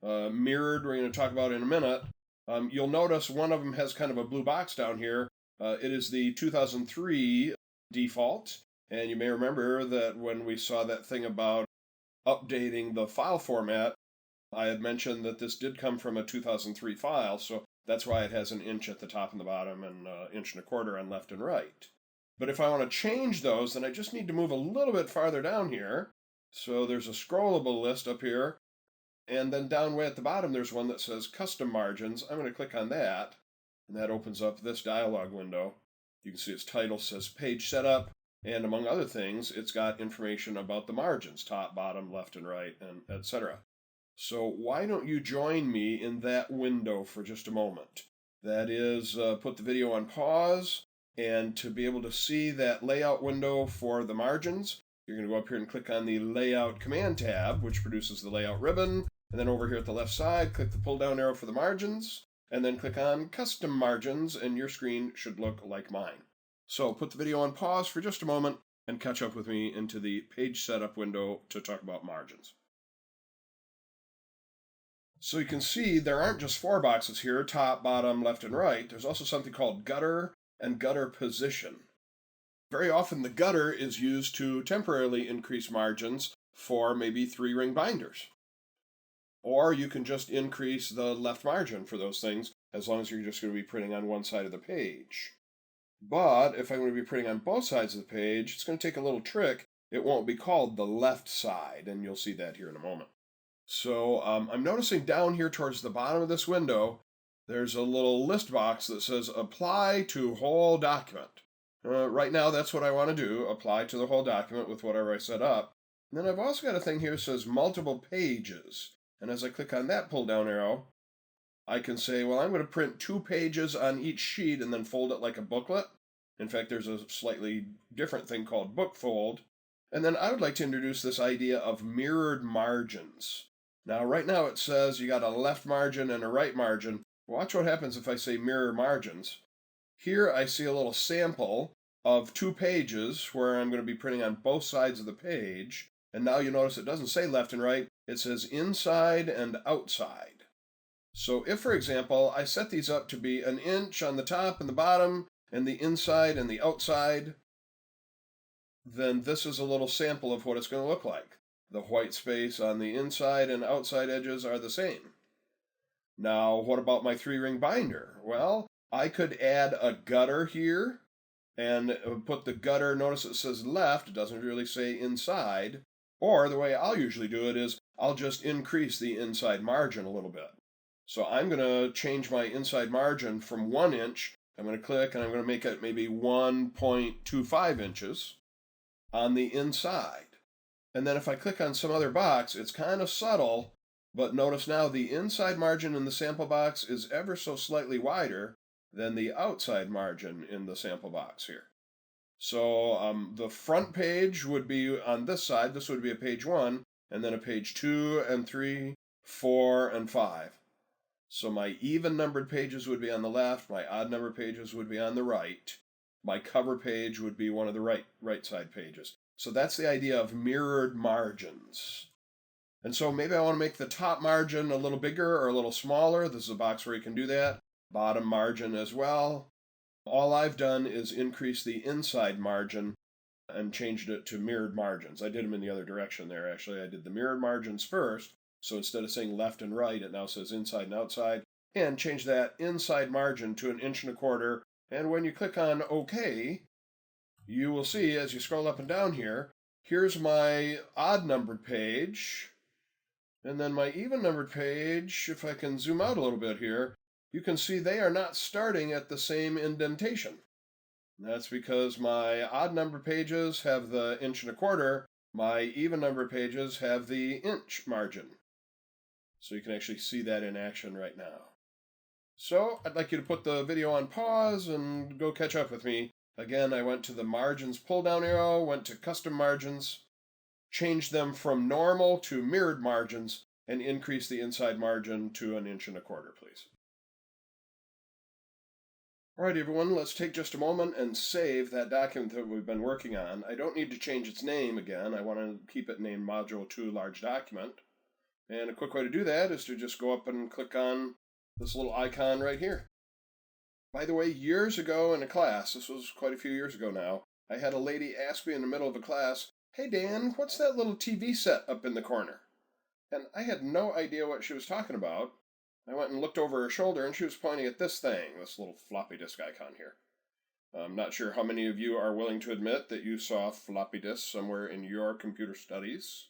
Mirrored, we're going to talk about in a minute. You'll notice one of them has kind of a blue box down here. It is the 2003 default, and you may remember that when we saw that thing about updating the file format, I had mentioned that this did come from a 2003 file, so that's why it has an inch at the top and the bottom and an inch and a quarter on left and right. But if I want to change those, then I just need to move a little bit farther down here. So there's a scrollable list up here, and then down way at the bottom there's one that says Custom Margins. I'm going to click on that, and that opens up this dialog window. You can see its title says Page Setup, and among other things, it's got information about the margins, top, bottom, left and right, and etc. So why don't you join me in that window for just a moment? That is, put the video on pause, and to be able to see that layout window for the margins, you're going to go up here and click on the Layout Command tab, which produces the layout ribbon, and then over here at the left side, click the pull-down arrow for the margins, and then click on Custom Margins, and your screen should look like mine. So put the video on pause for just a moment, and catch up with me into the Page Setup window to talk about margins. So you can see there aren't just 4 boxes here, top, bottom, left, and right. There's also something called gutter and gutter position. Very often the gutter is used to temporarily increase margins for maybe 3-ring binders. Or you can just increase the left margin for those things as long as you're just going to be printing on one side of the page. But if I'm going to be printing on both sides of the page, it's going to take a little trick. It won't be called the left side, and you'll see that here in a moment. So I'm noticing down here towards the bottom of this window, there's a little list box that says Apply to Whole Document. Right now, that's what I want to do, apply to the whole document with whatever I set up. And then I've also got a thing here that says Multiple Pages. And as I click on that pull-down arrow, I can say, well, I'm going to print 2 pages on each sheet and then fold it like a booklet. In fact, there's a slightly different thing called Book Fold. And then I would like to introduce this idea of mirrored margins. Now, right now it says you got a left margin and a right margin. Watch what happens if I say mirror margins. Here I see a little sample of 2 pages where I'm going to be printing on both sides of the page. And now you notice it doesn't say left and right. It says inside and outside. So if, for example, I set these up to be an inch on the top and the bottom and the inside and the outside, then this is a little sample of what it's going to look like. The white space on the inside and outside edges are the same. Now, what about my 3-ring binder? Well, I could add a gutter here and put the gutter, notice it says left, it doesn't really say inside. Or the way I'll usually do it is I'll just increase the inside margin a little bit. So I'm going to change my inside margin from 1 inch. I'm going to click and I'm going to make it maybe 1.25 inches on the inside. And then if I click on some other box, it's kind of subtle, but notice now the inside margin in the sample box is ever so slightly wider than the outside margin in the sample box here. So the front page would be on this side. This would be a page 1, and then a page 2 and 3, 4, and 5. So my even numbered pages would be on the left, my odd numbered pages would be on the right. My cover page would be one of the right side pages. So that's the idea of mirrored margins. And so maybe I want to make the top margin a little bigger or a little smaller. This is a box where you can do that. Bottom margin as well. All I've done is increase the inside margin and changed it to mirrored margins. I did them in the other direction there, actually. I did the mirrored margins first. So instead of saying left and right, it now says inside and outside. And change that inside margin to 1.25 inches. And when you click on OK, you will see as you scroll up and down here, here's my odd numbered page. And then my even numbered page, if I can zoom out a little bit here, you can see they are not starting at the same indentation. That's because my odd numbered pages have the 1.25 inches, my even numbered pages have the inch margin. So you can actually see that in action right now. So I'd like you to put the video on pause and go catch up with me. Again, I went to the margins pull-down arrow, went to custom margins, changed them from normal to mirrored margins, and increased the inside margin to 1.25 inches, please. All right, everyone, let's take just a moment and save that document that we've been working on. I don't need to change its name again. I want to keep it named Module 2 Large Document. And a quick way to do that is to just go up and click on this little icon right here. By the way, years ago in a class, this was quite a few years ago now, I had a lady ask me in the middle of a class, "Hey Dan, what's that little TV set up in the corner?" And I had no idea what she was talking about. I went and looked over her shoulder, and she was pointing at this thing, this little floppy disk icon here. I'm not sure how many of you are willing to admit that you saw floppy disks somewhere in your computer studies.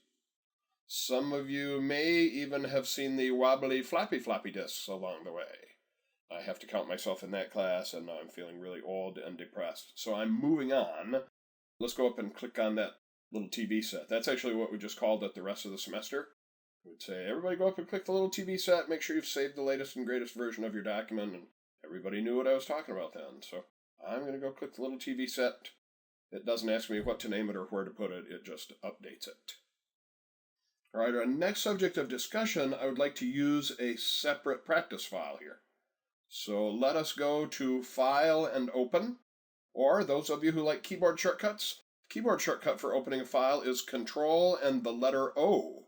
Some of you may even have seen the wobbly floppy disks along the way. I have to count myself in that class, and now I'm feeling really old and depressed. So I'm moving on. Let's go up and click on that little TV set. That's actually what we just called it the rest of the semester. We'd say, everybody go up and click the little TV set, make sure you've saved the latest and greatest version of your document, and everybody knew what I was talking about then. So I'm going to go click the little TV set. It doesn't ask me what to name it or where to put it, it just updates it. All right, our next subject of discussion, I would like to use a separate practice file here. So let us go to File and Open, or those of you who like keyboard shortcuts, keyboard shortcut for opening a file is Control and the letter O.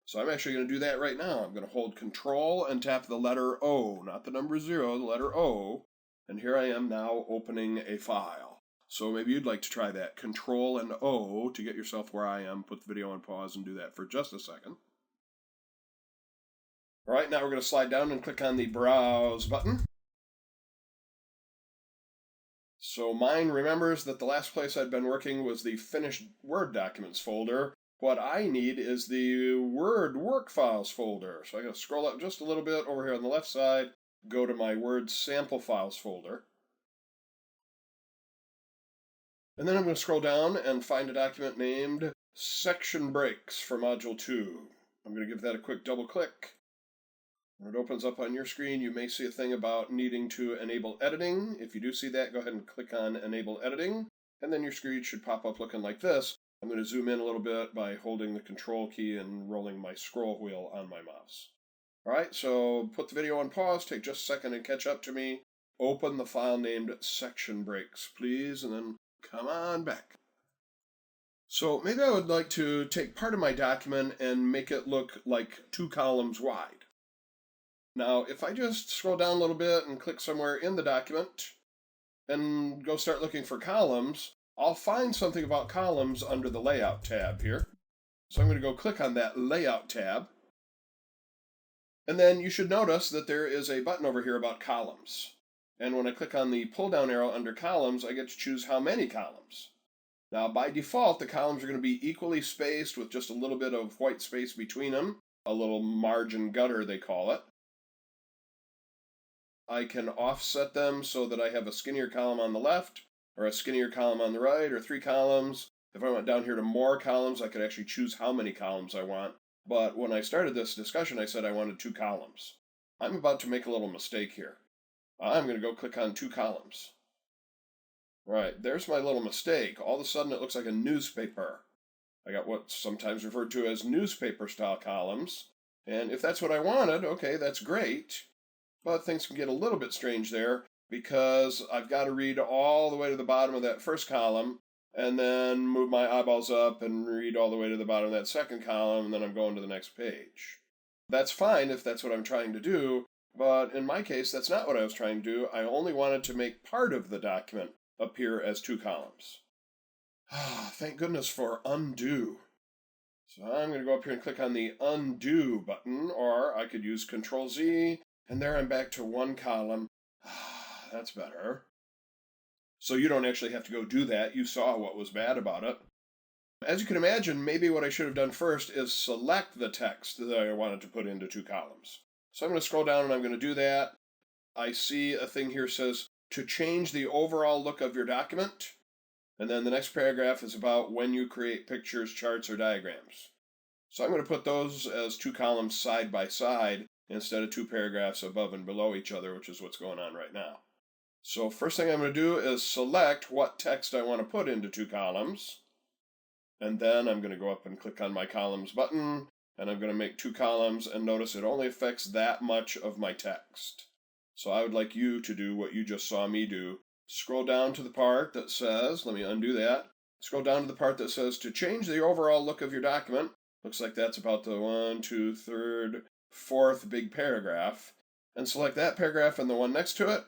So I'm actually going to do that right now. I'm going to hold Control and tap the letter O, not the number 0, the letter O, and here I am now opening a file. So maybe you'd like to try that, Control and O, to get yourself where I am. Put the video on pause and do that for just a second. All right, now we're going to slide down and click on the Browse button. So mine remembers that the last place I'd been working was the Finished Word Documents folder. What I need is the Word Work Files folder. So I'm going to scroll up just a little bit over here on the left side, go to my Word Sample Files folder. And then I'm going to scroll down and find a document named Section Breaks for Module 2. I'm going to give that a quick double click. When it opens up on your screen, you may see a thing about needing to enable editing. If you do see that, go ahead and click on Enable Editing, and then your screen should pop up looking like this. I'm going to zoom in a little bit by holding the Control key and rolling my scroll wheel on my mouse. All right, so put the video on pause, take just a second and catch up to me. Open the file named Section Breaks, please, and then come on back. So maybe I would like to take part of my document and make it look like 2 columns wide. Now, if I just scroll down a little bit and click somewhere in the document and go start looking for columns, I'll find something about columns under the Layout tab here. So I'm going to go click on that Layout tab. And then you should notice that there is a button over here about columns. And when I click on the pull-down arrow under columns, I get to choose how many columns. Now, by default, the columns are going to be equally spaced with just a little bit of white space between them, a little margin gutter, they call it. I can offset them so that I have a skinnier column on the left, or a skinnier column on the right, or 3 columns. If I went down here to more columns, I could actually choose how many columns I want. But when I started this discussion, I said I wanted 2 columns. I'm about to make a little mistake here. I'm going to go click on 2 columns. Right, there's my little mistake. All of a sudden it looks like a newspaper. I got what's sometimes referred to as newspaper-style columns. And if that's what I wanted, okay, that's great. But things can get a little bit strange there because I've got to read all the way to the bottom of that first column and then move my eyeballs up and read all the way to the bottom of that second column, and then I'm going to the next page. That's fine if that's what I'm trying to do, but in my case, that's not what I was trying to do. I only wanted to make part of the document appear as 2 columns. Thank goodness for undo. So I'm going to go up here and click on the undo button, or I could use Control-Z, and there I'm back to 1 column. That's better. So you don't actually have to go do that. You saw what was bad about it. As you can imagine, maybe what I should have done first is select the text that I wanted to put into 2 columns. So I'm going to scroll down and I'm going to do that. I see a thing here says, to change the overall look of your document. And then the next paragraph is about when you create pictures, charts, or diagrams. So I'm going to put those as 2 columns side by side instead of 2 paragraphs above and below each other, which is what's going on right now. So first thing I'm going to do is select what text I want to put into 2 columns. And then I'm going to go up and click on my columns button, and I'm going to make 2 columns, and notice it only affects that much of my text. So I would like you to do what you just saw me do. Scroll down to the part that says, let me undo that. Scroll down to the part that says, to change the overall look of your document. Looks like that's about the 1, 2, 3rd, 4th big paragraph. and select that paragraph and the one next to it.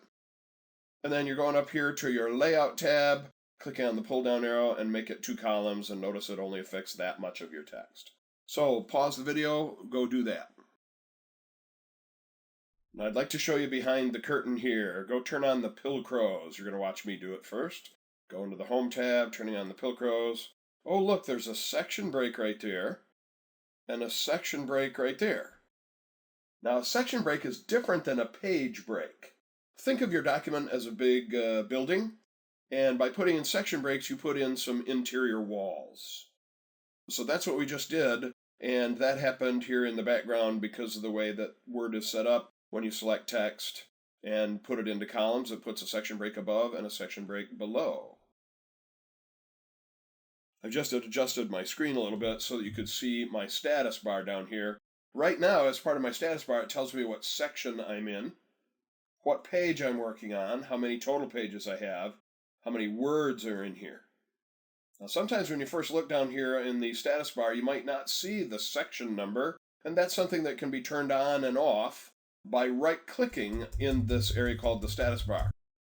And then you're going up here to your Layout tab, clicking on the pull-down arrow and make it 2 columns, and notice it only affects that much of your text. So pause the video, go do that. Now I'd like to show you behind the curtain here. Go turn on the Pilcrows. You're going to watch me do it first. Go into the Home tab, turning on the Pilcrows. Oh look, there's a section break right there, and a section break right there. Now a section break is different than a page break. Think of your document as a big building, and by putting in section breaks, you put in some interior walls. So that's what we just did, and that happened here in the background because of the way that Word is set up. When you select text and put it into columns, it puts a section break above and a section break below. I've just adjusted my screen a little bit so that you could see my status bar down here. Right now, as part of my status bar, it tells me what section I'm in, what page I'm working on, how many total pages I have, how many words are in here. Now, sometimes when you first look down here in the status bar, you might not see the section number, and that's something that can be turned on and off by right-clicking in this area called the status bar.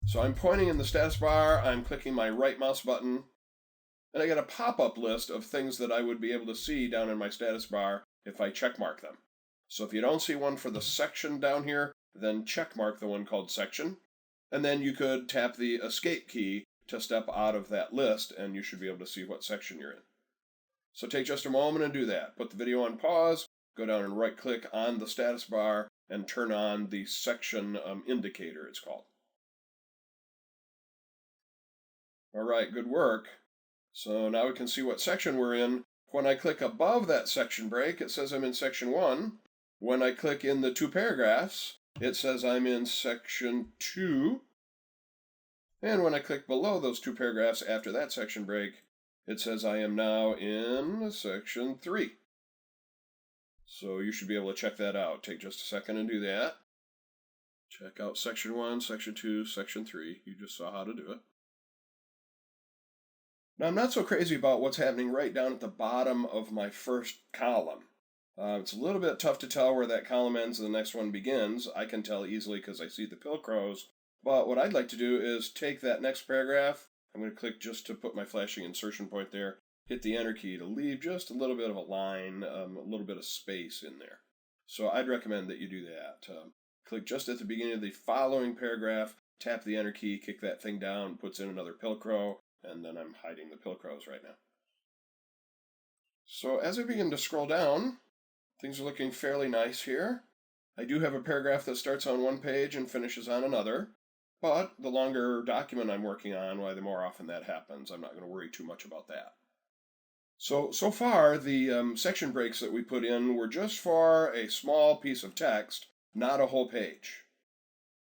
So I'm pointing in the status bar, I'm clicking my right mouse button, and I get a pop-up list of things that I would be able to see down in my status bar if I checkmark them. So if you don't see one for the section down here, then checkmark the one called section, and then you could tap the escape key to step out of that list, and you should be able to see what section you're in. So take just a moment and do that. Put the video on pause, go down and right-click on the status bar, and turn on the section indicator, it's called. All right, good work. So now we can see what section we're in. When I click above that section break, it says I'm in section 1. When I click in the 2 paragraphs, it says I'm in section 2. And when I click below those 2 paragraphs after that section break, it says I am now in section 3. So you should be able to check that out. Take just a second and do that. Check out section 1, section 2, section 3. You just saw how to do it. Now I'm not so crazy about what's happening right down at the bottom of my first column. It's a little bit tough to tell where that column ends and the next one begins. I can tell easily because I see the Pilcrows. But what I'd like to do is take that next paragraph. I'm going to click just to put my flashing insertion point there. Hit the Enter key to leave just a little bit of a line, a little bit of space in there. So I'd recommend that you do that. Click just at the beginning of the following paragraph, tap the Enter key, kick that thing down, puts in another Pilcrow, and then I'm hiding the Pilcrows right now. So as I begin to scroll down, things are looking fairly nice here. I do have a paragraph that starts on one page and finishes on another, but the longer document I'm working on, why, the more often that happens. I'm not going to worry too much about that. So far, the section breaks that we put in were just for a small piece of text, not a whole page.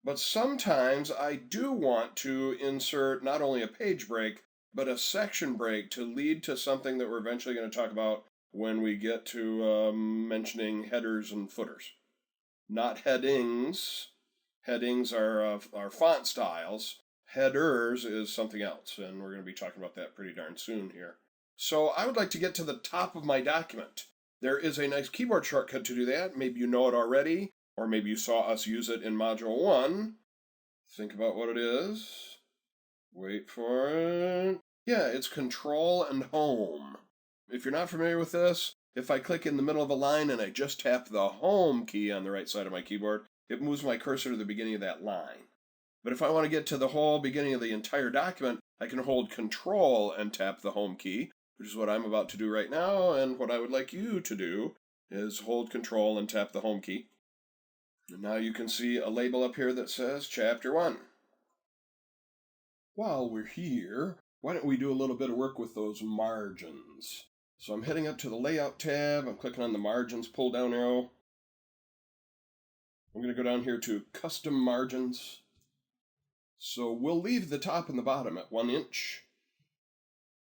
But sometimes I do want to insert not only a page break, but a section break to lead to something that we're eventually going to talk about when we get to mentioning headers and footers. Not headings. Headings are font styles. Headers is something else, and we're going to be talking about that pretty darn soon here. So I would like to get to the top of my document. There is a nice keyboard shortcut to do that. Maybe you know it already, or maybe you saw us use it in Module 1. Think about what it is. Wait for it. Yeah, it's Control and Home. If you're not familiar with this, if I click in the middle of a line and I just tap the Home key on the right side of my keyboard, it moves my cursor to the beginning of that line. But if I want to get to the whole beginning of the entire document, I can hold Control and tap the Home key, which is what I'm about to do right now, and what I would like you to do is hold Control and tap the Home key. And now you can see a label up here that says Chapter 1. While we're here, why don't we do a little bit of work with those margins? So I'm heading up to the Layout tab, I'm clicking on the Margins pull-down arrow. I'm going to go down here to Custom Margins. So we'll leave the top and the bottom at 1 inch.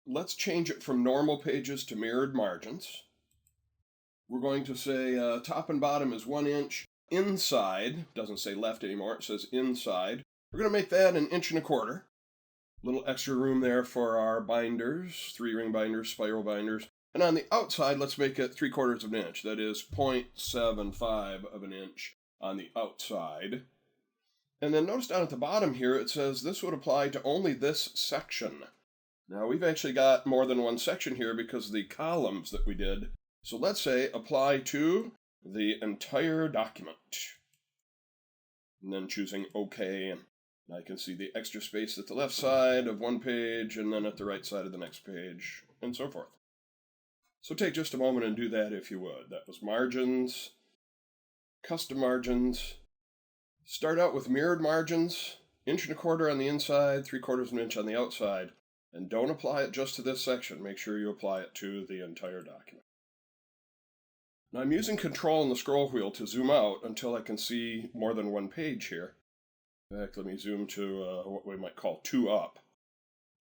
Let's change it from normal pages to mirrored margins. We're going to say top and bottom is 1 inch. Inside, doesn't say left anymore, it says inside. We're going to make that 1.25 inches. A little extra room there for our binders, 3-ring binders, spiral binders. And on the outside, let's make it 3/4 of an inch. That is 0.75 of an inch. on the outside. And then notice down at the bottom here, it says this would apply to only this section. Now, we've actually got more than one section here because of the columns that we did. So let's say apply to the entire document. And then choosing OK, and I can see the extra space at the left side of one page and then at the right side of the next page, and so forth. So take just a moment and do that if you would. That was margins, custom margins. Start out with mirrored margins, 1 1/4 on the inside, 3/4 of an inch on the outside, and don't apply it just to this section. Make sure you apply it to the entire document. Now I'm using Control and the scroll wheel to zoom out until I can see more than one page here. In fact, let me zoom to what we might call 2 up.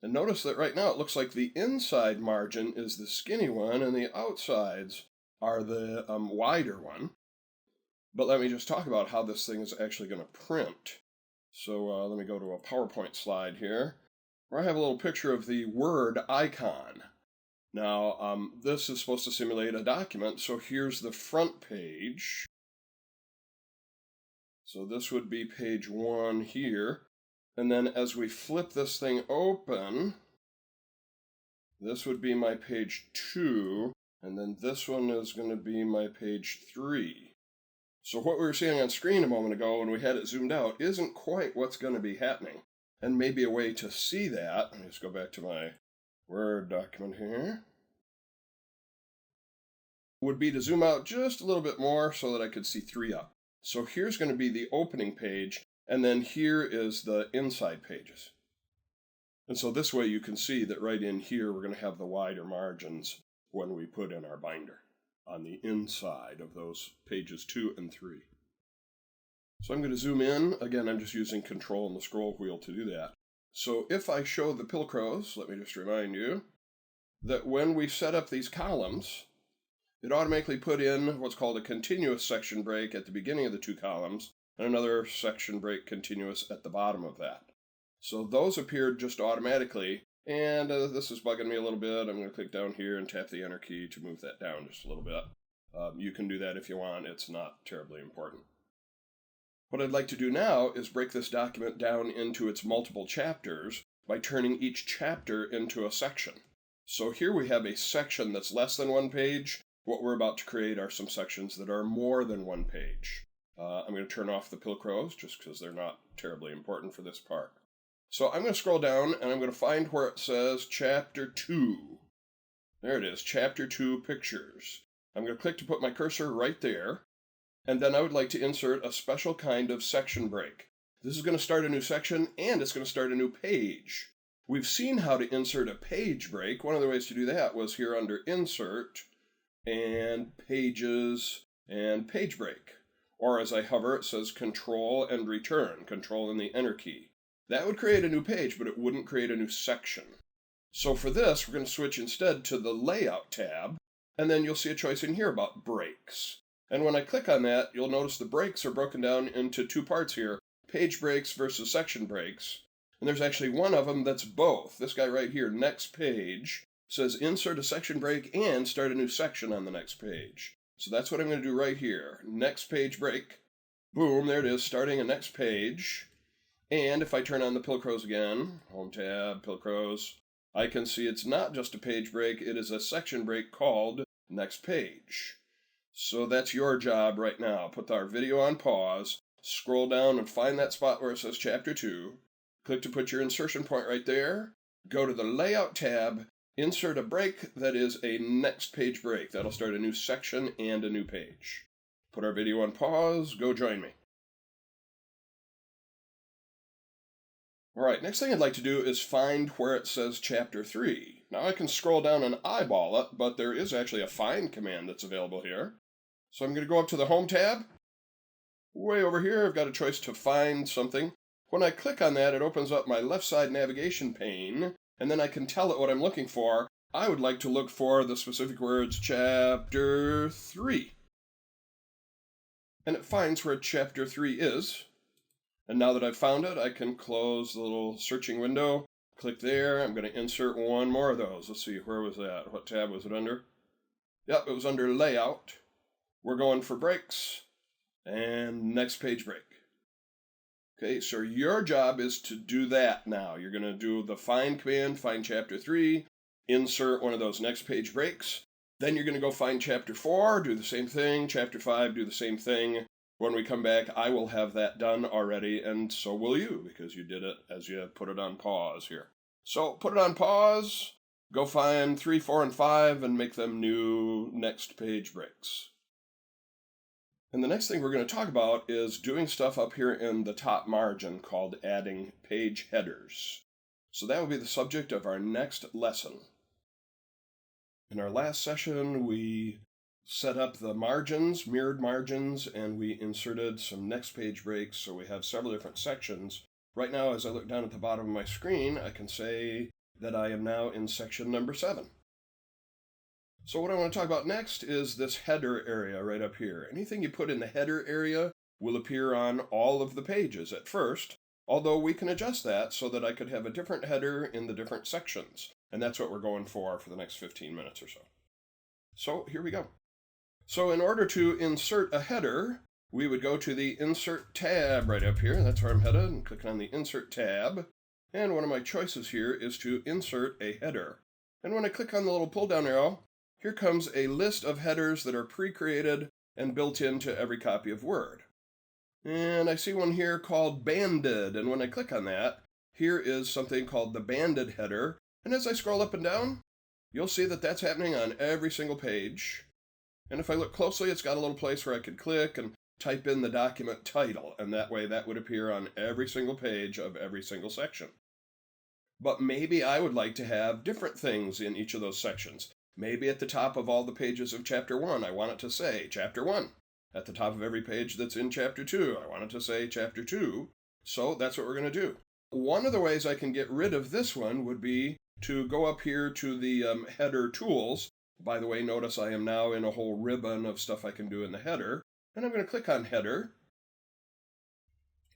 And notice that right now it looks like the inside margin is the skinny one and the outsides are the wider one. But let me just talk about how this thing is actually going to print. So let me go to a PowerPoint slide here, where I have a little picture of the Word icon. Now, this is supposed to simulate a document, so here's the front page. So this would be page 1 here. And then as we flip this thing open, this would be my page 2, and then this one is going to be my page 3. So what we were seeing on screen a moment ago when we had it zoomed out isn't quite what's going to be happening. And maybe a way to see that, let me just go back to my Word document here, would be to zoom out just a little bit more so that I could see 3 up. So here's going to be the opening page, and then here is the inside pages. And so this way you can see that right in here we're going to have the wider margins when we put in our binder on the inside of those pages 2 and 3. So I'm going to zoom in. Again, I'm just using Control and the scroll wheel to do that. So if I show the Pilcrows, let me just remind you that when we set up these columns, it automatically put in what's called a continuous section break at the beginning of the 2 columns, and another section break continuous at the bottom of that. So those appeared just automatically, and this is bugging me a little bit. I'm going to click down here and tap the Enter key to move that down just a little bit. You can do that if you want. It's not terribly important. What I'd like to do now is break this document down into its multiple chapters by turning each chapter into a section. So here we have a section that's less than 1 page. What we're about to create are some sections that are more than 1 page. I'm going to turn off the Pilcrows just because they're not terribly important for this part. So I'm going to scroll down and I'm going to find where it says Chapter 2. There it is, Chapter 2 Pictures. I'm going to click to put my cursor right there. And then I would like to insert a special kind of section break. This is going to start a new section and it's going to start a new page. We've seen how to insert a page break. One of the ways to do that was here under Insert and Pages and Page Break. Or as I hover, it says Control and Return, Control and the Enter key. That would create a new page, but it wouldn't create a new section. So for this, we're going to switch instead to the Layout tab, and then you'll see a choice in here about breaks. And when I click on that, you'll notice the breaks are broken down into 2 parts here, page breaks versus section breaks. And there's actually one of them that's both. This guy right here, Next Page, says insert a section break and start a new section on the next page. So that's what I'm going to do right here. Next page break. Boom, there it is, starting a next page. And if I turn on the Pilcrows again, Home tab, Pilcrows, I can see it's not just a page break, it is a section break called Next Page. So that's your job right now. Put our video on pause, scroll down and find that spot where it says Chapter 2. Click to put your insertion point right there. Go to the Layout tab, insert a break that is a next page break. That'll start a new section and a new page. Put our video on pause, go join me. Alright, next thing I'd like to do is find where it says Chapter 3. Now I can scroll down and eyeball it, but there is actually a find command that's available here. So I'm going to go up to the Home tab. Way over here, I've got a choice to find something. When I click on that, it opens up my left side navigation pane, and then I can tell it what I'm looking for. I would like to look for the specific words Chapter 3. And it finds where Chapter 3 is. And now that I've found it, I can close the little searching window, click there. I'm going to insert one more of those. Let's see, where was that? What tab was it under? Yep, it was under Layout. We're going for breaks. and next page break. Okay, so your job is to do that now. You're going to do the find command, find chapter 3, insert one of those next page breaks. Then you're going to go find chapter 4, do the same thing, chapter 5, do the same thing. When we come back, I will have that done already, and so will you, because you did it as you put it on pause here. So put it on pause, go find 3, 4, and 5, and make them new next page breaks. And the next thing we're going to talk about is doing stuff up here in the top margin called adding page headers. So that will be the subject of our next lesson. In our last session, we set up the margins, mirrored margins, and we inserted some next page breaks, so we have several different sections. Right now, as I look down at the bottom of my screen, I can say that I am now in section number 7. So what I want to talk about next is this header area right up here. Anything you put in the header area will appear on all of the pages at first, although we can adjust that so that I could have a different header in the different sections. And that's what we're going for the next 15 minutes or so. So here we go. So in order to insert a header, we would go to the Insert tab right up here. That's where I'm headed, and click on the Insert tab. And one of my choices here is to insert a header. And when I click on the little pull-down arrow, here comes a list of headers that are pre-created and built into every copy of Word. And I see one here called Banded, and when I click on that, here is something called the Banded header. And as I scroll up and down, you'll see that that's happening on every single page. And if I look closely, it's got a little place where I could click and type in the document title, and that way that would appear on every single page of every single section. But maybe I would like to have different things in each of those sections. Maybe at the top of all the pages of Chapter 1, I want it to say Chapter 1. At the top of every page that's in Chapter 2, I want it to say Chapter 2. So that's what we're going to do. One of the ways I can get rid of this one would be to go up here to the header tools. By the way, notice I am now in a whole ribbon of stuff I can do in the header. And I'm going to click on Header.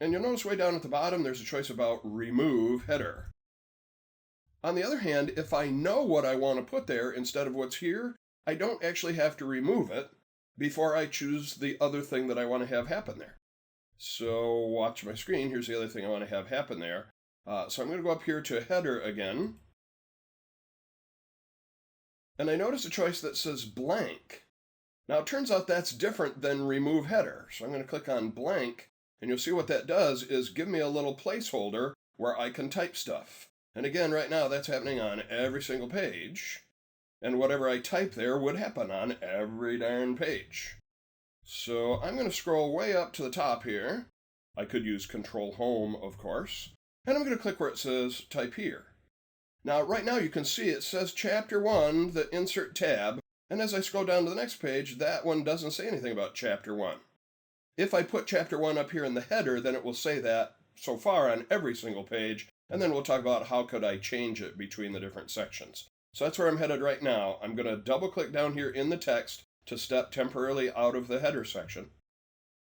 And you'll notice way down at the bottom there's a choice about Remove Header. On the other hand, if I know what I want to put there instead of what's here, I don't actually have to remove it before I choose the other thing that I want to have happen there. So watch my screen. Here's the other thing I want to have happen there. So I'm going to go up here to Header again. And I notice a choice that says Blank. Now it turns out that's different than Remove Header. So I'm going to click on Blank, and you'll see what that does is give me a little placeholder where I can type stuff. And again, right now, that's happening on every single page. And whatever I type there would happen on every darn page. So I'm going to scroll way up to the top here. I could use Control Home, of course. And I'm going to click where it says Type Here. Now, right now, you can see it says Chapter 1, the Insert tab. And as I scroll down to the next page, that one doesn't say anything about Chapter 1. If I put Chapter 1 up here in the header, then it will say that so far on every single page. And then we'll talk about how could I change it between the different sections. So that's where I'm headed right now. I'm going to double click down here in the text to step temporarily out of the header section.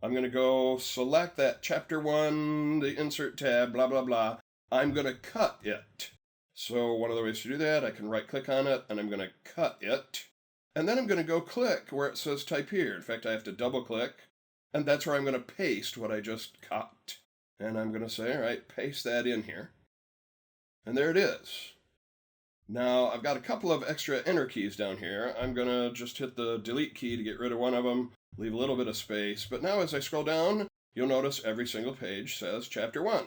I'm going to go select that Chapter 1, the Insert tab, blah, blah, blah. I'm going to cut it. So one of the ways to do that, I can right click on it and I'm going to cut it. And then I'm going to go click where it says Type Here. In fact, I have to double click. And that's where I'm going to paste what I just cut. And I'm going to say, all right, paste that in here. And there it is. Now, I've got a couple of extra enter keys down here. I'm going to just hit the delete key to get rid of one of them, leave a little bit of space. But now as I scroll down, you'll notice every single page says Chapter 1.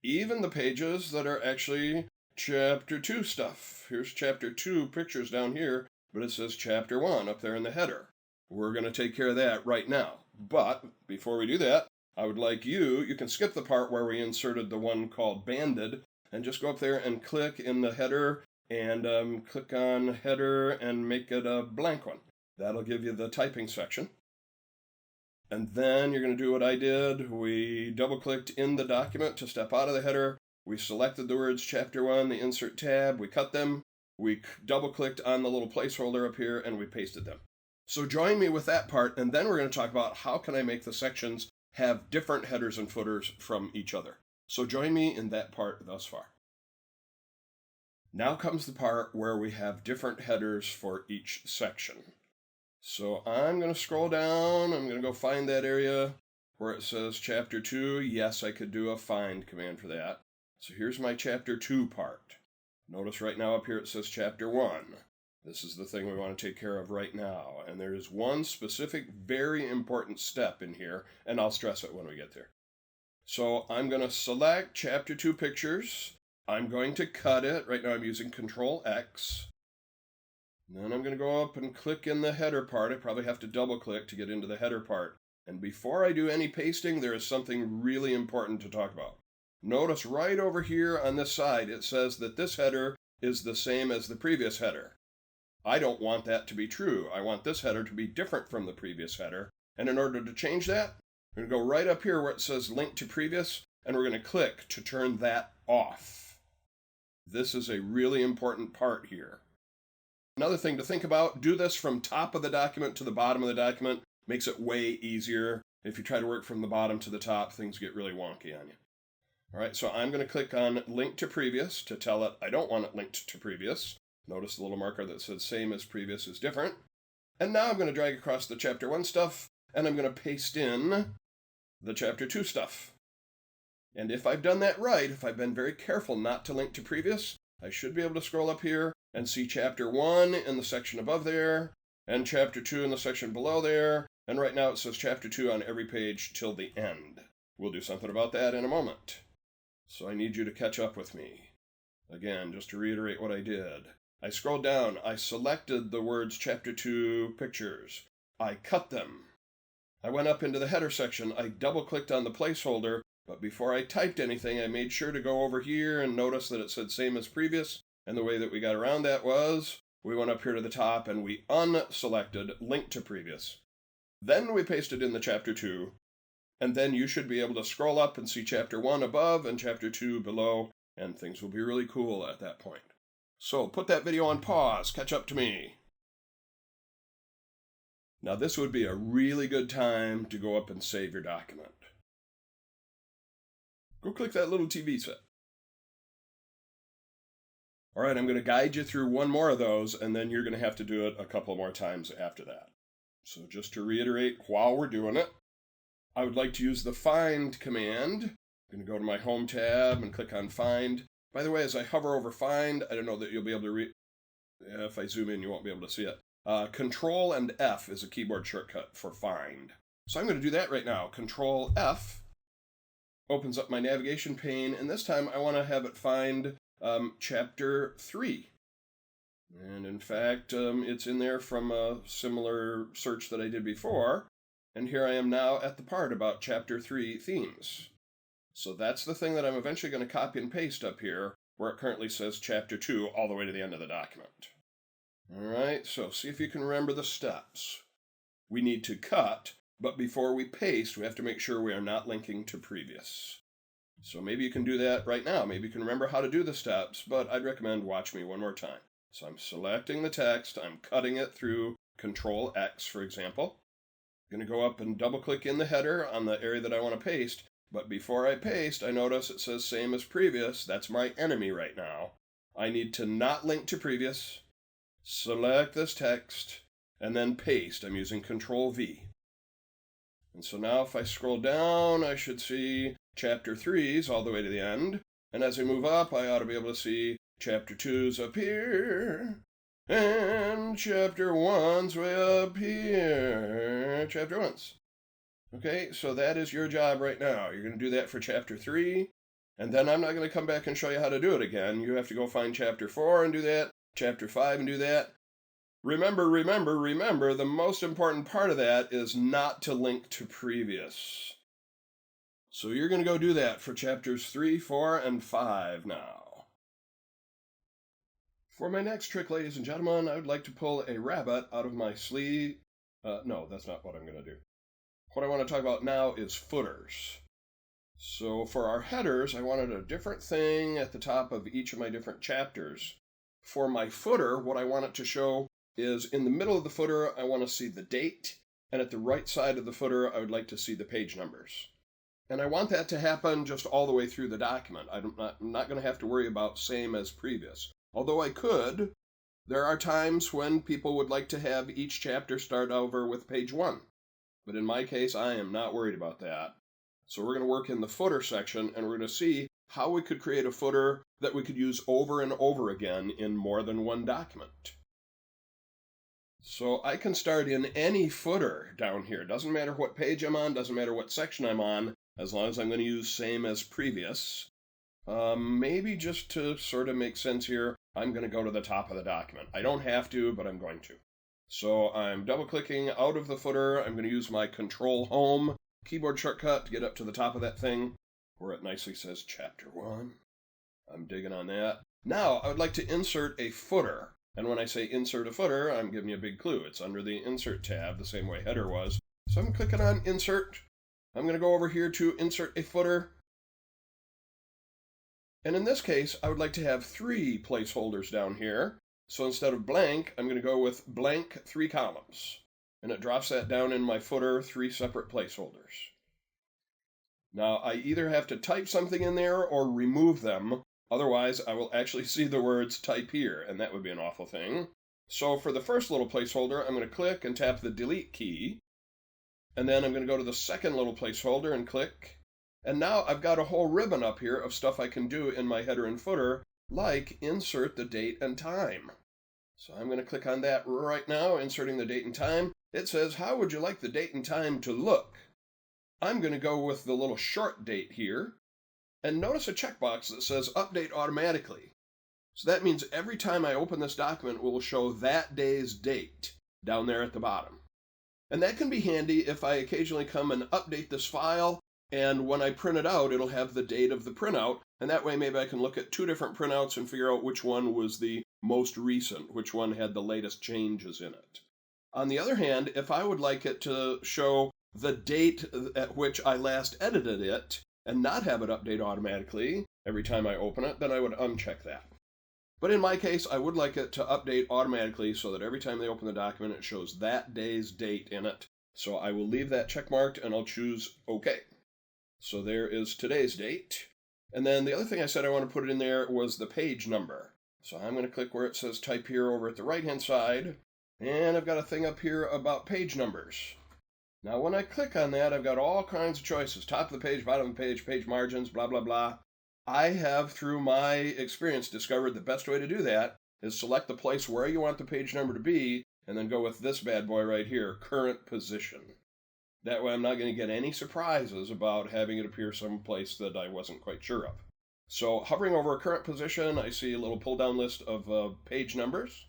Even the pages that are actually Chapter 2 stuff. Here's Chapter 2 pictures down here, but it says Chapter 1 up there in the header. We're going to take care of that right now. But before we do that, I would like you can skip the part where we inserted the one called Banded, and just go up there and click in the header and click on header and make it a blank one. That'll give you the typing section. And then you're going to do what I did. We double-clicked in the document to step out of the header. We selected the words Chapter 1, the Insert tab. We cut them. We double-clicked on the little placeholder up here, and we pasted them. So join me with that part, and then we're going to talk about how can I make the sections have different headers and footers from each other. So join me in that part thus far. Now comes the part where we have different headers for each section. So I'm going to scroll down. I'm going to go find that area where it says Chapter 2. Yes, I could do a find command for that. So here's my Chapter 2 part. Notice right now up here it says Chapter 1. This is the thing we want to take care of right now. And there is one specific, very important step in here, and I'll stress it when we get there. So I'm going to select Chapter 2 Pictures. I'm going to cut it. Right now I'm using Control X. Then I'm going to go up and click in the header part. I probably have to double click to get into the header part. And before I do any pasting, there is something really important to talk about. Notice right over here on this side, it says that this header is the same as the previous header. I don't want that to be true. I want this header to be different from the previous header. And in order to change that, we're going to go right up here where it says Link to Previous, and we're going to click to turn that off. This is a really important part here. Another thing to think about, do this from top of the document to the bottom of the document. Makes it way easier. If you try to work from the bottom to the top, things get really wonky on you. All right, so I'm going to click on Link to Previous to tell it I don't want it linked to previous. Notice the little marker that says same as previous is different. And now I'm going to drag across the Chapter 1 stuff, and I'm going to paste in the Chapter 2 stuff. And if I've done that right, if I've been very careful not to link to previous, I should be able to scroll up here and see Chapter 1 in the section above there, and Chapter 2 in the section below there, and right now it says Chapter 2 on every page till the end. We'll do something about that in a moment. So I need you to catch up with me. Again, just to reiterate what I did. I scrolled down, I selected the words Chapter 2 Pictures. I cut them. I went up into the header section, I double-clicked on the placeholder, but before I typed anything, I made sure to go over here and notice that it said same as previous. And the way that we got around that was, we went up here to the top and we unselected Link to Previous. Then we pasted in the Chapter 2, and then you should be able to scroll up and see Chapter 1 above and Chapter 2 below, and things will be really cool at that point. So put that video on pause, catch up to me. Now this would be a really good time to go up and save your document. Go click that little TV set. All right, I'm going to guide you through one more of those, and then you're going to have to do it a couple more times after that. So just to reiterate while we're doing it, I would like to use the Find command. I'm going to go to my Home tab and click on Find. By the way, as I hover over Find, I don't know that you'll be able to read. If I zoom in, you won't be able to see it. Control and F is a keyboard shortcut for Find. So I'm going to do that right now. Control F opens up my navigation pane, and this time I want to have it find Chapter 3. And in fact, it's in there from a similar search that I did before. And here I am now at the part about Chapter 3 themes. So that's the thing that I'm eventually going to copy and paste up here, where it currently says Chapter 2 all the way to the end of the document. All right, so see if you can remember the steps. We need to cut, but before we paste, we have to make sure we are not linking to previous. So maybe you can do that right now. Maybe you can remember how to do the steps, but I'd recommend watch me one more time. So I'm selecting the text, I'm cutting it through Control X, for example. I'm going to go up and double-click in the header on the area that I want to paste, but before I paste, I notice it says same as previous. That's my enemy right now. I need to not link to previous, select this text, and then paste. I'm using Control V. And so now if I scroll down, I should see Chapter 3's all the way to the end. And as I move up, I ought to be able to see Chapter 2's up here. And Chapter 1's way up here. Chapter 1's. Okay, so that is your job right now. You're going to do that for Chapter 3. And then I'm not going to come back and show you how to do it again. You have to go find Chapter 4 and do that. Chapter 5 and do that. Remember, the most important part of that is not to link to previous. So you're going to go do that for Chapters 3, 4, and 5 now. For my next trick, ladies and gentlemen, I would like to pull a rabbit out of my sleeve. No, that's not what I'm going to do. What I want to talk about now is footers. So for our headers, I wanted a different thing at the top of each of my different chapters. For my footer, what I want it to show is in the middle of the footer, I want to see the date, and at the right side of the footer, I would like to see the page numbers. And I want that to happen just all the way through the document. I'm not going to have to worry about same as previous. Although I could There are times when people would like to have each chapter start over with page 1, but in my case, I am not worried about that. So we're going to work in the footer section, and we're going to see how we could create a footer that we could use over and over again in more than one document. So I can start in any footer down here. Doesn't matter what page I'm on, doesn't matter what section I'm on, as long as I'm going to use same as previous. Maybe just to sort of make sense here, I'm going to go to the top of the document. I don't have to, but I'm going to. So I'm double-clicking out of the footer. I'm going to use my Control-Home keyboard shortcut to get up to the top of that thing, where it nicely says Chapter 1. I'm digging on that. Now, I would like to insert a footer. And when I say insert a footer, I'm giving you a big clue. It's under the Insert tab, the same way header was. So I'm clicking on Insert. I'm going to go over here to Insert a footer. And in this case, I would like to have 3 placeholders down here. So instead of blank, I'm going to go with blank 3 columns. And it drops that down in my footer, 3 separate placeholders. Now, I either have to type something in there or remove them. Otherwise, I will actually see the words type here, and that would be an awful thing. So for the first little placeholder, I'm going to click and tap the delete key. And then I'm going to go to the second little placeholder and click. And now I've got a whole ribbon up here of stuff I can do in my header and footer, like insert the date and time. So I'm going to click on that right now, inserting the date and time. It says, how would you like the date and time to look? I'm going to go with the little short date here. And notice a checkbox that says update automatically. So that means every time I open this document, it will show that day's date down there at the bottom. And that can be handy if I occasionally come and update this file, and when I print it out, it'll have the date of the printout, and that way maybe I can look at 2 different printouts and figure out which one was the most recent, which one had the latest changes in it. On the other hand, if I would like it to show the date at which I last edited it, and not have it update automatically every time I open it, then I would uncheck that. But in my case, I would like it to update automatically so that every time they open the document, it shows that day's date in it. So I will leave that check marked and I'll choose OK. So there is today's date. And then the other thing I said I want to put it in there was the page number. So I'm going to click where it says type here over at the right-hand side. And I've got a thing up here about page numbers. Now, when I click on that, I've got all kinds of choices. Top of the page, bottom of the page, page margins, blah, blah, blah. I have, through my experience, discovered the best way to do that is select the place where you want the page number to be, and then go with this bad boy right here, current position. That way I'm not going to get any surprises about having it appear someplace that I wasn't quite sure of. So, hovering over a current position, I see a little pull-down list of page numbers,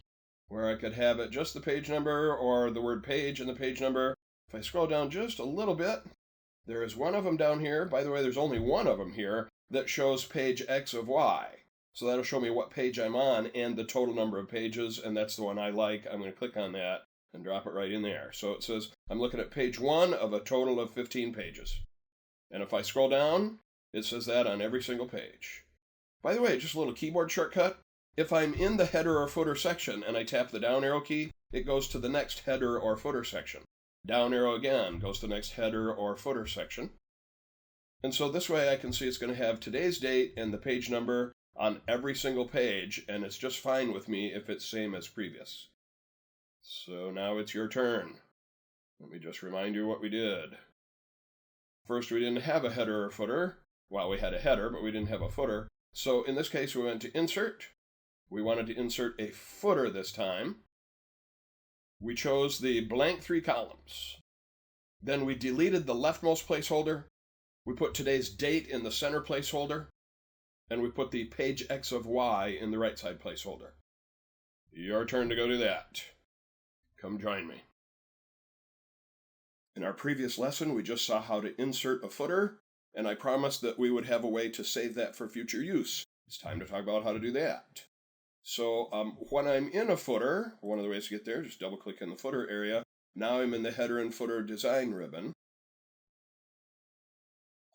where I could have it just the page number or the word page and the page number. If I scroll down just a little bit, there is one of them down here. By the way, there's only one of them here that shows page X of Y. So that'll show me what page I'm on and the total number of pages, and that's the one I like. I'm going to click on that and drop it right in there. So it says I'm looking at page 1 of a total of 15 pages. And if I scroll down, it says that on every single page. By the way, just a little keyboard shortcut. If I'm in the header or footer section and I tap the down arrow key, it goes to the next header or footer section. Down arrow again goes to the next header or footer section. And so this way I can see it's going to have today's date and the page number on every single page, and it's just fine with me if it's same as previous. So now it's your turn. Let me just remind you what we did. First, we didn't have a header or footer. Well, we had a header, but we didn't have a footer. So in this case, we went to Insert. We wanted to insert a footer this time. We chose the blank 3 columns. Then we deleted the leftmost placeholder. We put today's date in the center placeholder. And we put the page X of Y in the right side placeholder. Your turn to go do that. Come join me. In our previous lesson, we just saw how to insert a footer, and I promised that we would have a way to save that for future use. It's time to talk about how to do that. So when I'm in a footer, one of the ways to get there, just double-click in the footer area. Now I'm in the header and footer design ribbon.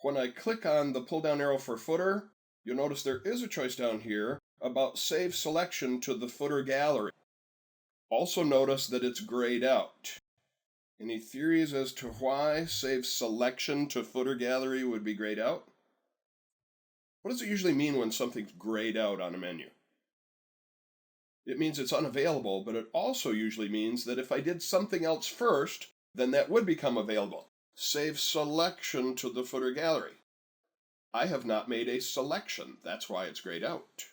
When I click on the pull-down arrow for footer, you'll notice there is a choice down here about save selection to the footer gallery. Also notice that it's grayed out. Any theories as to why save selection to footer gallery would be grayed out? What does it usually mean when something's grayed out on a menu? it means it's unavailable, but it also usually means that if I did something else first, then that would become available. Save selection to the footer gallery. I have not made a selection. That's why it's grayed out.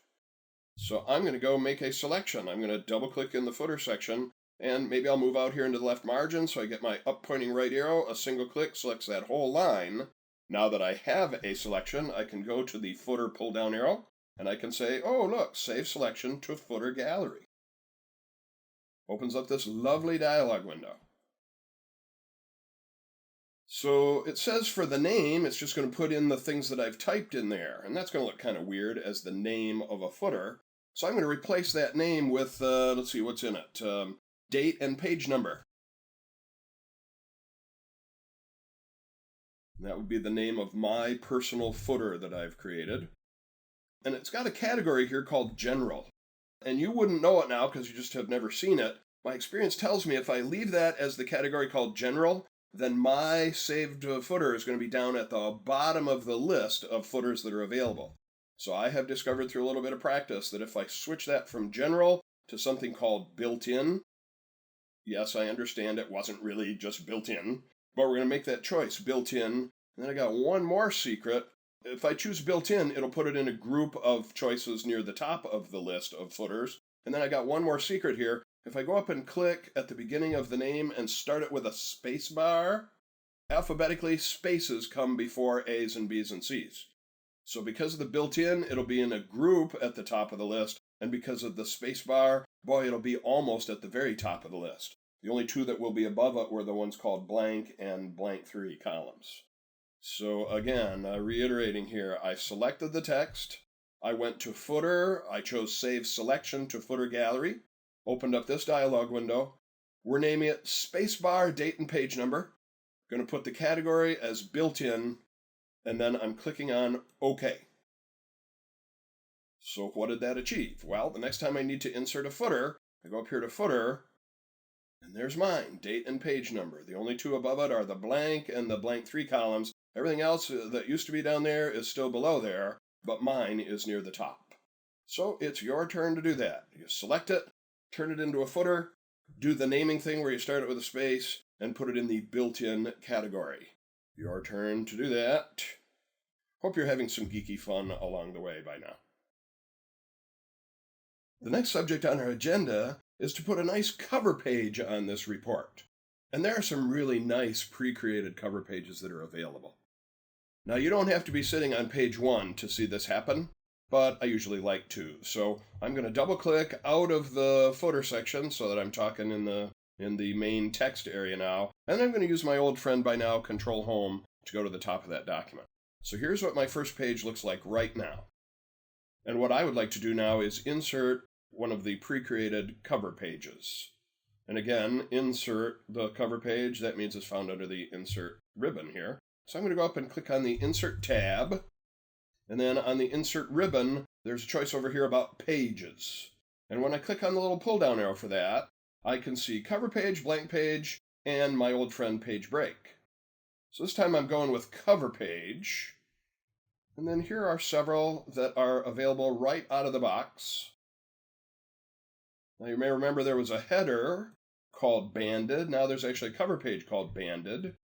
So I'm going to go make a selection. I'm going to double click in the footer section, and maybe I'll move out here into the left margin so I get my up pointing right arrow. A single click selects that whole line. Now that I have a selection, I can go to the footer pull down arrow, and I can say, oh look, save selection to footer gallery. Opens up this lovely dialog window. So it says for the name, it's just going to put in the things that I've typed in there, and that's going to look kind of weird as the name of a footer. So I'm going to replace that name with, let's see, what's in it? Date and page number. And that would be the name of my personal footer that I've created. And it's got a category here called General. And you wouldn't know it now because you just have never seen it. My experience tells me if I leave that as the category called General, then my saved footer is going to be down at the bottom of the list of footers that are available. So I have discovered through a little bit of practice that if I switch that from General to something called Built-in, yes, I understand it wasn't really just built-in, but we're going to make that choice, Built-in. And then I got one more secret. If I choose Built-in, it'll put it in a group of choices near the top of the list of footers. And then I got one more secret here. If I go up and click at the beginning of the name and start it with a space bar, alphabetically spaces come before A's and B's and C's. So because of the built-in, it'll be in a group at the top of the list, and because of the space bar, boy, it'll be almost at the very top of the list. The only two that will be above it were the ones called blank and blank 3 columns. So again, reiterating here, I selected the text, I went to footer, I chose save selection to footer gallery, opened up this dialog window. We're naming it spacebar date and page number. Going to put the category as built-in, and then I'm clicking on OK. So what did that achieve? Well, the next time I need to insert a footer, I go up here to footer, and there's mine, date and page number. The only two above it are the blank and the blank 3 columns. Everything else that used to be down there is still below there, but mine is near the top. So it's your turn to do that. You select it, turn it into a footer, do the naming thing where you start it with a space, and put it in the built-in category. Your turn to do that. Hope you're having some geeky fun along the way by now. The next subject on our agenda is to put a nice cover page on this report. And there are some really nice pre-created cover pages that are available. Now, you don't have to be sitting on page 1 to see this happen, but I usually like to. So I'm going to double-click out of the footer section so that I'm talking in the main text area now, and I'm going to use my old friend by now, Control-Home, to go to the top of that document. So here's what my first page looks like right now. And what I would like to do now is insert one of the pre-created cover pages. And again, insert the cover page. That means it's found under the Insert ribbon here. So I'm going to go up and click on the Insert tab. And then on the Insert ribbon, there's a choice over here about Pages. And when I click on the little pull-down arrow for that, I can see Cover Page, Blank Page, and my old friend Page Break. So this time I'm going with Cover Page. And then here are several that are available right out of the box. Now you may remember there was a header called Banded. Now there's actually a cover page called Banded.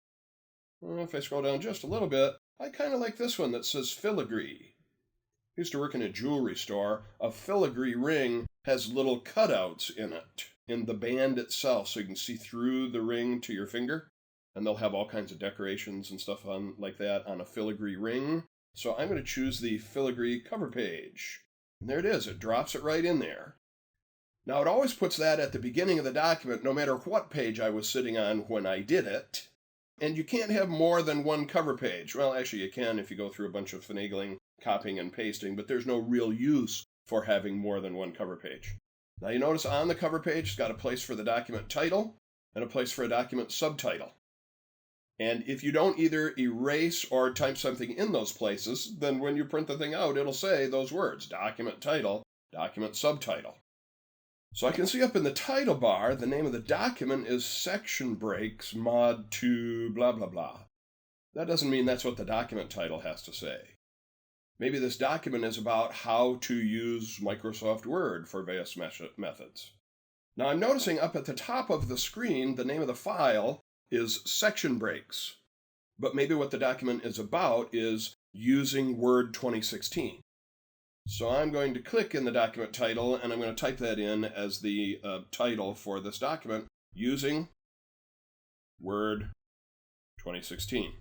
Well, if I scroll down just a little bit, I kind of like this one that says Filigree. I used to work in a jewelry store. A filigree ring has little cutouts in it, in the band itself, so you can see through the ring to your finger. And they'll have all kinds of decorations and stuff on like that on a filigree ring. So I'm going to choose the filigree cover page. And there it is. It drops it right in there. Now, it always puts that at the beginning of the document, no matter what page I was sitting on when I did it. And you can't have more than one cover page. Well, actually, you can if you go through a bunch of finagling, copying, and pasting, but there's no real use for having more than one cover page. Now, you notice on the cover page, it's got a place for the document title and a place for a document subtitle. And if you don't either erase or type something in those places, then when you print the thing out, it'll say those words, document title, document subtitle. So I can see up in the title bar, the name of the document is Section Breaks Mod 2 blah blah blah. That doesn't mean that's what the document title has to say. Maybe this document is about how to use Microsoft Word for various methods. Now I'm noticing up at the top of the screen, the name of the file is section breaks. But maybe what the document is about is using Word 2016. So I'm going to click in the document title, and I'm going to type that in as the title for this document, using Word 2016.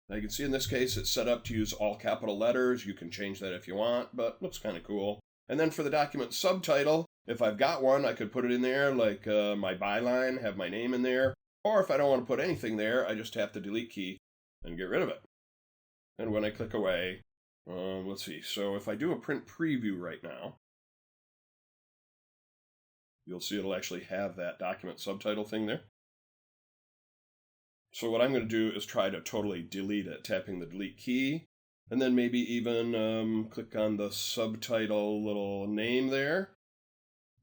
Now you can see in this case it's set up to use all capital letters. You can change that if you want, but looks kind of cool. And then for the document subtitle, if I've got one, I could put it in there like my byline, have my name in there. Or if I don't want to put anything there, I just tap the delete key and get rid of it. And when I click away, let's see. So if I do a print preview right now, you'll see it'll actually have that document subtitle thing there. So what I'm going to do is try to totally delete it, tapping the delete key, and then maybe even click on the subtitle little name there,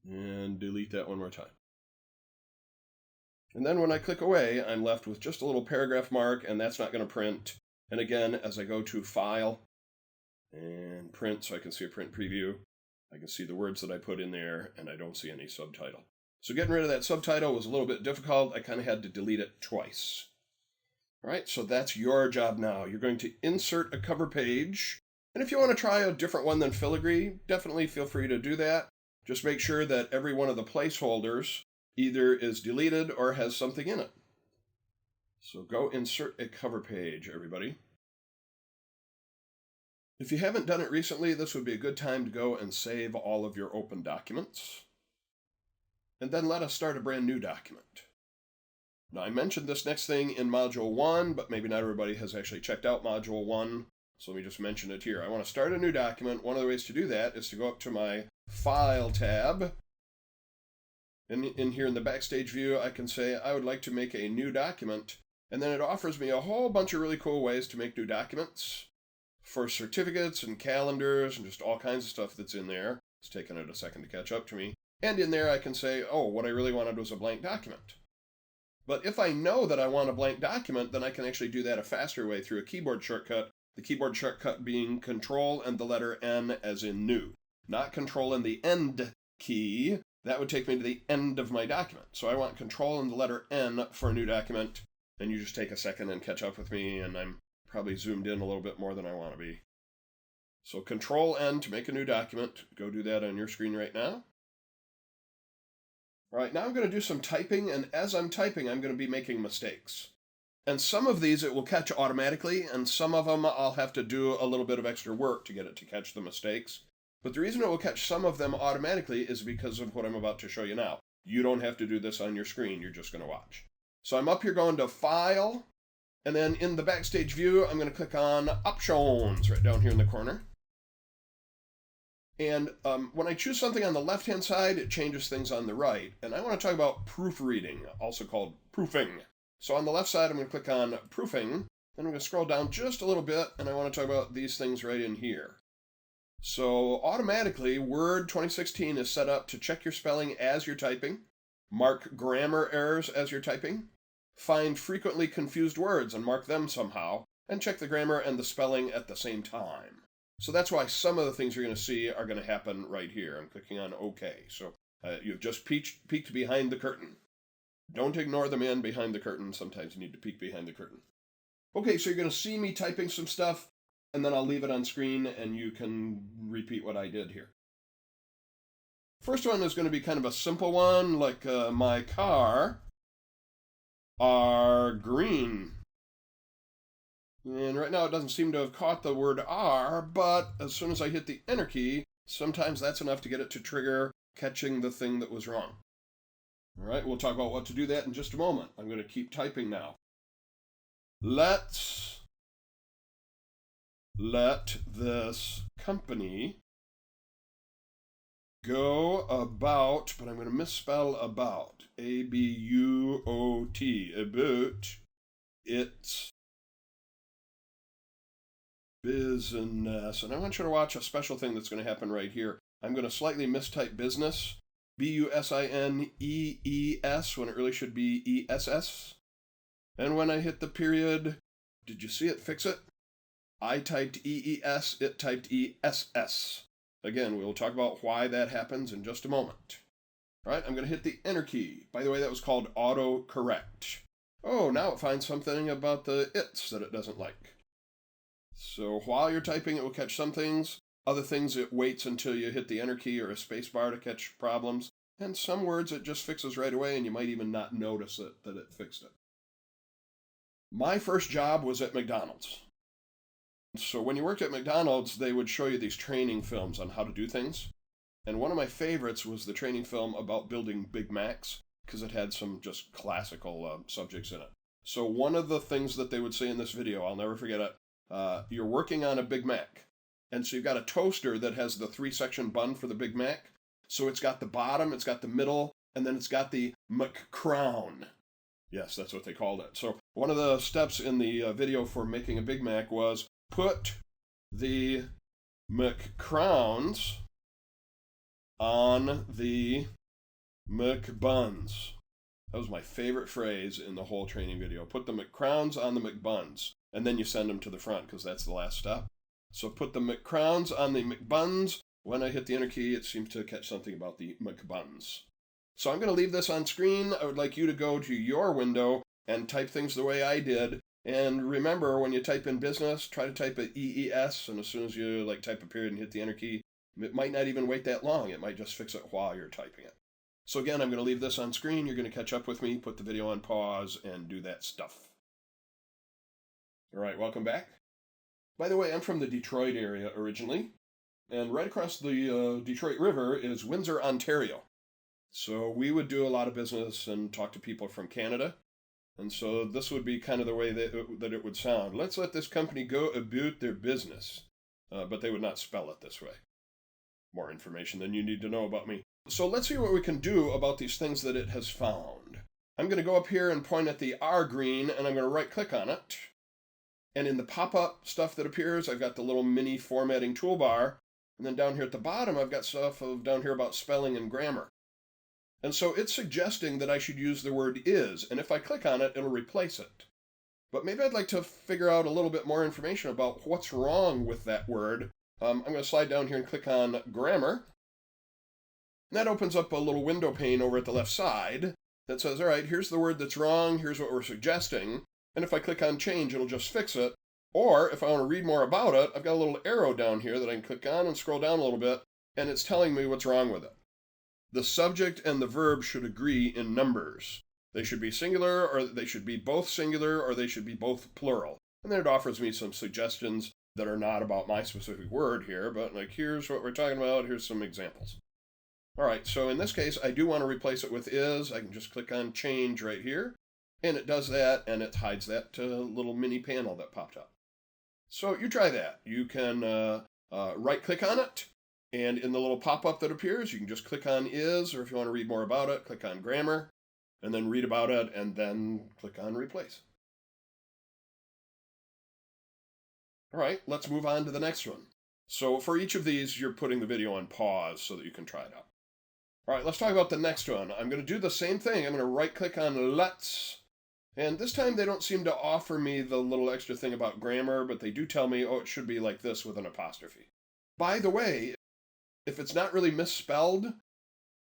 and delete that one more time. And then when I click away, I'm left with just a little paragraph mark, and that's not going to print. And again, as I go to File and Print, so I can see a print preview, I can see the words that I put in there, and I don't see any subtitle. So getting rid of that subtitle was a little bit difficult. I kind of had to delete it twice. All right, so that's your job now. You're going to insert a cover page. And if you want to try a different one than filigree, definitely feel free to do that. Just make sure that every one of the placeholders either is deleted or has something in it. So go insert a cover page, everybody. If you haven't done it recently, this would be a good time to go and save all of your open documents. And then let us start a brand new document. Now, I mentioned this next thing in Module 1, but maybe not everybody has actually checked out Module 1, so let me just mention it here. I want to start a new document. One of the ways to do that is to go up to my File tab. And in here in the Backstage view, I can say I would like to make a new document, and then it offers me a whole bunch of really cool ways to make new documents for certificates and calendars and just all kinds of stuff that's in there. It's taken it a second to catch up to me. And in there I can say, oh, what I really wanted was a blank document. But if I know that I want a blank document, then I can actually do that a faster way through a keyboard shortcut. The keyboard shortcut being Control and the letter N as in new. Not Control and the End key. That would take me to the end of my document. So I want Control and the letter N for a new document. And you just take a second and catch up with me, and I'm probably zoomed in a little bit more than I want to be. So Control N to make a new document. Go do that on your screen right now. All right, now I'm going to do some typing, and as I'm typing, I'm going to be making mistakes. And some of these it will catch automatically, and some of them I'll have to do a little bit of extra work to get it to catch the mistakes. But the reason it will catch some of them automatically is because of what I'm about to show you now. You don't have to do this on your screen, you're just going to watch. So I'm up here going to File, and then in the Backstage view, I'm going to click on Options right down here in the corner. And when I choose something on the left-hand side, it changes things on the right. And I want to talk about proofreading, also called proofing. So on the left side, I'm going to click on Proofing. Then I'm going to scroll down just a little bit, and I want to talk about these things right in here. So automatically, Word 2016 is set up to check your spelling as you're typing, mark grammar errors as you're typing, find frequently confused words and mark them somehow, and check the grammar and the spelling at the same time. So that's why some of the things you're going to see are going to happen right here. I'm clicking on OK. So you've just peeked behind the curtain. Don't ignore the man behind the curtain. Sometimes you need to peek behind the curtain. Okay, so you're going to see me typing some stuff, and then I'll leave it on screen, and you can repeat what I did here. First one is going to be kind of a simple one, like my car are green. And right now it doesn't seem to have caught the word R, but as soon as I hit the Enter key, sometimes that's enough to get it to trigger catching the thing that was wrong. All right, we'll talk about what to do that in just a moment. I'm going to keep typing now. Let's let this company go about, but I'm going to misspell about, A-B-U-O-T, about its business. And I want you to watch a special thing that's going to happen right here. I'm going to slightly mistype business, B-U-S-I-N-E-E-S, when it really should be E-S-S. And when I hit the period, did you see it fix it? I typed EES, it typed ESS. Again, we will talk about why that happens in just a moment. All right, I'm going to hit the Enter key. By the way, that was called autocorrect. Oh, now it finds something about the its that it doesn't like. So while you're typing, it will catch some things. Other things, it waits until you hit the Enter key or a space bar to catch problems. And some words it just fixes right away, and you might even not notice it, that it fixed it. My first job was at McDonald's. So when you worked at McDonald's, they would show you these training films on how to do things. And one of my favorites was the training film about building Big Macs, because it had some just classical subjects in it. So one of the things that they would say in this video, I'll never forget it, you're working on a Big Mac. And so you've got a toaster that has the 3-section bun for the Big Mac. So it's got the bottom, it's got the middle, and then it's got the McCrown. Yes, that's what they called it. So one of the steps in the video for making a Big Mac was put the McCrowns on the McBuns. That was my favorite phrase in the whole training video. Put the McCrowns on the McBuns. And then you send them to the front because that's the last step. So put the McCrowns on the McBuns. When I hit the Enter key, it seems to catch something about the McBuns. So I'm going to leave this on screen. I would like you to go to your window and type things the way I did. And remember, when you type in business, try to type a EES. And as soon as you type a period and hit the Enter key, it might not even wait that long. It might just fix it while you're typing it. So again, I'm going to leave this on screen. You're going to catch up with me, put the video on pause, and do that stuff. All right, welcome back. By the way, I'm from the Detroit area originally, and right across the Detroit River is Windsor, Ontario. So we would do a lot of business and talk to people from Canada, and so this would be kind of the way that it would sound. Let's let this company go about their business, but they would not spell it this way. More information than you need to know about me. So let's see what we can do about these things that it has found. I'm going to go up here and point at the R green, and I'm going to right-click on it. And in the pop-up stuff that appears, I've got the little mini formatting toolbar. And then down here at the bottom, I've got stuff down here about spelling and grammar. And so it's suggesting that I should use the word is. And if I click on it, it'll replace it. But maybe I'd like to figure out a little bit more information about what's wrong with that word. I'm going to slide down here and click on grammar. And that opens up a little window pane over at the left side that says, all right, here's the word that's wrong. Here's what we're suggesting. And if I click on change, it'll just fix it. Or if I want to read more about it, I've got a little arrow down here that I can click on and scroll down a little bit, and it's telling me what's wrong with it. The subject and the verb should agree in numbers. They should be singular, or they should be both singular, or they should be both plural. And then it offers me some suggestions that are not about my specific word here, but here's what we're talking about, here's some examples. All right, so in this case, I do want to replace it with is. I can just click on change right here. And it does that, and it hides that little mini panel that popped up. So you try that. You can right-click on it, and in the little pop-up that appears, you can just click on is, or if you want to read more about it, click on grammar, and then read about it, and then click on replace. All right, let's move on to the next one. So for each of these, you're putting the video on pause so that you can try it out. All right, let's talk about the next one. I'm going to do the same thing. I'm going to right-click on let's. And this time they don't seem to offer me the little extra thing about grammar, but they do tell me, oh, it should be like this with an apostrophe. By the way, if it's not really misspelled,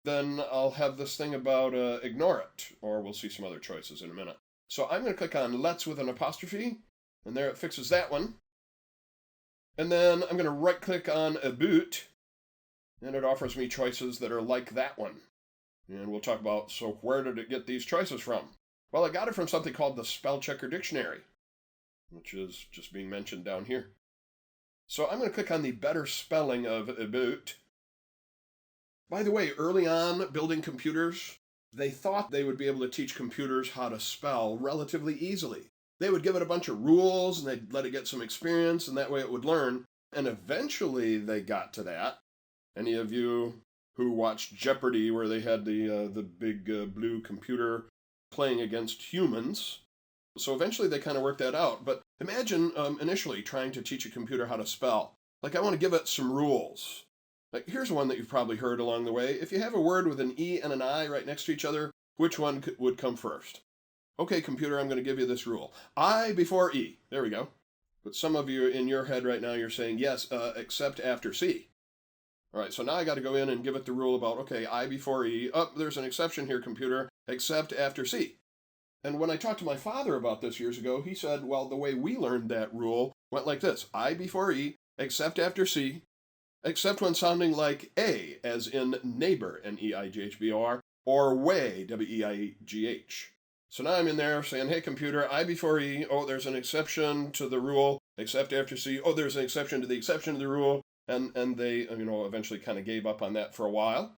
then I'll have this thing about ignore it, or we'll see some other choices in a minute. So I'm going to click on let's with an apostrophe, and there it fixes that one. And then I'm going to right-click on about, and it offers me choices that are like that one. And we'll talk about, so where did it get these choices from? Well, I got it from something called the Spell Checker Dictionary, which is just being mentioned down here. So I'm going to click on the better spelling of about. By the way, early on building computers, they thought they would be able to teach computers how to spell relatively easily. They would give it a bunch of rules, and they'd let it get some experience, and that way it would learn. And eventually they got to that. Any of you who watched Jeopardy, where they had the big blue computer playing against humans. So eventually they kind of worked that out. But imagine initially trying to teach a computer how to spell. I want to give it some rules. Here's one that you've probably heard along the way. If you have a word with an E and an I right next to each other, which one would come first? Okay, computer, I'm going to give you this rule. I before E. There we go. But some of you in your head right now, you're saying, yes, except after C. All right, so now I got to go in and give it the rule about, okay, I before E. Oh, there's an exception here, computer, except after C. And when I talked to my father about this years ago, he said, well, the way we learned that rule went like this: I before E, except after C, except when sounding like A, as in neighbor, N-E-I-G-H-B-O-R, or way, W-E-I-G-H. So now I'm in there saying, hey, computer, I before E, oh, there's an exception to the rule, except after C, oh, there's an exception to the rule, and they, eventually kind of gave up on that for a while.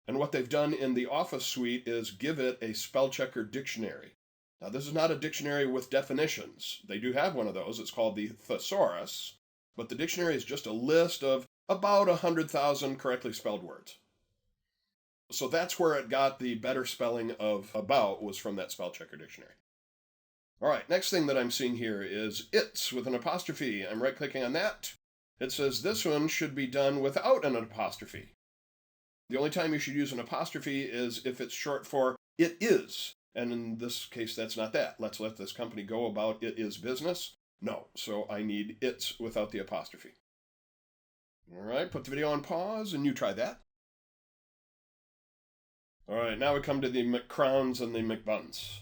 And what they've done in the Office suite is give it a spell checker dictionary. Now, this is not a dictionary with definitions. They do have one of those. It's called the Thesaurus. But the dictionary is just a list of about 100,000 correctly spelled words. So that's where it got the better spelling of about, was from that spell checker dictionary. All right, next thing that I'm seeing here is it's with an apostrophe. I'm right-clicking on that. It says this one should be done without an apostrophe. The only time you should use an apostrophe is if it's short for it is. And in this case, that's not that. Let's let this company go about it is business. No, so I need it's without the apostrophe. All right, put the video on pause and you try that. All right, now we come to the McCrowns and the McBuns.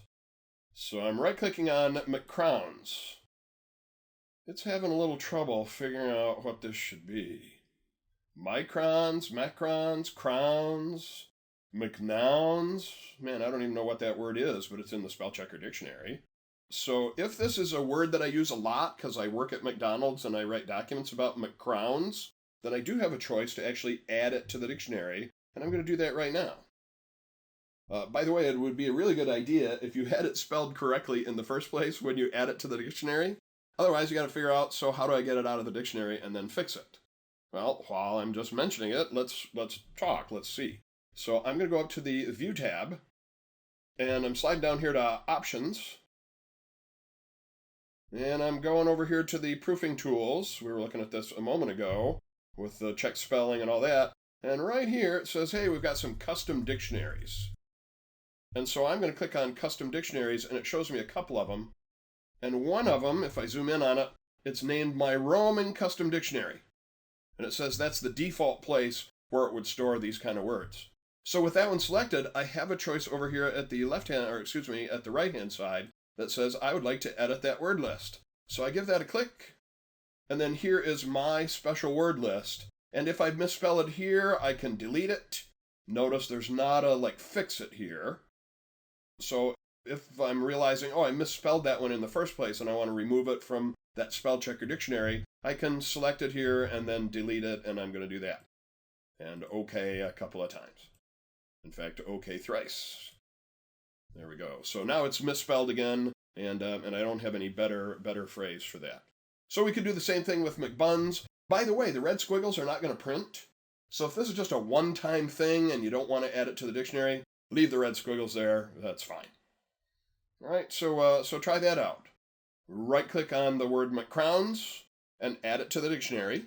So I'm right-clicking on McCrowns. It's having a little trouble figuring out what this should be. Microns, macrons, crowns, McNouns. Man, I don't even know what that word is, but it's in the spell checker dictionary. So if this is a word that I use a lot because I work at McDonald's and I write documents about McCrowns, then I do have a choice to actually add it to the dictionary, and I'm going to do that right now. By the way, it would be a really good idea if you had it spelled correctly in the first place when you add it to the dictionary. Otherwise, you got to figure out, so how do I get it out of the dictionary and then fix it? Well, while I'm just mentioning it, let's talk. Let's see. So I'm going to go up to the View tab, and I'm sliding down here to Options. And I'm going over here to the Proofing Tools. We were looking at this a moment ago with the check spelling and all that. And right here it says, hey, we've got some custom dictionaries. And so I'm going to click on Custom Dictionaries, and it shows me a couple of them. And one of them, if I zoom in on it, it's named My Roaming Custom Dictionary. And it says that's the default place where it would store these kind of words. So with that one selected, I have a choice over here at the at the right-hand side that says I would like to edit that word list. So I give that a click, and then here is my special word list. And if I misspell it here, I can delete it. Notice there's not a fix it here. So if I'm realizing, I misspelled that one in the first place and I want to remove it from that spell checker dictionary, I can select it here and then delete it, and I'm going to do that. And OK a couple of times. In fact, OK thrice. There we go. So now it's misspelled again, and I don't have any better phrase for that. So we could do the same thing with McBuns. By the way, the red squiggles are not going to print. So if this is just a one-time thing and you don't want to add it to the dictionary, leave the red squiggles there. That's fine. All right, so try that out. Right-click on the word McCrowns and add it to the dictionary.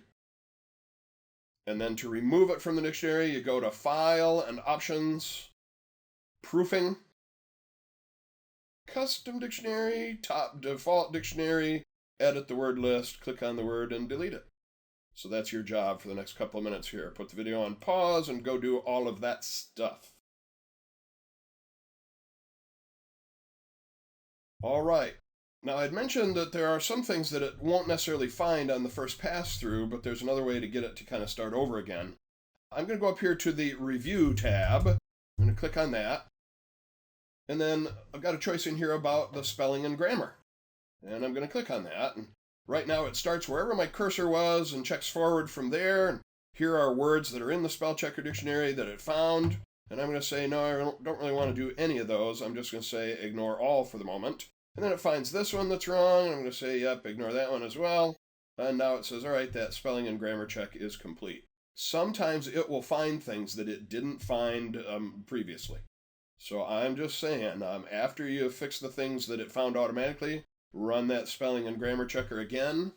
And then to remove it from the dictionary, you go to File and Options, Proofing, Custom Dictionary, Top Default Dictionary, edit the word list, click on the word, and delete it. So that's your job for the next couple of minutes here. Put the video on pause and go do all of that stuff. All right. Now, I'd mentioned that there are some things that it won't necessarily find on the first pass through, but there's another way to get it to kind of start over again. I'm going to go up here to the Review tab. I'm going to click on that. And then I've got a choice in here about the spelling and grammar. And I'm going to click on that. And right now it starts wherever my cursor was and checks forward from there. And here are words that are in the spell checker dictionary that it found. And I'm going to say, no, I don't really want to do any of those. I'm just going to say ignore all for the moment. And then it finds this one that's wrong. I'm going to say, yep, ignore that one as well. And now it says, all right, that spelling and grammar check is complete. Sometimes it will find things that it didn't find previously. So I'm just saying, after you fix the things that it found automatically, run that spelling and grammar checker again.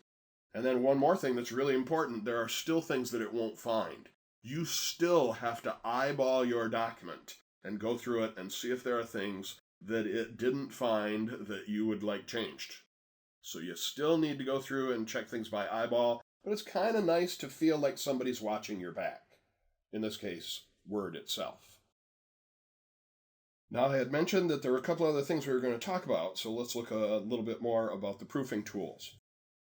And then one more thing that's really important, there are still things that it won't find. You still have to eyeball your document and go through it and see if there are things that it didn't find that you would like changed. So you still need to go through and check things by eyeball, but it's kind of nice to feel like somebody's watching your back. In this case, Word itself. Now, I had mentioned that there were a couple other things we were going to talk about, so let's look a little bit more about the proofing tools.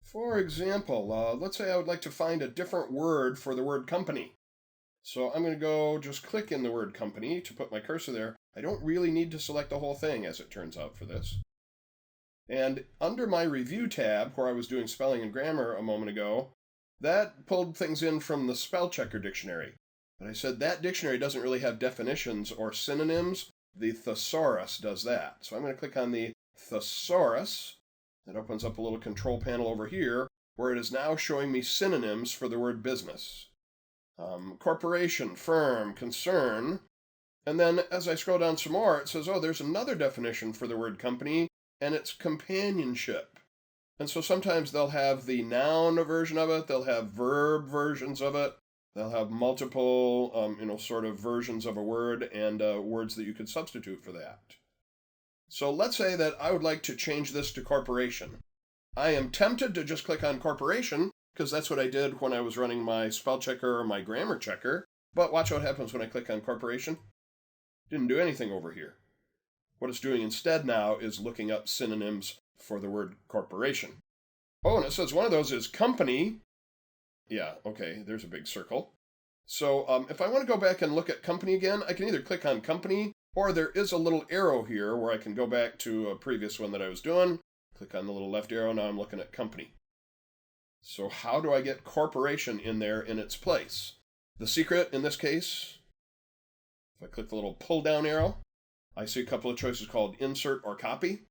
For example, let's say I would like to find a different word for the word company. So I'm going to go just click in the word company to put my cursor there. I don't really need to select the whole thing, as it turns out, for this. And under my review tab, where I was doing spelling and grammar a moment ago, that pulled things in from the spell checker dictionary. But I said that dictionary doesn't really have definitions or synonyms. The thesaurus does that. So I'm going to click on the thesaurus. That opens up a little control panel over here, where it is now showing me synonyms for the word business. Corporation, firm, concern. And then as I scroll down some more, it says, oh, there's another definition for the word company, and it's companionship. And so sometimes they'll have the noun version of it, they'll have verb versions of it, they'll have multiple, sort of versions of a word and words that you could substitute for that. So let's say that I would like to change this to corporation. I am tempted to just click on corporation, because that's what I did when I was running my spell checker or my grammar checker. But watch what happens when I click on corporation. Didn't do anything over here. What it's doing instead now is looking up synonyms for the word corporation. Oh, and it says one of those is company. Yeah, okay, there's a big circle. So if I want to go back and look at company again, I can either click on company, or there is a little arrow here where I can go back to a previous one that I was doing. Click on the little left arrow, now I'm looking at company. So how do I get corporation in there in its place? The secret in this case, if I click the little pull down arrow, I see a couple of choices called insert or copy.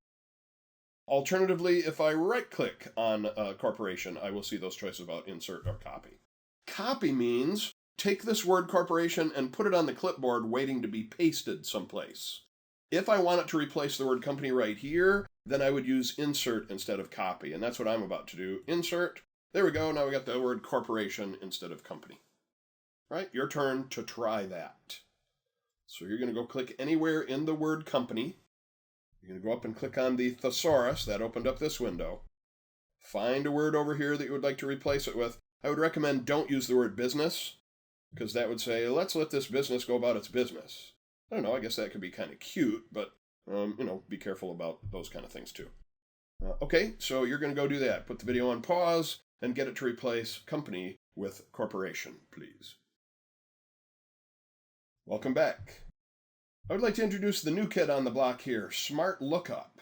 Alternatively, if I right click on corporation, I will see those choices about insert or copy. Copy means take this word corporation and put it on the clipboard waiting to be pasted someplace. If I want it to replace the word company right here, then I would use insert instead of copy, and that's what I'm about to do. Insert. There we go, now we got the word corporation instead of company. Right, your turn to try that. So you're going to go click anywhere in the word company. You're going to go up and click on the thesaurus. That opened up this window. Find a word over here that you would like to replace it with. I would recommend don't use the word business, because that would say, let's let this business go about its business. I don't know, I guess that could be kind of cute, but, be careful about those kind of things too. Okay, so you're going to go do that. Put the video on pause and get it to replace company with corporation, please. Welcome back. I would like to introduce the new kid on the block here, Smart Lookup.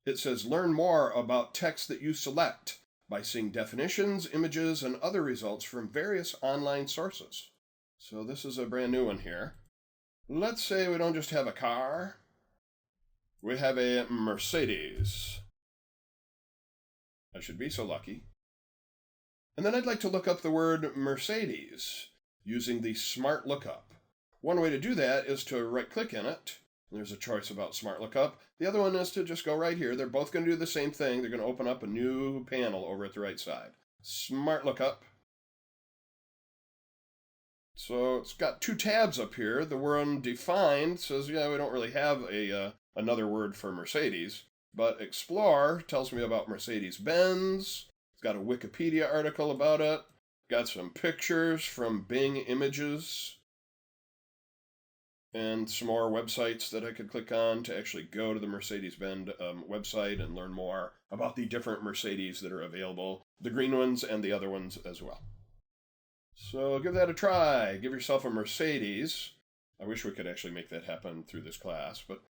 It says learn more about text that you select by seeing definitions, images, and other results from various online sources. So this is a brand new one here. Let's say we don't just have a car. We have a Mercedes. I should be so lucky. And then I'd like to look up the word Mercedes using the Smart Lookup. One way to do that is to right-click in it. There's a choice about Smart Lookup. The other one is to just go right here. They're both going to do the same thing. They're going to open up a new panel over at the right side. Smart Lookup. So it's got two tabs up here. The word defined says, yeah, we don't really have another word for Mercedes. But Explore tells me about Mercedes-Benz. It's got a Wikipedia article about it. Got some pictures from Bing Images. And some more websites that I could click on to actually go to the Mercedes-Benz website and learn more about the different Mercedes that are available, the green ones and the other ones as well. So give that a try. Give yourself a Mercedes. I wish we could actually make that happen through this class, but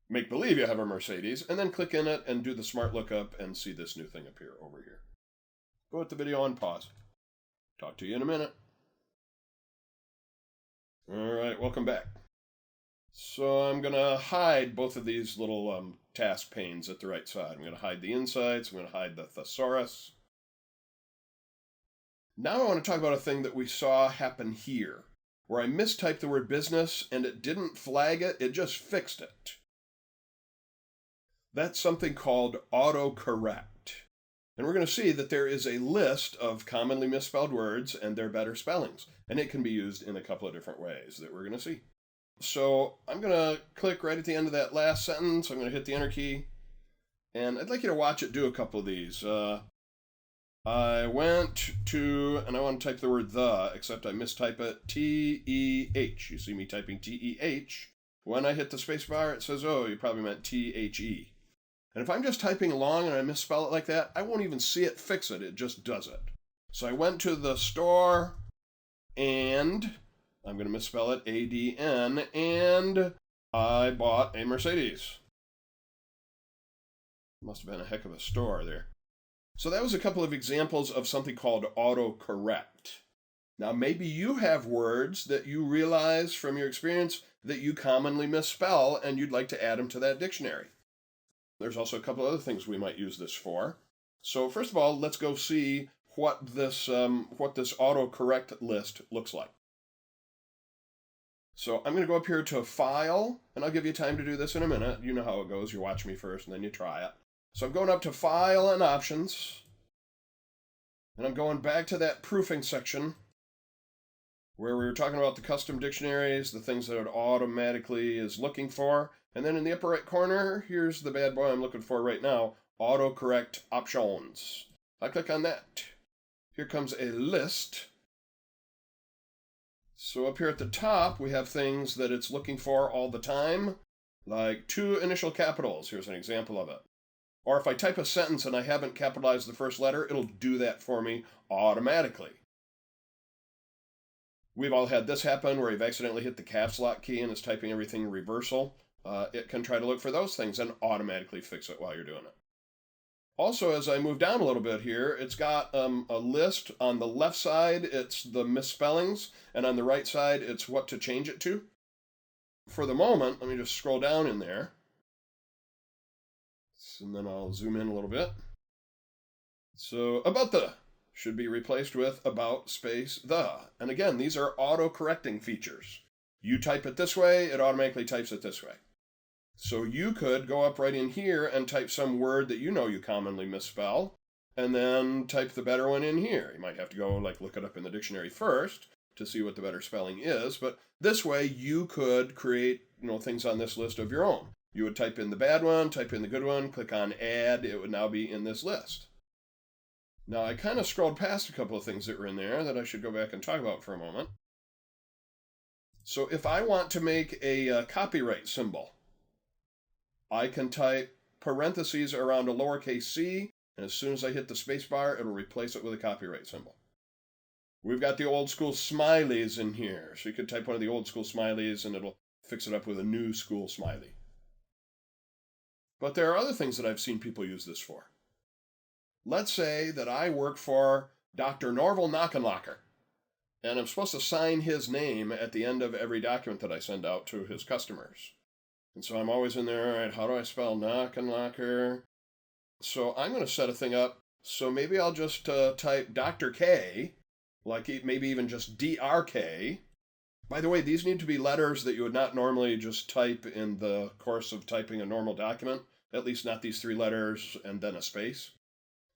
make believe you have a Mercedes, and then click in it and do the Smart Lookup and see this new thing appear over here. Put the video on pause. Talk to you in a minute. All right, welcome back. So I'm going to hide both of these little task panes at the right side. I'm going to hide the insides. I'm going to hide the thesaurus. Now I want to talk about a thing that we saw happen here, where I mistyped the word business and it didn't flag it, it just fixed it. That's something called autocorrect. And we're going to see that there is a list of commonly misspelled words and their better spellings. And it can be used in a couple of different ways that we're going to see. So I'm going to click right at the end of that last sentence. I'm going to hit the Enter key. And I'd like you to watch it do a couple of these. I went to, and I want to type the word the, except I mistype it, T-E-H. You see me typing T-E-H. When I hit the space bar, it says, oh, you probably meant T-H-E. And if I'm just typing along and I misspell it like that, I won't even see it fix it. It just does it. So I went to the store, and I'm going to misspell it, A-D-N, and I bought a Mercedes. Must have been a heck of a store there. So that was a couple of examples of something called autocorrect. Now, maybe you have words that you realize from your experience that you commonly misspell, and you'd like to add them to that dictionary. There's also a couple other things we might use this for. So first of all, let's go see what this autocorrect list looks like. So I'm going to go up here to File, and I'll give you time to do this in a minute. You know how it goes. You watch me first, and then you try it. So I'm going up to File and Options, and I'm going back to that proofing section where we were talking about the custom dictionaries, the things that it automatically is looking for. And then in the upper right corner, here's the bad boy I'm looking for right now, autocorrect options. I click on that. Here comes a list. So up here at the top, we have things that it's looking for all the time, like 2 initial capitals. Here's an example of it. Or if I type a sentence and I haven't capitalized the first letter, it'll do that for me automatically. We've all had this happen where you've accidentally hit the caps lock key and it's typing everything reversal. It can try to look for those things and automatically fix it while you're doing it. Also, as I move down a little bit here, it's got a list. On the left side, it's the misspellings, and on the right side, it's what to change it to. For the moment, let me just scroll down in there. And then I'll zoom in a little bit. So, about the should be replaced with about space the. And again, these are auto-correcting features. You type it this way, it automatically types it this way. So you could go up right in here and type some word that you know you commonly misspell, and then type the better one in here. You might have to go look it up in the dictionary first to see what the better spelling is, but this way you could create things on this list of your own. You would type in the bad one, type in the good one, click on add, it would now be in this list. Now I kind of scrolled past a couple of things that were in there that I should go back and talk about for a moment. So if I want to make a copyright symbol, I can type parentheses around a lowercase c, and as soon as I hit the space bar, it'll replace it with a copyright symbol. We've got the old school smileys in here, so you could type one of the old school smileys and it'll fix it up with a new school smiley. But there are other things that I've seen people use this for. Let's say that I work for Dr. Norval Knockenlocker, and I'm supposed to sign his name at the end of every document that I send out to his customers. And so I'm always in there, all right, how do I spell Knockenlocker? So I'm going to set a thing up, so maybe I'll just type Dr. K, like maybe even just DRK. By the way, these need to be letters that you would not normally just type in the course of typing a normal document, at least not these 3 letters and then a space.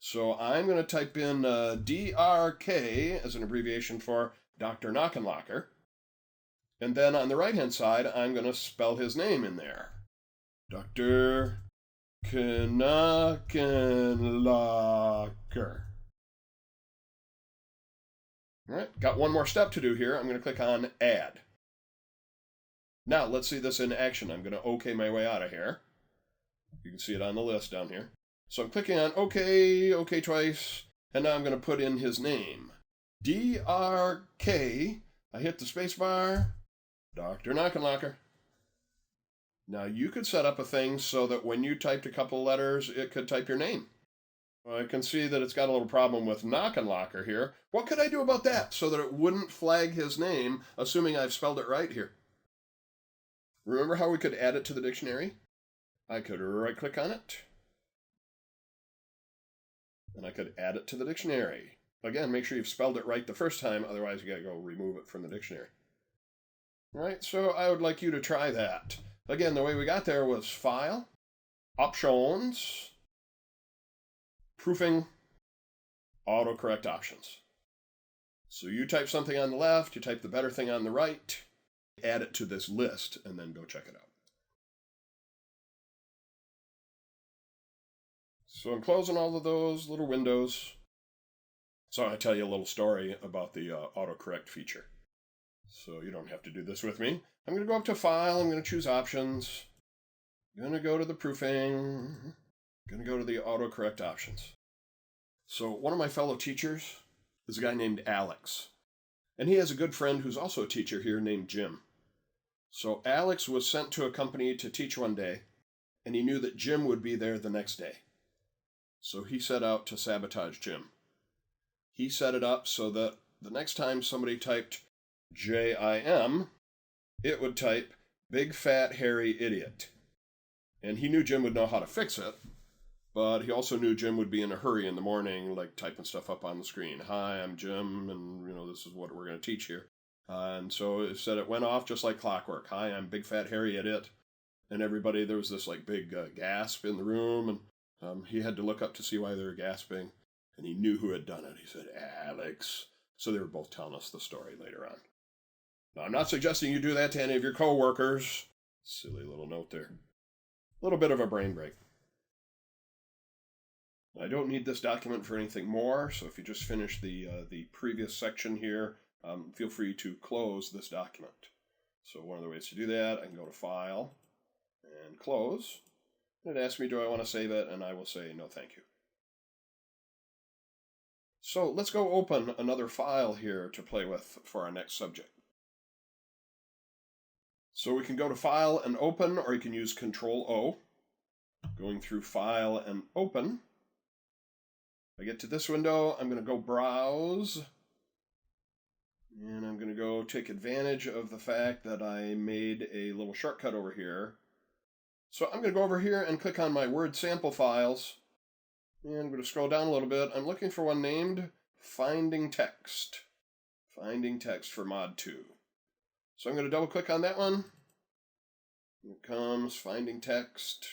So I'm going to type in DRK as an abbreviation for Dr. Knockenlocker. And then on the right-hand side, I'm going to spell his name in there. Dr. Knockenlocker. All right, got one more step to do here. I'm going to click on Add. Now, let's see this in action. I'm going to OK my way out of here. You can see it on the list down here. So I'm clicking on OK, OK twice, and now I'm going to put in his name. DRK. I hit the space bar. Dr. Knockenlocker. Now, you could set up a thing so that when you typed a couple letters, it could type your name. I can see that it's got a little problem with Knockenlocker here. What could I do about that so that it wouldn't flag his name, assuming I've spelled it right here? Remember how we could add it to the dictionary? I could right-click on it, and I could add it to the dictionary. Again, make sure you've spelled it right the first time, otherwise you gotta go remove it from the dictionary. All right, so I would like you to try that. Again, the way we got there was File, Options, Proofing, Autocorrect Options. So you type something on the left, you type the better thing on the right, add it to this list, and then go check it out. So I'm closing all of those little windows. So I tell you a little story about the autocorrect feature. So you don't have to do this with me. I'm going to go up to File. I'm going to choose Options. I'm going to go to the Proofing. I'm going to go to the autocorrect options. So one of my fellow teachers is a guy named Alex. And he has a good friend who's also a teacher here named Jim. So Alex was sent to a company to teach one day, and he knew that Jim would be there the next day. So he set out to sabotage Jim. He set it up so that the next time somebody typed JIM, it would type Big Fat Hairy Idiot. And he knew Jim would know how to fix it, but he also knew Jim would be in a hurry in the morning, like typing stuff up on the screen. Hi, I'm Jim, and this is what we're going to teach here. And so it said it went off just like clockwork. Hi, I'm Big Fat Hairy Idiot. And everybody, there was this like big gasp in the room, and he had to look up to see why they were gasping. And he knew who had done it. He said, Alex. So they were both telling us the story later on. Now, I'm not suggesting you do that to any of your coworkers. Silly little note there. A little bit of a brain break. I don't need this document for anything more, so if you just finish the previous section here, feel free to close this document. So one of the ways to do that, I can go to File and Close. It asks me, do I want to save it? And I will say, no, thank you. So let's go open another file here to play with for our next subject. So we can go to File and Open, or you can use Control-O. Going through File and Open. I get to this window, I'm going to go Browse. And I'm going to go take advantage of the fact that I made a little shortcut over here. So I'm going to go over here and click on my Word sample files. And I'm going to scroll down a little bit. I'm looking for one named Finding Text. Finding Text for Mod 2. So I'm going to double click on that one. Here comes Finding Text.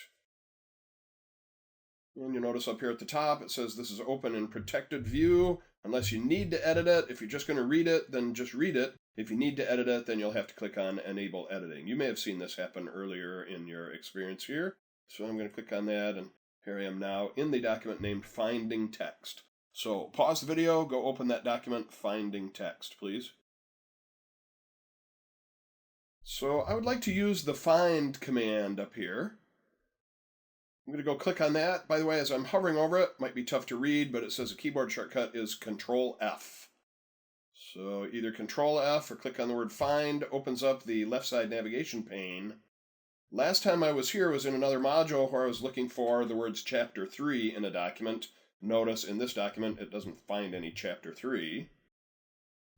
And you'll notice up here at the top it says this is open in protected view. Unless you need to edit it. If you're just going to read it, then just read it. If you need to edit it, then you'll have to click on Enable Editing. You may have seen this happen earlier in your experience here. So I'm going to click on that, and here I am now in the document named Finding Text. So pause the video, go open that document, Finding Text, please. So I would like to use the Find command up here. I'm going to go click on that. By the way, as I'm hovering over it might be tough to read, but it says a keyboard shortcut is Control-F. So either Control-F or click on the word Find opens up the left side navigation pane. Last time I was here was in another module where I was looking for the words Chapter 3 in a document. Notice in this document it doesn't find any Chapter 3.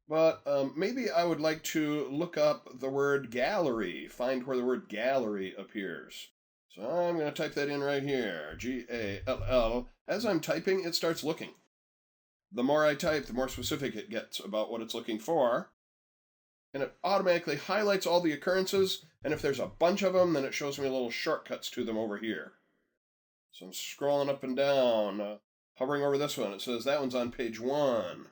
But maybe I would like to look up the word Gallery, find where the word Gallery appears. So I'm going to type that in right here, G-A-L-L. As I'm typing, it starts looking. The more I type, the more specific it gets about what it's looking for. And it automatically highlights all the occurrences, and if there's a bunch of them, then it shows me little shortcuts to them over here. So I'm scrolling up and down, hovering over this one. It says that one's on page 1.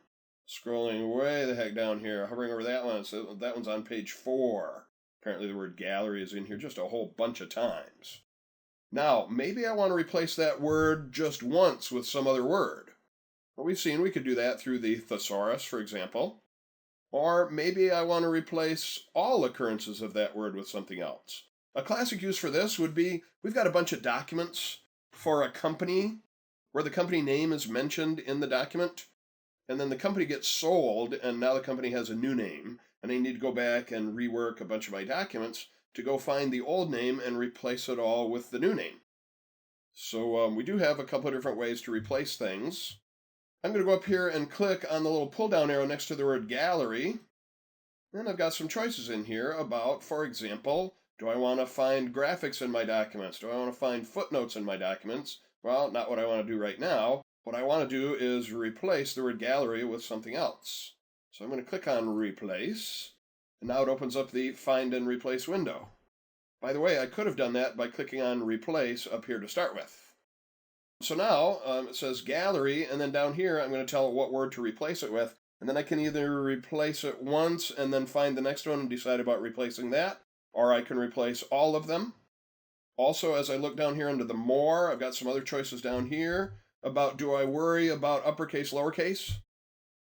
Scrolling way the heck down here, hovering over that one. It says that one's on page 4. Apparently the word gallery is in here just a whole bunch of times. Now, maybe I want to replace that word just once with some other word. Well, we've seen we could do that through the thesaurus, for example. Or maybe I want to replace all occurrences of that word with something else. A classic use for this would be, we've got a bunch of documents for a company where the company name is mentioned in the document, and then the company gets sold, and now the company has a new name, and I need to go back and rework a bunch of my documents to go find the old name and replace it all with the new name. So we do have a couple of different ways to replace things. I'm going to go up here and click on the little pull-down arrow next to the word gallery. And I've got some choices in here about, for example, do I want to find graphics in my documents? Do I want to find footnotes in my documents? Well, not what I want to do right now. What I want to do is replace the word gallery with something else. So I'm going to click on Replace. And now it opens up the Find and Replace window. By the way, I could have done that by clicking on Replace up here to start with. So now it says Gallery, and then down here I'm going to tell it what word to replace it with. And then I can either replace it once and then find the next one and decide about replacing that, or I can replace all of them. Also, as I look down here under the more, I've got some other choices down here about, do I worry about uppercase, lowercase?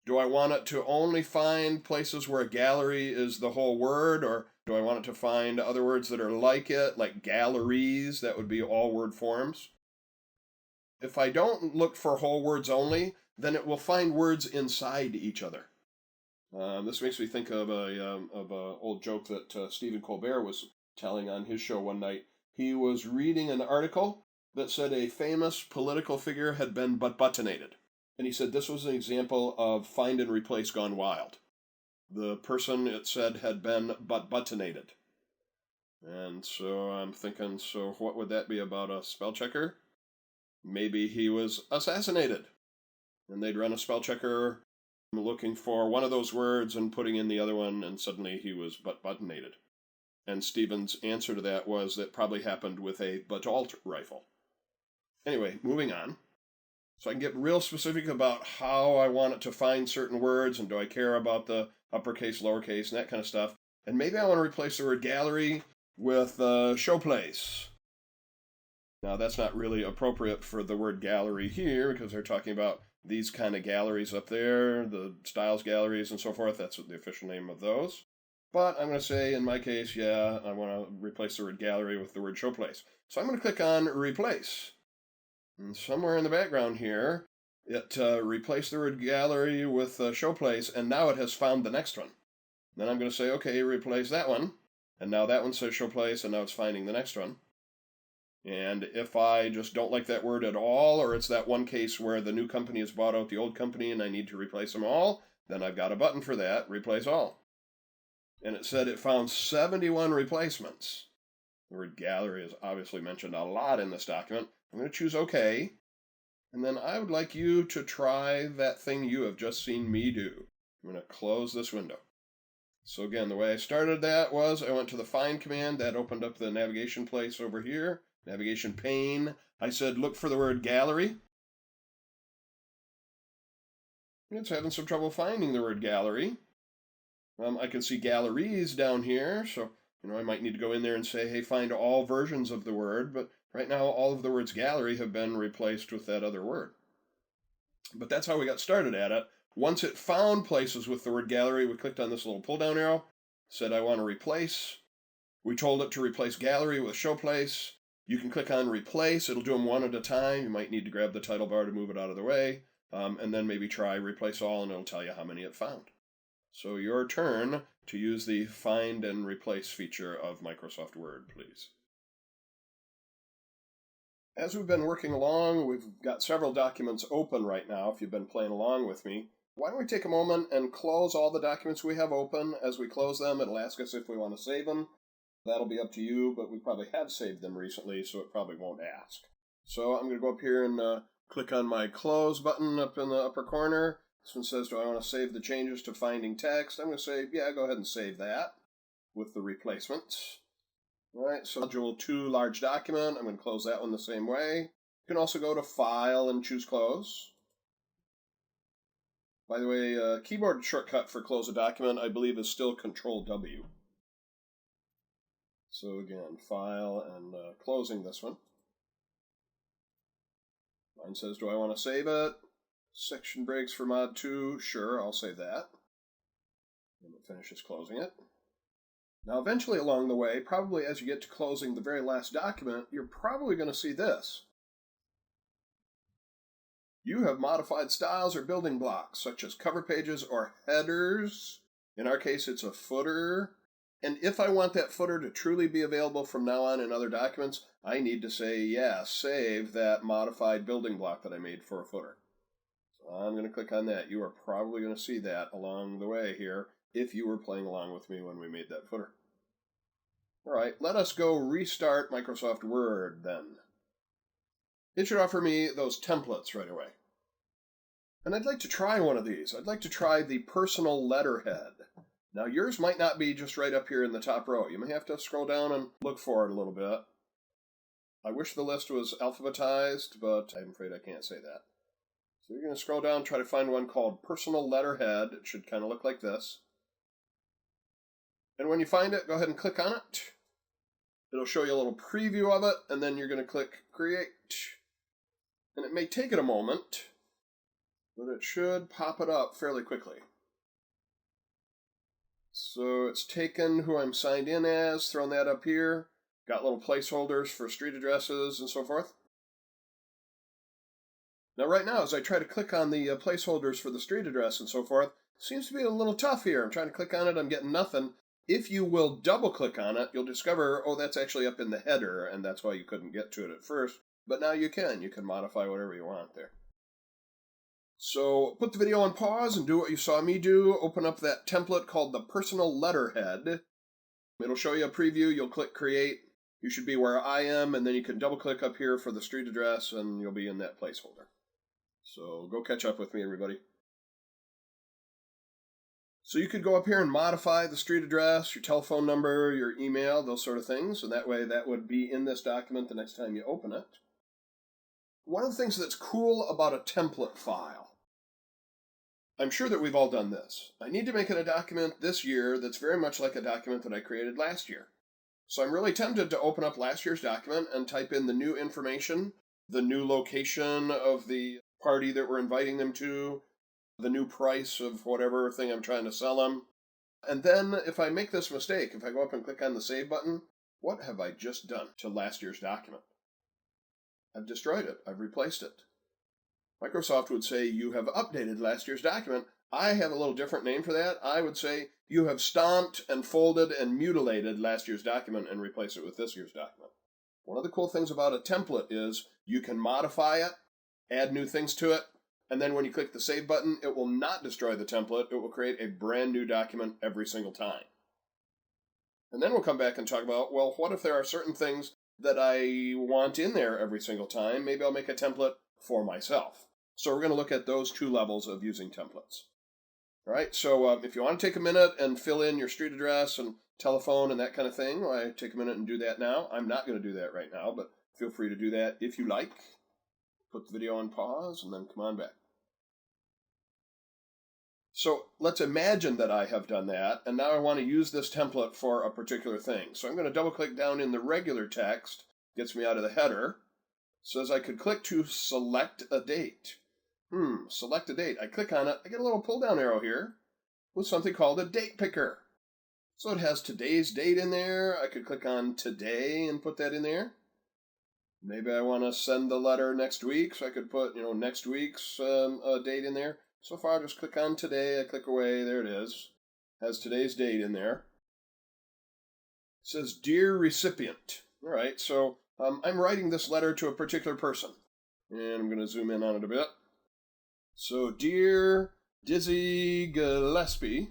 Do I want it to only find places where a gallery is the whole word, or do I want it to find other words that are like it, like galleries? That would be all word forms. If I don't look for whole words only, then it will find words inside each other. This makes me think of a old joke that Stephen Colbert was telling on his show one night. He was reading an article that said a famous political figure had been but-buttonated. And he said this was an example of find and replace gone wild. The person, it said, had been but-buttonated. And so I'm thinking, so what would that be about a spell checker? Maybe he was assassinated. And they'd run a spell checker looking for one of those words and putting in the other one, and suddenly he was but-buttonated. And Stephen's answer to that was that probably happened with a but-alt rifle. Anyway, moving on. So I can get real specific about how I want it to find certain words, and do I care about the uppercase, lowercase, and that kind of stuff. And maybe I want to replace the word gallery with showplace. Now, that's not really appropriate for the word gallery here, because they're talking about these kind of galleries up there, the Styles galleries and so forth. That's the official name of those. But I'm going to say, in my case, yeah, I want to replace the word gallery with the word showplace. So I'm going to click on replace. And somewhere in the background here, it replaced the word gallery with showplace, and now it has found the next one. Then I'm going to say, okay, replace that one. And now that one says showplace, and now it's finding the next one. And if I just don't like that word at all, or it's that one case where the new company has bought out the old company and I need to replace them all, then I've got a button for that, replace all. And it said it found 71 replacements. The word gallery is obviously mentioned a lot in this document. I'm going to choose OK. And then I would like you to try that thing you have just seen me do. I'm going to close this window. So again, the way I started that was I went to the find command. That opened up the navigation place over here. Navigation pane. I said, look for the word gallery. It's having some trouble finding the word gallery. I can see galleries down here, so I might need to go in there and say, hey, find all versions of the word, but right now all of the words gallery have been replaced with that other word. But that's how we got started at it. Once it found places with the word gallery, we clicked on this little pull-down arrow, said I want to replace. We told it to replace gallery with showplace. You can click on replace. It'll do them one at a time. You might need to grab the title bar to move it out of the way, and then maybe try replace all, and it'll tell you how many it found. So your turn to use the find and replace feature of Microsoft Word, please. As we've been working along, we've got several documents open right now, if you've been playing along with me. Why don't we take a moment and close all the documents we have open. As we close them, it'll ask us if we want to save them. That'll be up to you, but we probably have saved them recently, so it probably won't ask. So I'm going to go up here and click on my close button up in the upper corner. This one says, do I want to save the changes to finding text? I'm going to say, yeah, go ahead and save that with the replacements. All right, so module 2 large document. I'm going to close that one the same way. You can also go to File and choose Close. By the way, keyboard shortcut for close a document, I believe, is still Control-W. So again, File and closing this one. Mine says, do I want to save it? Section breaks for mod 2. Sure, I'll save that. And it finishes closing it. Now, eventually along the way, probably as you get to closing the very last document, you're probably going to see this. You have modified styles or building blocks, such as cover pages or headers. In our case, it's a footer. And if I want that footer to truly be available from now on in other documents, I need to say, yeah, save that modified building block that I made for a footer. So I'm going to click on that. You are probably going to see that along the way here if you were playing along with me when we made that footer. All right, let us go restart Microsoft Word then. It should offer me those templates right away. And I'd like to try one of these. I'd like to try the personal letterhead. Now, yours might not be just right up here in the top row. You may have to scroll down and look for it a little bit. I wish the list was alphabetized, but I'm afraid I can't say that. So you're going to scroll down and try to find one called Personal Letterhead. It should kind of look like this. And when you find it, go ahead and click on it. It'll show you a little preview of it, and then you're going to click Create. And it may take it a moment, but it should pop it up fairly quickly. So it's taken who I'm signed in as, thrown that up here, got little placeholders for street addresses and so forth. Now right now, as I try to click on the placeholders for the street address and so forth, it seems to be a little tough here. I'm trying to click on it, I'm getting nothing. If you will double click on it, you'll discover, oh, that's actually up in the header, and that's why you couldn't get to it at first. But now you can. You can modify whatever you want there. So put the video on pause and do what you saw me do. Open up that template called the personal letterhead. It'll show you a preview. You'll click Create. You should be where I am, and then you can double click up here for the street address, and you'll be in that placeholder. So go catch up with me, everybody. So you could go up here and modify the street address, your telephone number, your email, those sort of things, and that way that would be in this document the next time you open it. One of the things that's cool about a template file, I'm sure that we've all done this. I need to make it a document this year that's very much like a document that I created last year. So I'm really tempted to open up last year's document and type in the new information, the new location of the party that we're inviting them to, the new price of whatever thing I'm trying to sell them. And then if I make this mistake, if I go up and click on the Save button, what have I just done to last year's document? I've destroyed it. I've replaced it. Microsoft would say, you have updated last year's document. I have a little different name for that. I would say, you have stomped and folded and mutilated last year's document and replaced it with this year's document. One of the cool things about a template is you can modify it, add new things to it, and then when you click the Save button, it will not destroy the template. It will create a brand new document every single time. And then we'll come back and talk about, well, what if there are certain things that I want in there every single time? Maybe I'll make a template for myself. So we're going to look at those two levels of using templates. All right, so if you want to take a minute and fill in your street address and telephone and that kind of thing, well, I take a minute and do that now. I'm not going to do that right now, but feel free to do that if you like. Put the video on pause and then come on back. So let's imagine that I have done that, and now I want to use this template for a particular thing. So I'm going to double click down in the regular text, gets me out of the header. Says I could click to select a date. Select a date. I click on it, I get a little pull down arrow here with something called a date picker. So it has today's date in there. I could click on today and put that in there. Maybe I want to send the letter next week, so I could put, next week's date in there. So far, I'll just click on today. I click away. There it is. Has today's date in there. It says, Dear Recipient. All right, so I'm writing this letter to a particular person. And I'm going to zoom in on it a bit. So, Dear Dizzy Gillespie.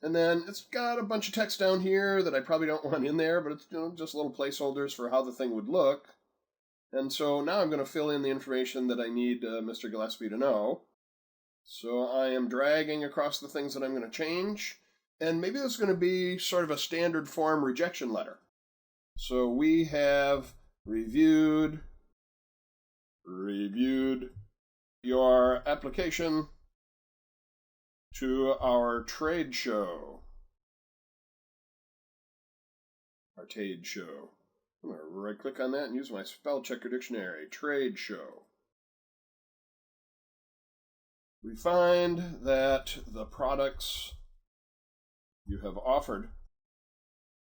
And then it's got a bunch of text down here that I probably don't want in there, but it's just little placeholders for how the thing would look. And so now I'm going to fill in the information that I need Mr. Gillespie to know. So I am dragging across the things that I'm going to change. And maybe this is going to be sort of a standard form rejection letter. So we have reviewed your application to our trade show. Arcade show. I'm going to right click on that and use my spell checker dictionary. Trade show. We find that the products you have offered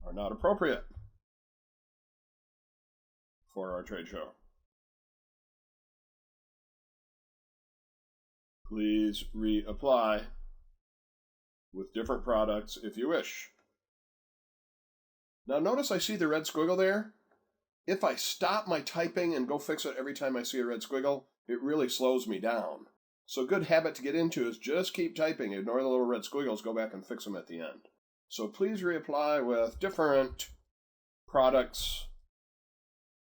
are not appropriate for our trade show. Please reapply with different products if you wish. Now notice I see the red squiggle there. If I stop my typing and go fix it every time I see a red squiggle, it really slows me down. So a good habit to get into is just keep typing, ignore the little red squiggles, go back and fix them at the end. So please reapply with different products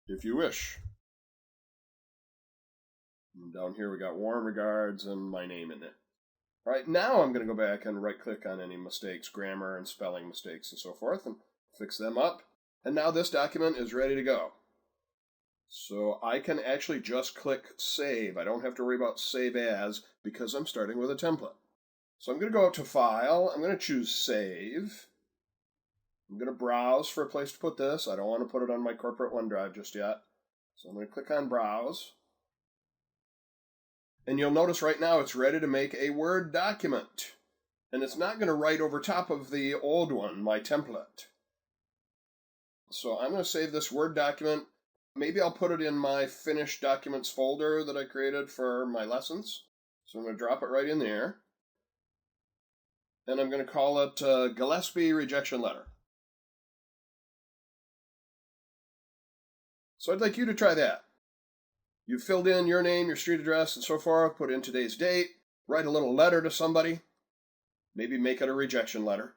if you wish. And down here we got warm regards and my name in it. All right, now I'm going to go back and right-click on any mistakes, grammar and spelling mistakes and so forth, and fix them up. And now this document is ready to go. So I can actually just click Save. I don't have to worry about Save As because I'm starting with a template. So I'm going to go up to File. I'm going to choose Save. I'm going to browse for a place to put this. I don't want to put it on my corporate OneDrive just yet. So I'm going to click on Browse. And you'll notice right now it's ready to make a Word document. And it's not going to write over top of the old one, my template. So I'm going to save this Word document. Maybe I'll put it in my finished documents folder that I created for my lessons. So I'm going to drop it right in there. And I'm going to call it Gillespie Rejection Letter. So I'd like you to try that. You've filled in your name, your street address, and so forth, put in today's date, write a little letter to somebody, maybe make it a rejection letter,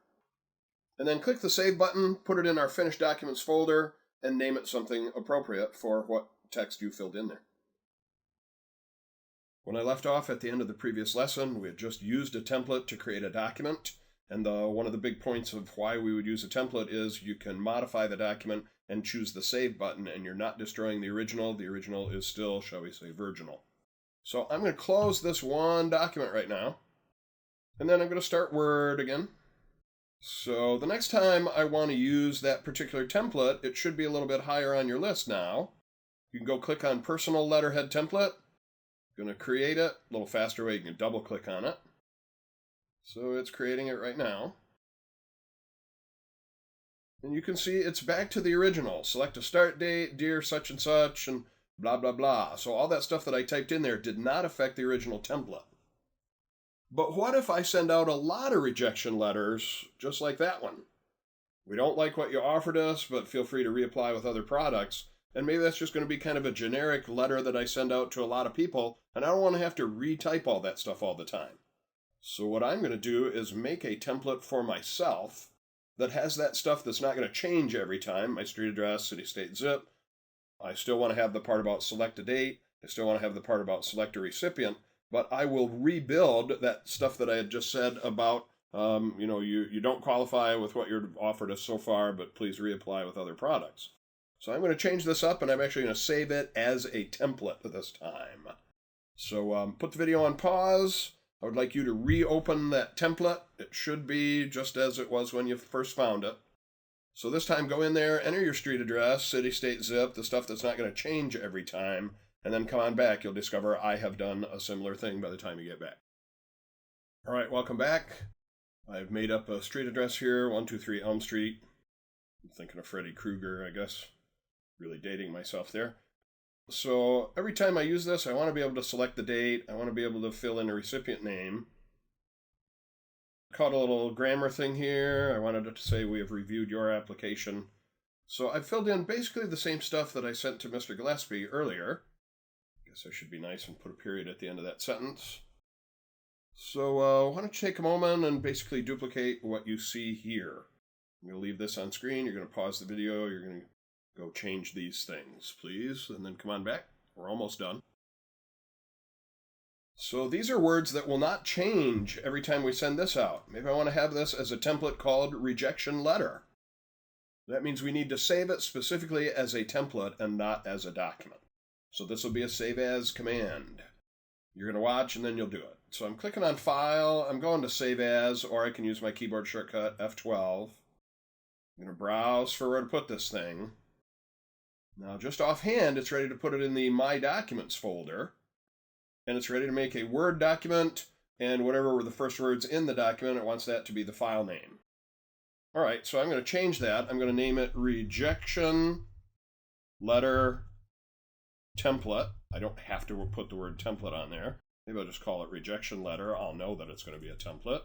and then click the Save button, put it in our Finished Documents folder, and name it something appropriate for what text you filled in there. When I left off at the end of the previous lesson, we had just used a template to create a document, and one of the big points of why we would use a template is you can modify the document and choose the Save button, and you're not destroying the original. The original is still, shall we say, virginal. So I'm going to close this one document right now, and then I'm going to start Word again. So the next time I want to use that particular template, it should be a little bit higher on your list now. You can go click on Personal Letterhead Template. I'm going to create it. A little faster way, you can double click on it. So it's creating it right now. And you can see it's back to the original. Select a start date, dear such and such, and blah, blah, blah. So all that stuff that I typed in there did not affect the original template. But what if I send out a lot of rejection letters just like that one? We don't like what you offered us, but feel free to reapply with other products. And maybe that's just going to be kind of a generic letter that I send out to a lot of people, and I don't want to have to retype all that stuff all the time. So what I'm going to do is make a template for myself that has that stuff that's not going to change every time. My street address, city, state, zip. I still want to have the part about select a date. I still want to have the part about select a recipient. But I will rebuild that stuff that I had just said about, you don't qualify with what you've offered us so far, but please reapply with other products. So I'm going to change this up, and I'm actually going to save it as a template this time. So put the video on pause. I would like you to reopen that template. It should be just as it was when you first found it. So this time go in there, enter your street address, city, state, zip, the stuff that's not going to change every time, and then come on back. You'll discover I have done a similar thing by the time you get back. All right, welcome back. I've made up a street address here, 123 Elm Street. I'm thinking of Freddy Krueger, I guess. Really dating myself there. So every time I use this, I want to be able to select the date. I want to be able to fill in a recipient name. Caught a little grammar thing here. I wanted it to say we have reviewed your application. So I filled in basically the same stuff that I sent to Mr. Gillespie earlier. I guess I should be nice and put a period at the end of that sentence. So why don't you take a moment and basically duplicate what you see here. I'm going to leave this on screen. You're going to pause the video. You're going to go change these things, please, and then come on back. We're almost done. So these are words that will not change every time we send this out. Maybe I want to have this as a template called rejection letter. That means we need to save it specifically as a template and not as a document. So this will be a save as command. You're going to watch and then you'll do it. So I'm clicking on File. I'm going to Save As, or I can use my keyboard shortcut F12. I'm going to browse for where to put this thing. Now, just offhand, it's ready to put it in the My Documents folder, and it's ready to make a Word document, and whatever were the first words in the document, it wants that to be the file name. All right, so I'm going to change that. I'm going to name it Rejection Letter Template. I don't have to put the word template on there. Maybe I'll just call it Rejection Letter. I'll know that it's going to be a template.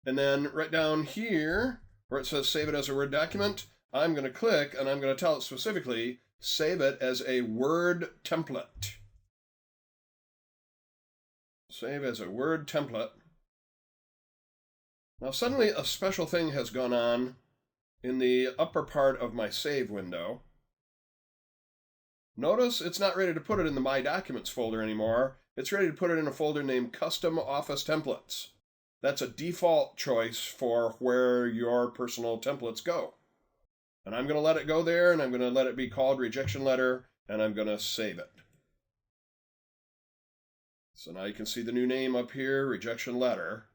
And then right down here, where it says Save it as a Word document, I'm going to click, and I'm going to tell it specifically, save it as a Word template. Save as a Word template. Now suddenly a special thing has gone on in the upper part of my save window. Notice it's not ready to put it in the My Documents folder anymore. It's ready to put it in a folder named Custom Office Templates. That's a default choice for where your personal templates go. And I'm going to let it go there, and I'm going to let it be called Rejection Letter, and I'm going to save it. So now you can see the new name up here, Rejection Letter.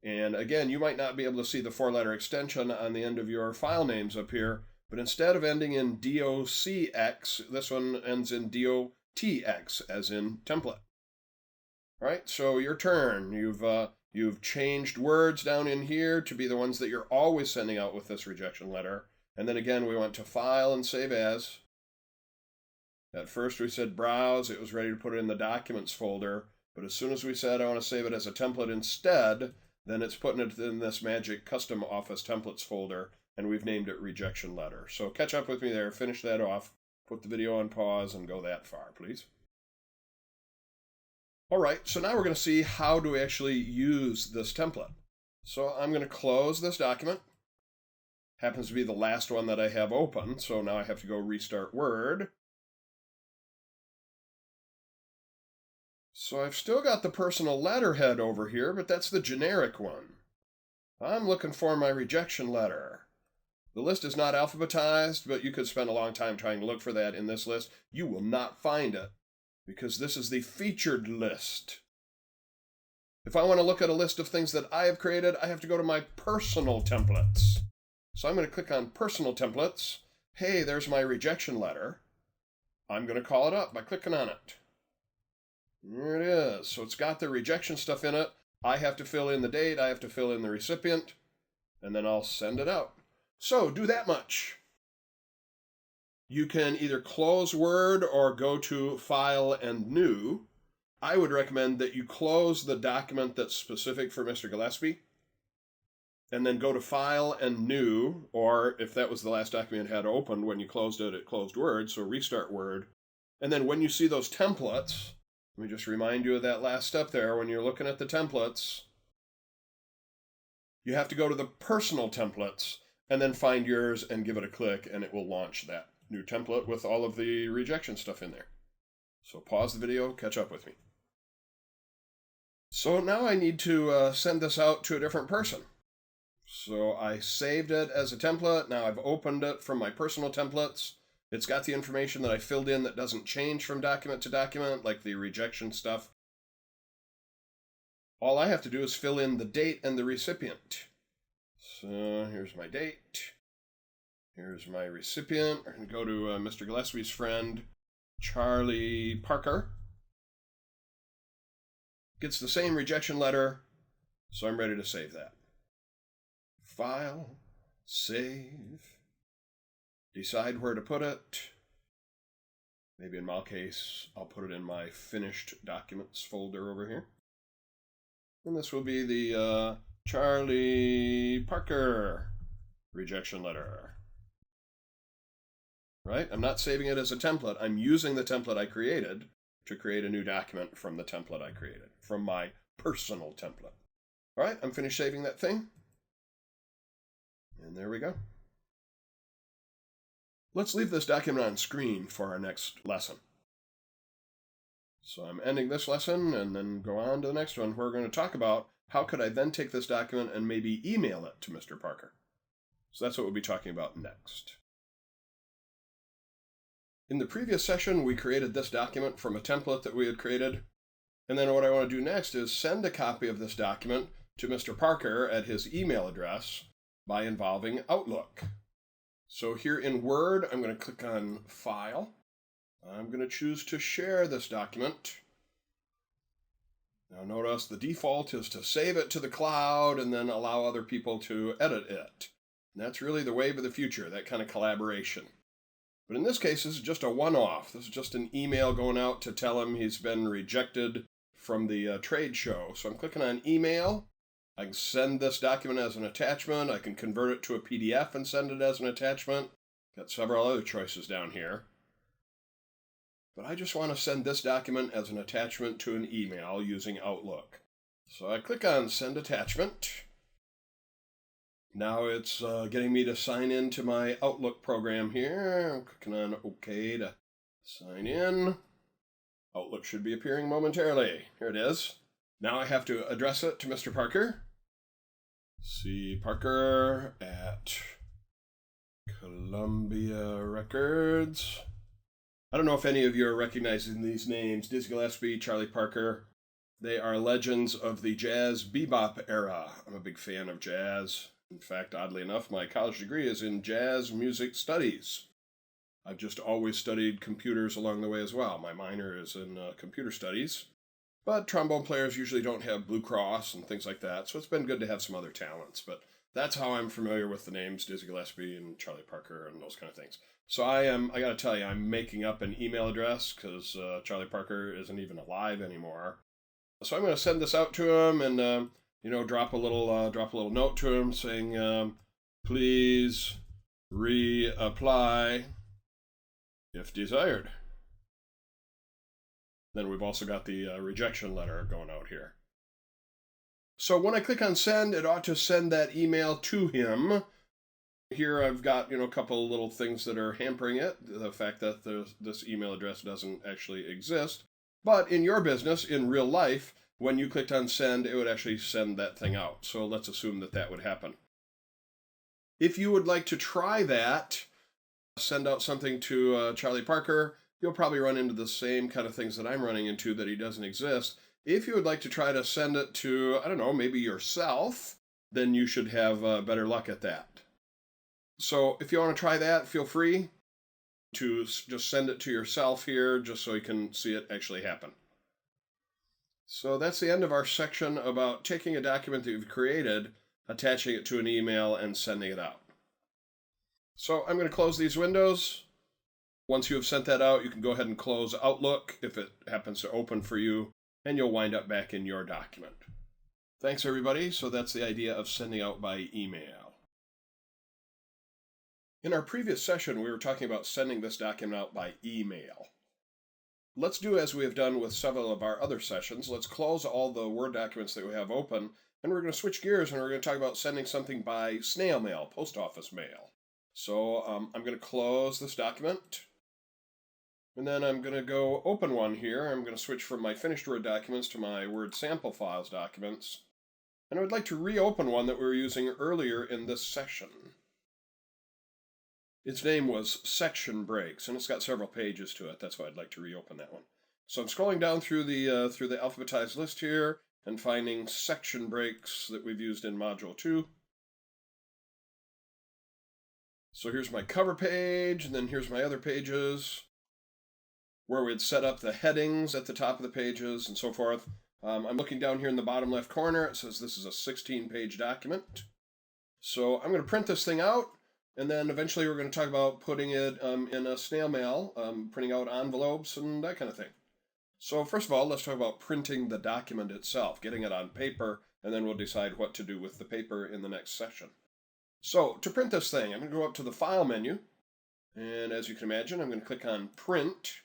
And again, you might not be able to see the 4-letter extension on the end of your file names up here, but instead of ending in DOCX, this one ends in DOTX, as in template. All right, so your turn. You've changed words down in here to be the ones that you're always sending out with this rejection letter. And then again, we went to File and Save As. At first we said Browse. It was ready to put it in the Documents folder. But as soon as we said I want to save it as a template instead, then it's putting it in this magic Custom Office Templates folder, and we've named it Rejection Letter. So catch up with me there, finish that off, put the video on pause, and go that far, please. All right, so now we're going to see how to actually use this template. So I'm going to close this document. Happens to be the last one that I have open, so now I have to go restart Word. So I've still got the personal letterhead over here, but that's the generic one. I'm looking for my rejection letter. The list is not alphabetized, but you could spend a long time trying to look for that in this list. You will not find it, because this is the featured list. If I want to look at a list of things that I have created, I have to go to my personal templates. So I'm going to click on Personal Templates. Hey, there's my rejection letter. I'm going to call it up by clicking on it. There it is. So it's got the rejection stuff in it. I have to fill in the date, I have to fill in the recipient, and then I'll send it out. So do that much. You can either close Word or go to File and New. I would recommend that you close the document that's specific for Mr. Gillespie, and then go to File and New, or if that was the last document it had opened when you closed it, it closed Word, so restart Word. And then when you see those templates, let me just remind you of that last step there. When you're looking at the templates, you have to go to the personal templates and then find yours and give it a click, and it will launch that new template with all of the rejection stuff in there. So pause the video, catch up with me. So now I need to send this out to a different person. So I saved it as a template. Now I've opened it from my personal templates. It's got the information that I filled in that doesn't change from document to document, like the rejection stuff. All I have to do is fill in the date and the recipient. So here's my date. Here's my recipient. I'm going to go to Mr. Gillespie's friend, Charlie Parker. Gets the same rejection letter, so I'm ready to save that. File, save. Decide where to put it. Maybe in my case, I'll put it in my finished documents folder over here. And this will be the Charlie Parker rejection letter. Right? I'm not saving it as a template. I'm using the template I created to create a new document from the template I created, from my personal template. All right, I'm finished saving that thing. And there we go. Let's leave this document on screen for our next lesson. So I'm ending this lesson and then go on to the next one. We're going to talk about how could I then take this document and maybe email it to Mr. Parker. So that's what we'll be talking about next. In the previous session, we created this document from a template that we had created. And then what I want to do next is send a copy of this document to Mr. Parker at his email address by involving Outlook. So here in Word, I'm going to click on File. I'm going to choose to share this document. Now notice the default is to save it to the cloud and then allow other people to edit it. And that's really the wave of the future, that kind of collaboration. But in this case, this is just a one-off. This is just an email going out to tell him he's been rejected from the trade show. So I'm clicking on Email. I can send this document as an attachment. I can convert it to a PDF and send it as an attachment. Got several other choices down here. But I just want to send this document as an attachment to an email using Outlook. So I click on Send Attachment. Now it's getting me to sign in to my Outlook program here. I'm clicking on OK to sign in. Outlook should be appearing momentarily. Here it is. Now I have to address it to Mr. Parker. C. Parker at Columbia Records. I don't know if any of you are recognizing these names. Dizzy Gillespie, Charlie Parker. They are legends of the jazz bebop era. I'm a big fan of jazz. In fact, oddly enough, my college degree is in jazz music studies. I've just always studied computers along the way as well. My minor is in computer studies, but trombone players usually don't have Blue Cross and things like that, so it's been good to have some other talents. But that's how I'm familiar with the names Dizzy Gillespie and Charlie Parker and those kind of things. So I gotta tell you, I'm making up an email address because Charlie Parker isn't even alive anymore. So I'm going to send this out to him and, drop a little note to him saying, please reapply if desired. Then we've also got the rejection letter going out here. So when I click on send, it ought to send that email to him. Here I've got, a couple little things that are hampering it. The fact that this email address doesn't actually exist. But in your business, in real life, when you clicked on send, it would actually send that thing out. So let's assume that that would happen. If you would like to try that, send out something to Charlie Parker, you'll probably run into the same kind of things that I'm running into, that he doesn't exist. If you would like to try to send it to, I don't know, maybe yourself, then you should have better luck at that. So if you want to try that, feel free to just send it to yourself here, just so you can see it actually happen. So that's the end of our section about taking a document that you've created, attaching it to an email, and sending it out. So I'm going to close these windows. Once you have sent that out, you can go ahead and close Outlook if it happens to open for you, and you'll wind up back in your document. Thanks, everybody. So that's the idea of sending out by email. In our previous session, we were talking about sending this document out by email. Let's do as we have done with several of our other sessions. Let's close all the Word documents that we have open, and we're going to switch gears, and we're going to talk about sending something by snail mail, post office mail. So I'm going to close this document, and then I'm going to go open one here. I'm going to switch from my finished Word documents to my Word sample files documents, and I would like to reopen one that we were using earlier in this session. Its name was Section Breaks, and it's got several pages to it. That's why I'd like to reopen that one. So I'm scrolling down through the alphabetized list here and finding Section Breaks that we've used in Module 2. So here's my cover page, and then here's my other pages where we'd set up the headings at the top of the pages and so forth. I'm looking down here in the bottom left corner. It says this is a 16-page document. So I'm going to print this thing out. And then eventually we're going to talk about putting it in a snail mail, printing out envelopes and that kind of thing. So first of all, let's talk about printing the document itself, getting it on paper, and then we'll decide what to do with the paper in the next session. So to print this thing, I'm going to go up to the File menu, and as you can imagine, I'm going to click on Print.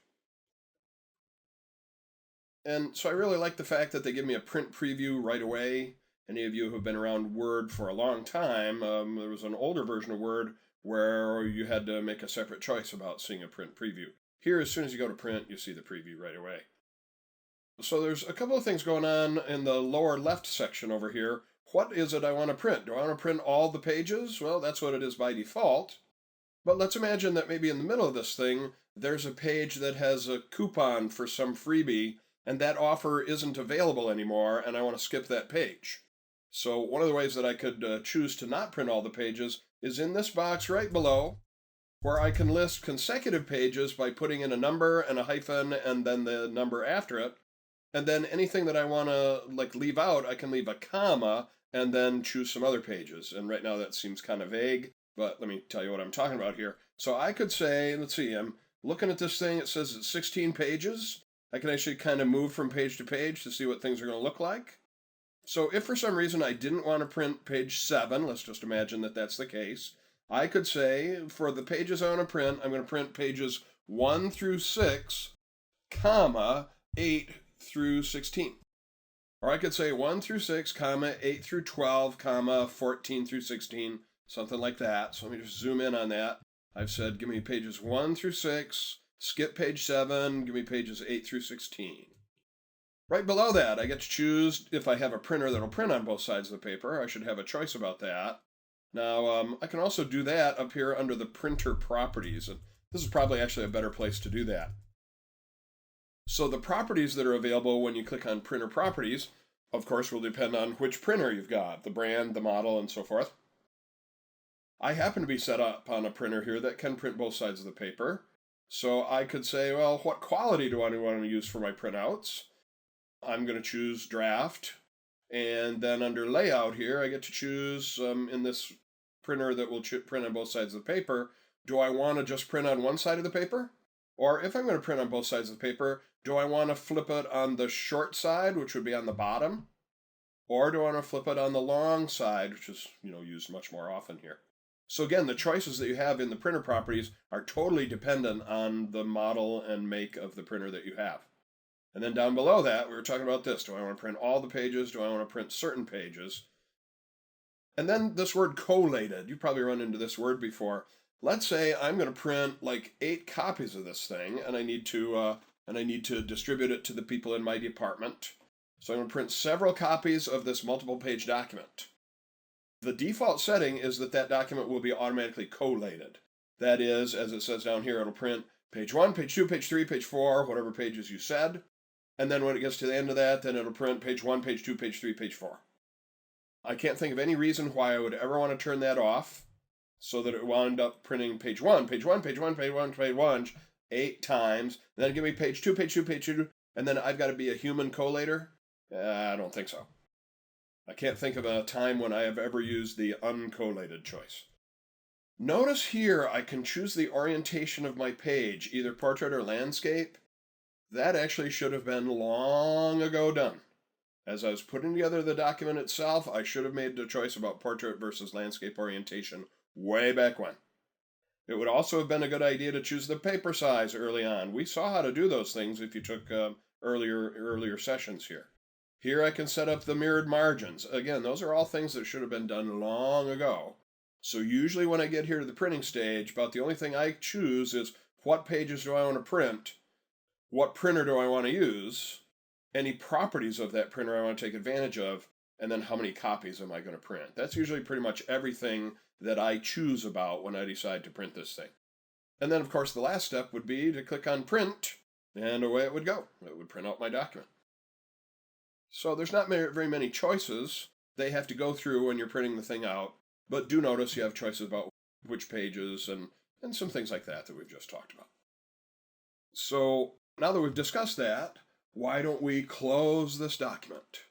And so I really like the fact that they give me a print preview right away. Any of you who have been around Word for a long time, there was an older version of Word where you had to make a separate choice about seeing a print preview. Here, as soon as you go to print, you see the preview right away. So there's a couple of things going on in the lower left section over here. What is it I want to print? Do I want to print all the pages? Well, that's what it is by default. But let's imagine that maybe in the middle of this thing, there's a page that has a coupon for some freebie, and that offer isn't available anymore, and I want to skip that page. So one of the ways that I could choose to not print all the pages is in this box right below, where I can list consecutive pages by putting in a number and a hyphen and then the number after it. And then anything that I want to leave out, I can leave a comma and then choose some other pages. And right now that seems kind of vague, but let me tell you what I'm talking about here. So I could say, let's see, I'm looking at this thing, it says it's 16 pages. I can actually kind of move from page to page to see what things are going to look like. So if for some reason I didn't want to print page 7, let's just imagine that that's the case, I could say for the pages I want to print, I'm going to print pages 1 through 6, comma, 8 through 16. Or I could say 1 through 6, comma, 8 through 12, comma, 14 through 16, something like that. So let me just zoom in on that. I've said give me pages 1 through 6, skip page 7, give me pages 8 through 16. Right below that, I get to choose if I have a printer that'll print on both sides of the paper. I should have a choice about that. Now, I can also do that up here under the printer properties, and this is probably actually a better place to do that. So the properties that are available when you click on printer properties, of course, will depend on which printer you've got, the brand, the model, and so forth. I happen to be set up on a printer here that can print both sides of the paper. So I could say, well, what quality do I want to use for my printouts? I'm going to choose draft. And then under layout here, I get to choose in this printer that will print on both sides of the paper, do I want to just print on one side of the paper? Or if I'm going to print on both sides of the paper, do I want to flip it on the short side, which would be on the bottom? Or do I want to flip it on the long side, which is, used much more often here? So again, the choices that you have in the printer properties are totally dependent on the model and make of the printer that you have. And then down below that, we were talking about this. Do I want to print all the pages? Do I want to print certain pages? And then this word collated. You probably run into this word before. Let's say I'm going to print like 8 copies of this thing, and I need to distribute it to the people in my department. So I'm going to print several copies of this multiple page document. The default setting is that document will be automatically collated. That is, as it says down here, it'll print page 1, page 2, page 3, page 4, whatever pages you said. And then when it gets to the end of that, then it'll print page 1, page 2, page 3, page 4. I can't think of any reason why I would ever want to turn that off so that it wound up printing page 1, page 1, page 1, page 1, page 1, 8 times. Then give me page 2, page 2, page 2, and then I've got to be a human collator? I don't think so. I can't think of a time when I have ever used the uncollated choice. Notice here I can choose the orientation of my page, either portrait or landscape. That actually should have been long ago done. As I was putting together the document itself, I should have made the choice about portrait versus landscape orientation way back when. It would also have been a good idea to choose the paper size early on. We saw how to do those things if you took earlier sessions here. Here I can set up the mirrored margins. Again, those are all things that should have been done long ago. So usually when I get here to the printing stage, about the only thing I choose is what pages do I want to print, what printer do I want to use, any properties of that printer I want to take advantage of, and then how many copies am I going to print. That's usually pretty much everything that I choose about when I decide to print this thing. And then, of course, the last step would be to click on print, and away it would go. It would print out my document. So there's not very many choices they have to go through when you're printing the thing out, but do notice you have choices about which pages and some things like that we've just talked about. So now that we've discussed that, why don't we close this document?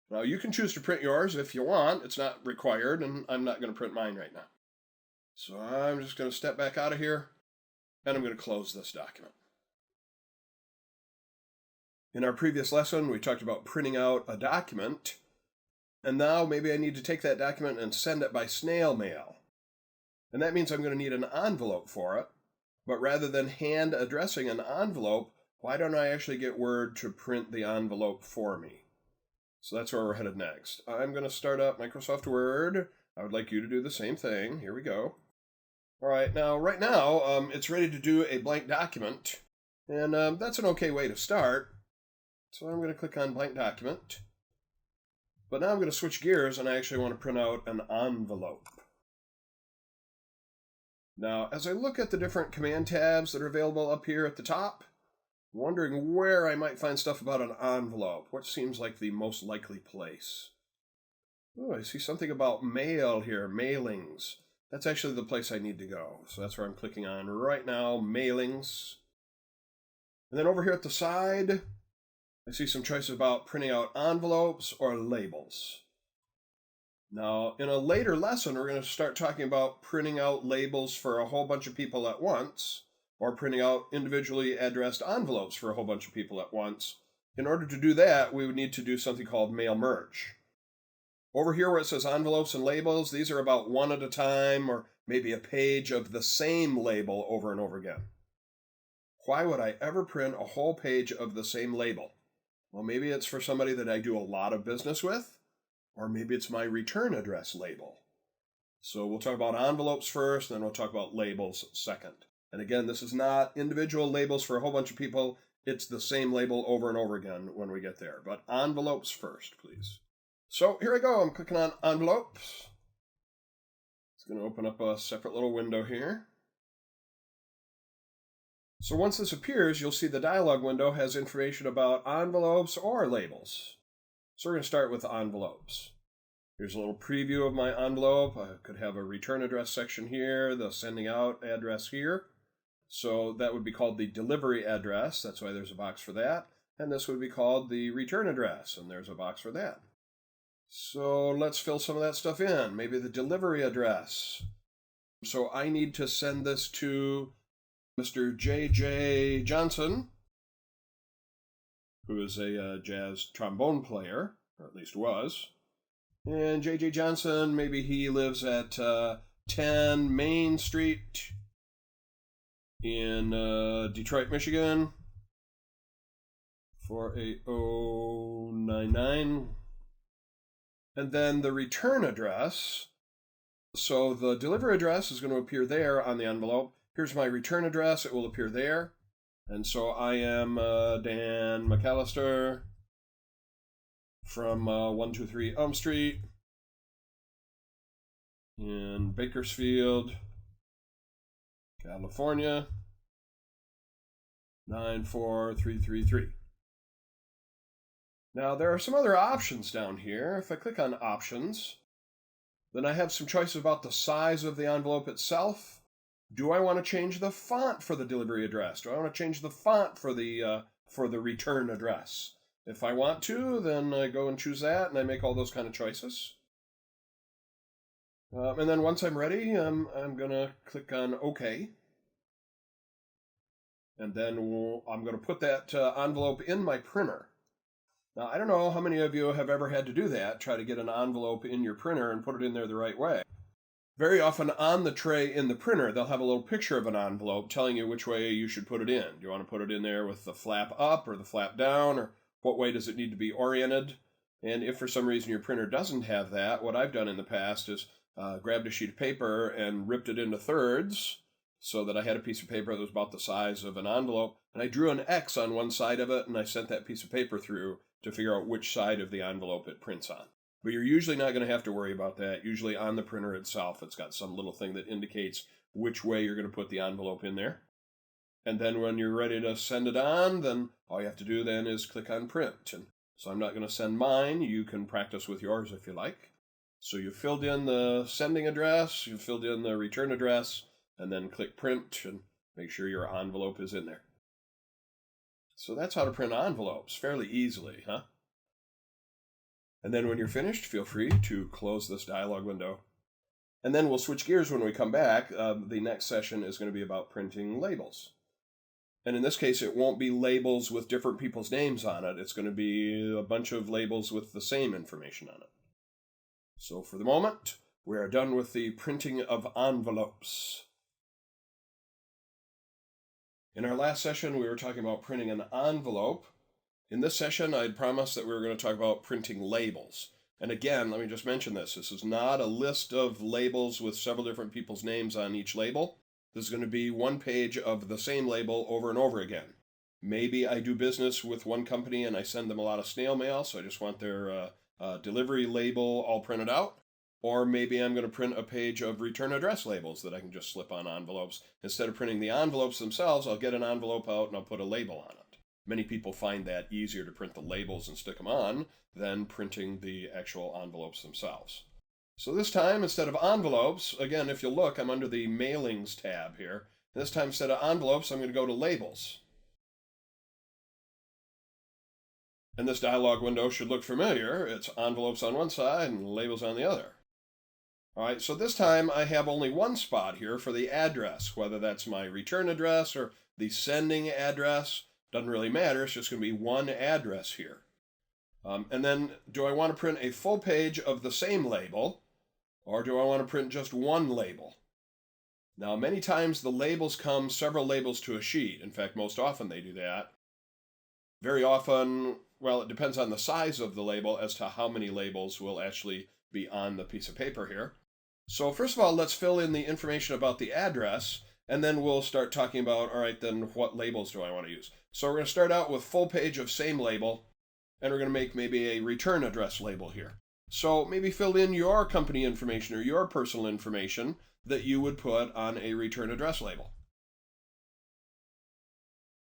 Now you can choose to print yours if you want. It's not required, and I'm not going to print mine right now. So I'm just going to step back out of here, and I'm going to close this document. In our previous lesson, we talked about printing out a document, and now maybe I need to take that document and send it by snail mail. And that means I'm going to need an envelope for it, but rather than hand addressing an envelope, why don't I actually get Word to print the envelope for me? So that's where we're headed next. I'm going to start up Microsoft Word. I would like you to do the same thing. Here we go. All right, right now, it's ready to do a blank document, and that's an okay way to start. So I'm going to click on blank document. But now I'm going to switch gears and I actually want to print out an envelope. Now, as I look at the different command tabs that are available up here at the top, I'm wondering where I might find stuff about an envelope. What seems like the most likely place? Oh, I see something about mail here, mailings. That's actually the place I need to go. So that's where I'm clicking on right now, mailings. And then over here at the side, I see some choices about printing out envelopes or labels. Now, in a later lesson, we're going to start talking about printing out labels for a whole bunch of people at once, or printing out individually addressed envelopes for a whole bunch of people at once. In order to do that, we would need to do something called mail merge. Over here where it says envelopes and labels, these are about one at a time, or maybe a page of the same label over and over again. Why would I ever print a whole page of the same label? Well, maybe it's for somebody that I do a lot of business with, or maybe it's my return address label. So we'll talk about envelopes first, then we'll talk about labels second. And again, this is not individual labels for a whole bunch of people. It's the same label over and over again when we get there. But envelopes first, please. So here I go. I'm clicking on envelopes. It's going to open up a separate little window here. So once this appears, you'll see the dialog window has information about envelopes or labels. So we're going to start with envelopes. Here's a little preview of my envelope. I could have a return address section here, the sending out address here. So that would be called the delivery address. That's why there's a box for that. And this would be called the return address, and there's a box for that. So let's fill some of that stuff in. Maybe the delivery address. So I need to send this to Mr. J.J. Johnson, who is a jazz trombone player, or at least was. And J.J. Johnson, maybe he lives at 10 Main Street in Detroit, Michigan, 48099. And then the return address. So the delivery address is going to appear there on the envelope. Here's my return address. It will appear there. And so I am Dan McAllister from 123 Elm Street in Bakersfield, California, 94333. Now there are some other options down here. If I click on options, then I have some choices about the size of the envelope itself. Do I want to change the font for the delivery address? Do I want to change the font for the return address? If I want to, then I go and choose that, and I make all those kind of choices. And then once I'm ready, I'm going to click on OK. And then I'm going to put that envelope in my printer. Now, I don't know how many of you have ever had to do that, try to get an envelope in your printer and put it in there the right way. Very often on the tray in the printer, they'll have a little picture of an envelope telling you which way you should put it in. Do you want to put it in there with the flap up or the flap down, or what way does it need to be oriented? And if for some reason your printer doesn't have that, what I've done in the past is grabbed a sheet of paper and ripped it into thirds so that I had a piece of paper that was about the size of an envelope, and I drew an X on one side of it, and I sent that piece of paper through to figure out which side of the envelope it prints on. But you're usually not going to have to worry about that. Usually on the printer itself, it's got some little thing that indicates which way you're going to put the envelope in there. And then when you're ready to send it on, then all you have to do then is click on print. And so I'm not going to send mine. You can practice with yours if you like. So you filled in the sending address, you filled in the return address, and then click print and make sure your envelope is in there. So that's how to print envelopes fairly easily, huh? And then when you're finished, feel free to close this dialog window. And then we'll switch gears when we come back. The next session is going to be about printing labels. And in this case, it won't be labels with different people's names on it. It's going to be a bunch of labels with the same information on it. So for the moment, we are done with the printing of envelopes. In our last session, we were talking about printing an envelope. In this session, I'd promised that we were going to talk about printing labels. And again, let me just mention this. This is not a list of labels with several different people's names on each label. This is going to be one page of the same label over and over again. Maybe I do business with one company and I send them a lot of snail mail, so I just want their delivery label all printed out. Or maybe I'm going to print a page of return address labels that I can just slip on envelopes. Instead of printing the envelopes themselves, I'll get an envelope out and I'll put a label on it. Many people find that easier to print the labels and stick them on than printing the actual envelopes themselves. So this time, instead of envelopes, again, if you look, I'm under the Mailings tab here. This time, instead of envelopes, I'm going to go to Labels. And this dialog window should look familiar. It's envelopes on one side and labels on the other. All right, so this time I have only one spot here for the address, whether that's my return address or the sending address. Doesn't really matter. It's just going to be one address here. And then, do I want to print a full page of the same label, or do I want to print just one label? Now, many times the labels come several labels to a sheet. In fact, most often they do that. Very often, well, it depends on the size of the label as to how many labels will actually be on the piece of paper here. So first of all, let's fill in the information about the address, and then we'll start talking about, all right, then what labels do I want to use? So we're going to start out with full page of same label, and we're going to make maybe a return address label here. So maybe fill in your company information or your personal information that you would put on a return address label.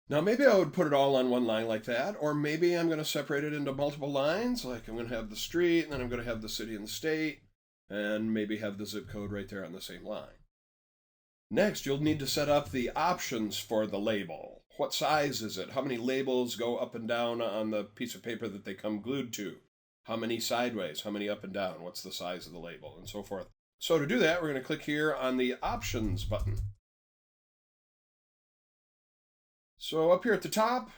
Now, maybe I would put it all on one line like that, or maybe I'm going to separate it into multiple lines. Like I'm going to have the street, and then I'm going to have the city and the state, and maybe have the zip code right there on the same line. Next, you'll need to set up the options for the label. What size is it? How many labels go up and down on the piece of paper that they come glued to? How many sideways? How many up and down? What's the size of the label? And so forth. So to do that, we're going to click here on the Options button. So up here at the top,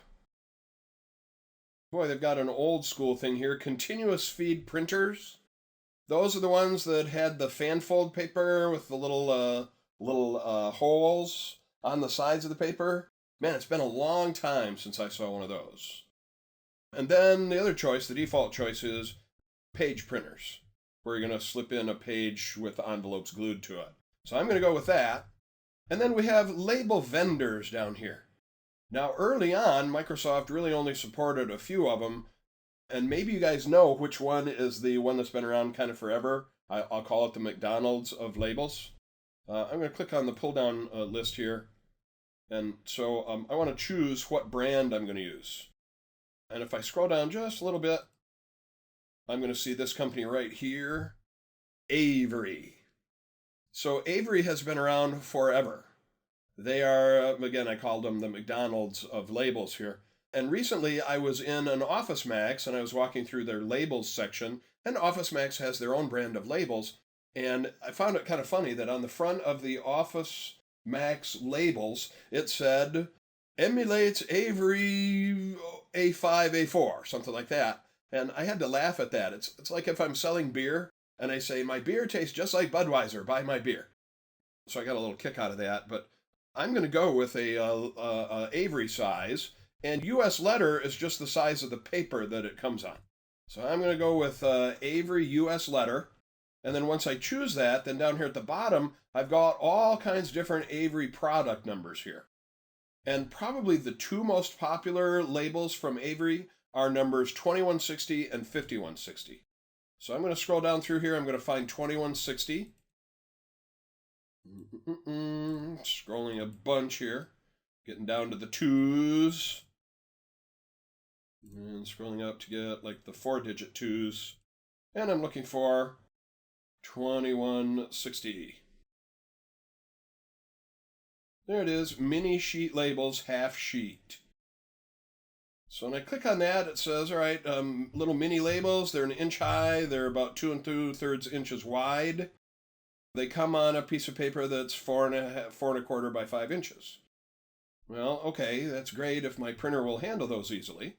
boy, they've got an old school thing here, continuous feed printers. Those are the ones that had the fanfold paper with the little holes on the sides of the paper. Man, it's been a long time since I saw one of those. And then the other choice, the default choice, is page printers, where you're going to slip in a page with envelopes glued to it. So I'm going to go with that. And then we have label vendors down here. Now, early on, Microsoft really only supported a few of them, and maybe you guys know which one is the one that's been around kind of forever. I'll call it the McDonald's of labels. I'm going to click on the pull-down list here, and so I want to choose what brand I'm going to use. And if I scroll down just a little bit, I'm going to see this company right here, Avery. So Avery has been around forever. They are, again, I called them the McDonald's of labels here. And recently I was in an Office Max and I was walking through their labels section, and Office Max has their own brand of labels. And I found it kind of funny that on the front of the Office Max labels, it said, emulates Avery A5, A4, something like that. And I had to laugh at that. It's like if I'm selling beer and I say, my beer tastes just like Budweiser, buy my beer. So I got a little kick out of that, but I'm going to go with a Avery size, and US letter is just the size of the paper that it comes on. So I'm going to go with Avery US letter, and then once I choose that, then down here at the bottom, I've got all kinds of different Avery product numbers here. And probably the two most popular labels from Avery are numbers 2160 and 5160. So I'm going to scroll down through here. I'm going to find 2160. Scrolling a bunch here, getting down to the twos, and scrolling up to get like the 4-digit twos, and I'm looking for 2160. There it is, mini sheet labels, half sheet. So when I click on that, it says, all right, little mini labels, they're an inch high, they're about 2 2/3 inches wide. They come on a piece of paper that's 4 1/4 by 5 inches. Well, okay, that's great if my printer will handle those easily.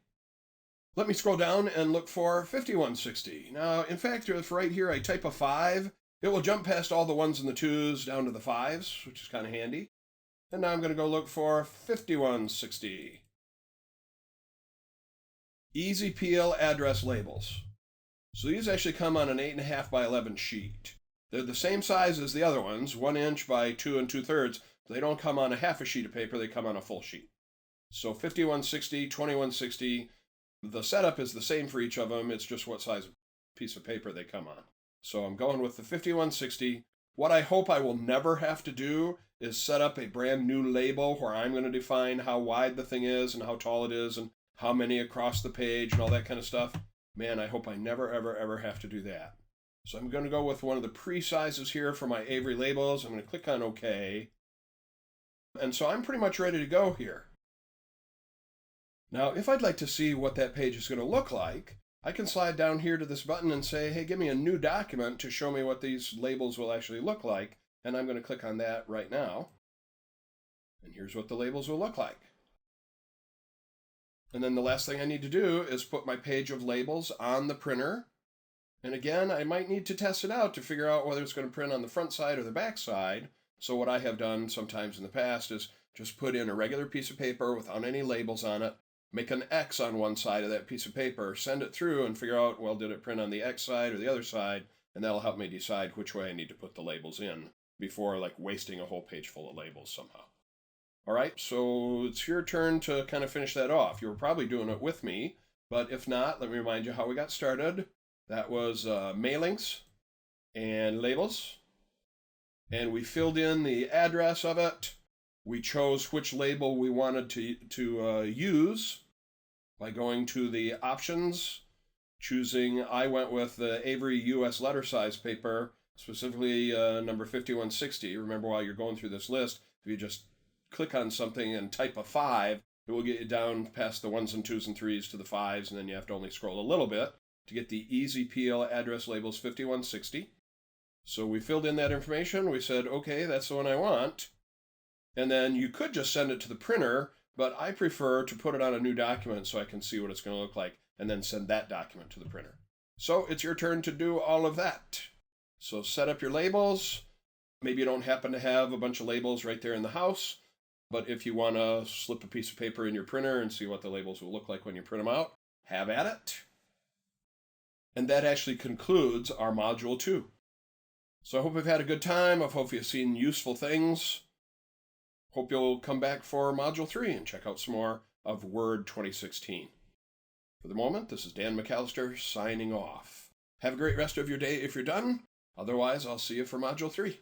Let me scroll down and look for 5160. Now, in fact, if right here I type a 5, it will jump past all the 1s and the 2s down to the 5s, which is kind of handy. And now I'm going to go look for 5160. Easy peel address labels. So these actually come on an 8.5 by 11 sheet. They're the same size as the other ones, 1 inch by 2 2/3. They don't come on a half a sheet of paper, they come on a full sheet. So 5160, 2160, the setup is the same for each of them, it's just what size piece of paper they come on. So I'm going with the 5160. What I hope I will never have to do is set up a brand new label where I'm going to define how wide the thing is and how tall it is and how many across the page and all that kind of stuff. Man, I hope I never, ever, ever have to do that. So I'm going to go with one of the pre-sizes here for my Avery labels. I'm going to click on OK. And so I'm pretty much ready to go here. Now, if I'd like to see what that page is going to look like, I can slide down here to this button and say, hey, give me a new document to show me what these labels will actually look like. And I'm going to click on that right now. And here's what the labels will look like. And then the last thing I need to do is put my page of labels on the printer. And again, I might need to test it out to figure out whether it's going to print on the front side or the back side. So what I have done sometimes in the past is just put in a regular piece of paper without any labels on it, make an X on one side of that piece of paper, send it through and figure out, well, did it print on the X side or the other side? And that'll help me decide which way I need to put the labels in before like wasting a whole page full of labels somehow. All right, so it's your turn to kind of finish that off. You were probably doing it with me, but if not, let me remind you how we got started. That was mailings and labels, and we filled in the address of it, We chose which label we wanted to use by going to the options, I went with the Avery US letter size paper, specifically number 5160. Remember, while you're going through this list, if you just click on something and type a 5, it will get you down past the 1s and 2s and 3s to the 5s, and then you have to only scroll a little bit to get the Easy Peel address labels 5160. So we filled in that information. We said, okay, that's the one I want. And then you could just send it to the printer, but I prefer to put it on a new document so I can see what it's going to look like and then send that document to the printer. So it's your turn to do all of that. So set up your labels. Maybe you don't happen to have a bunch of labels right there in the house, but if you want to slip a piece of paper in your printer and see what the labels will look like when you print them out, have at it. And that actually concludes our Module 2. So I hope you've had a good time. I hope you've seen useful things. Hope you'll come back for Module 3 and check out some more of Word 2016. For the moment, this is Dan McAllister signing off. Have a great rest of your day if you're done. Otherwise, I'll see you for Module 3.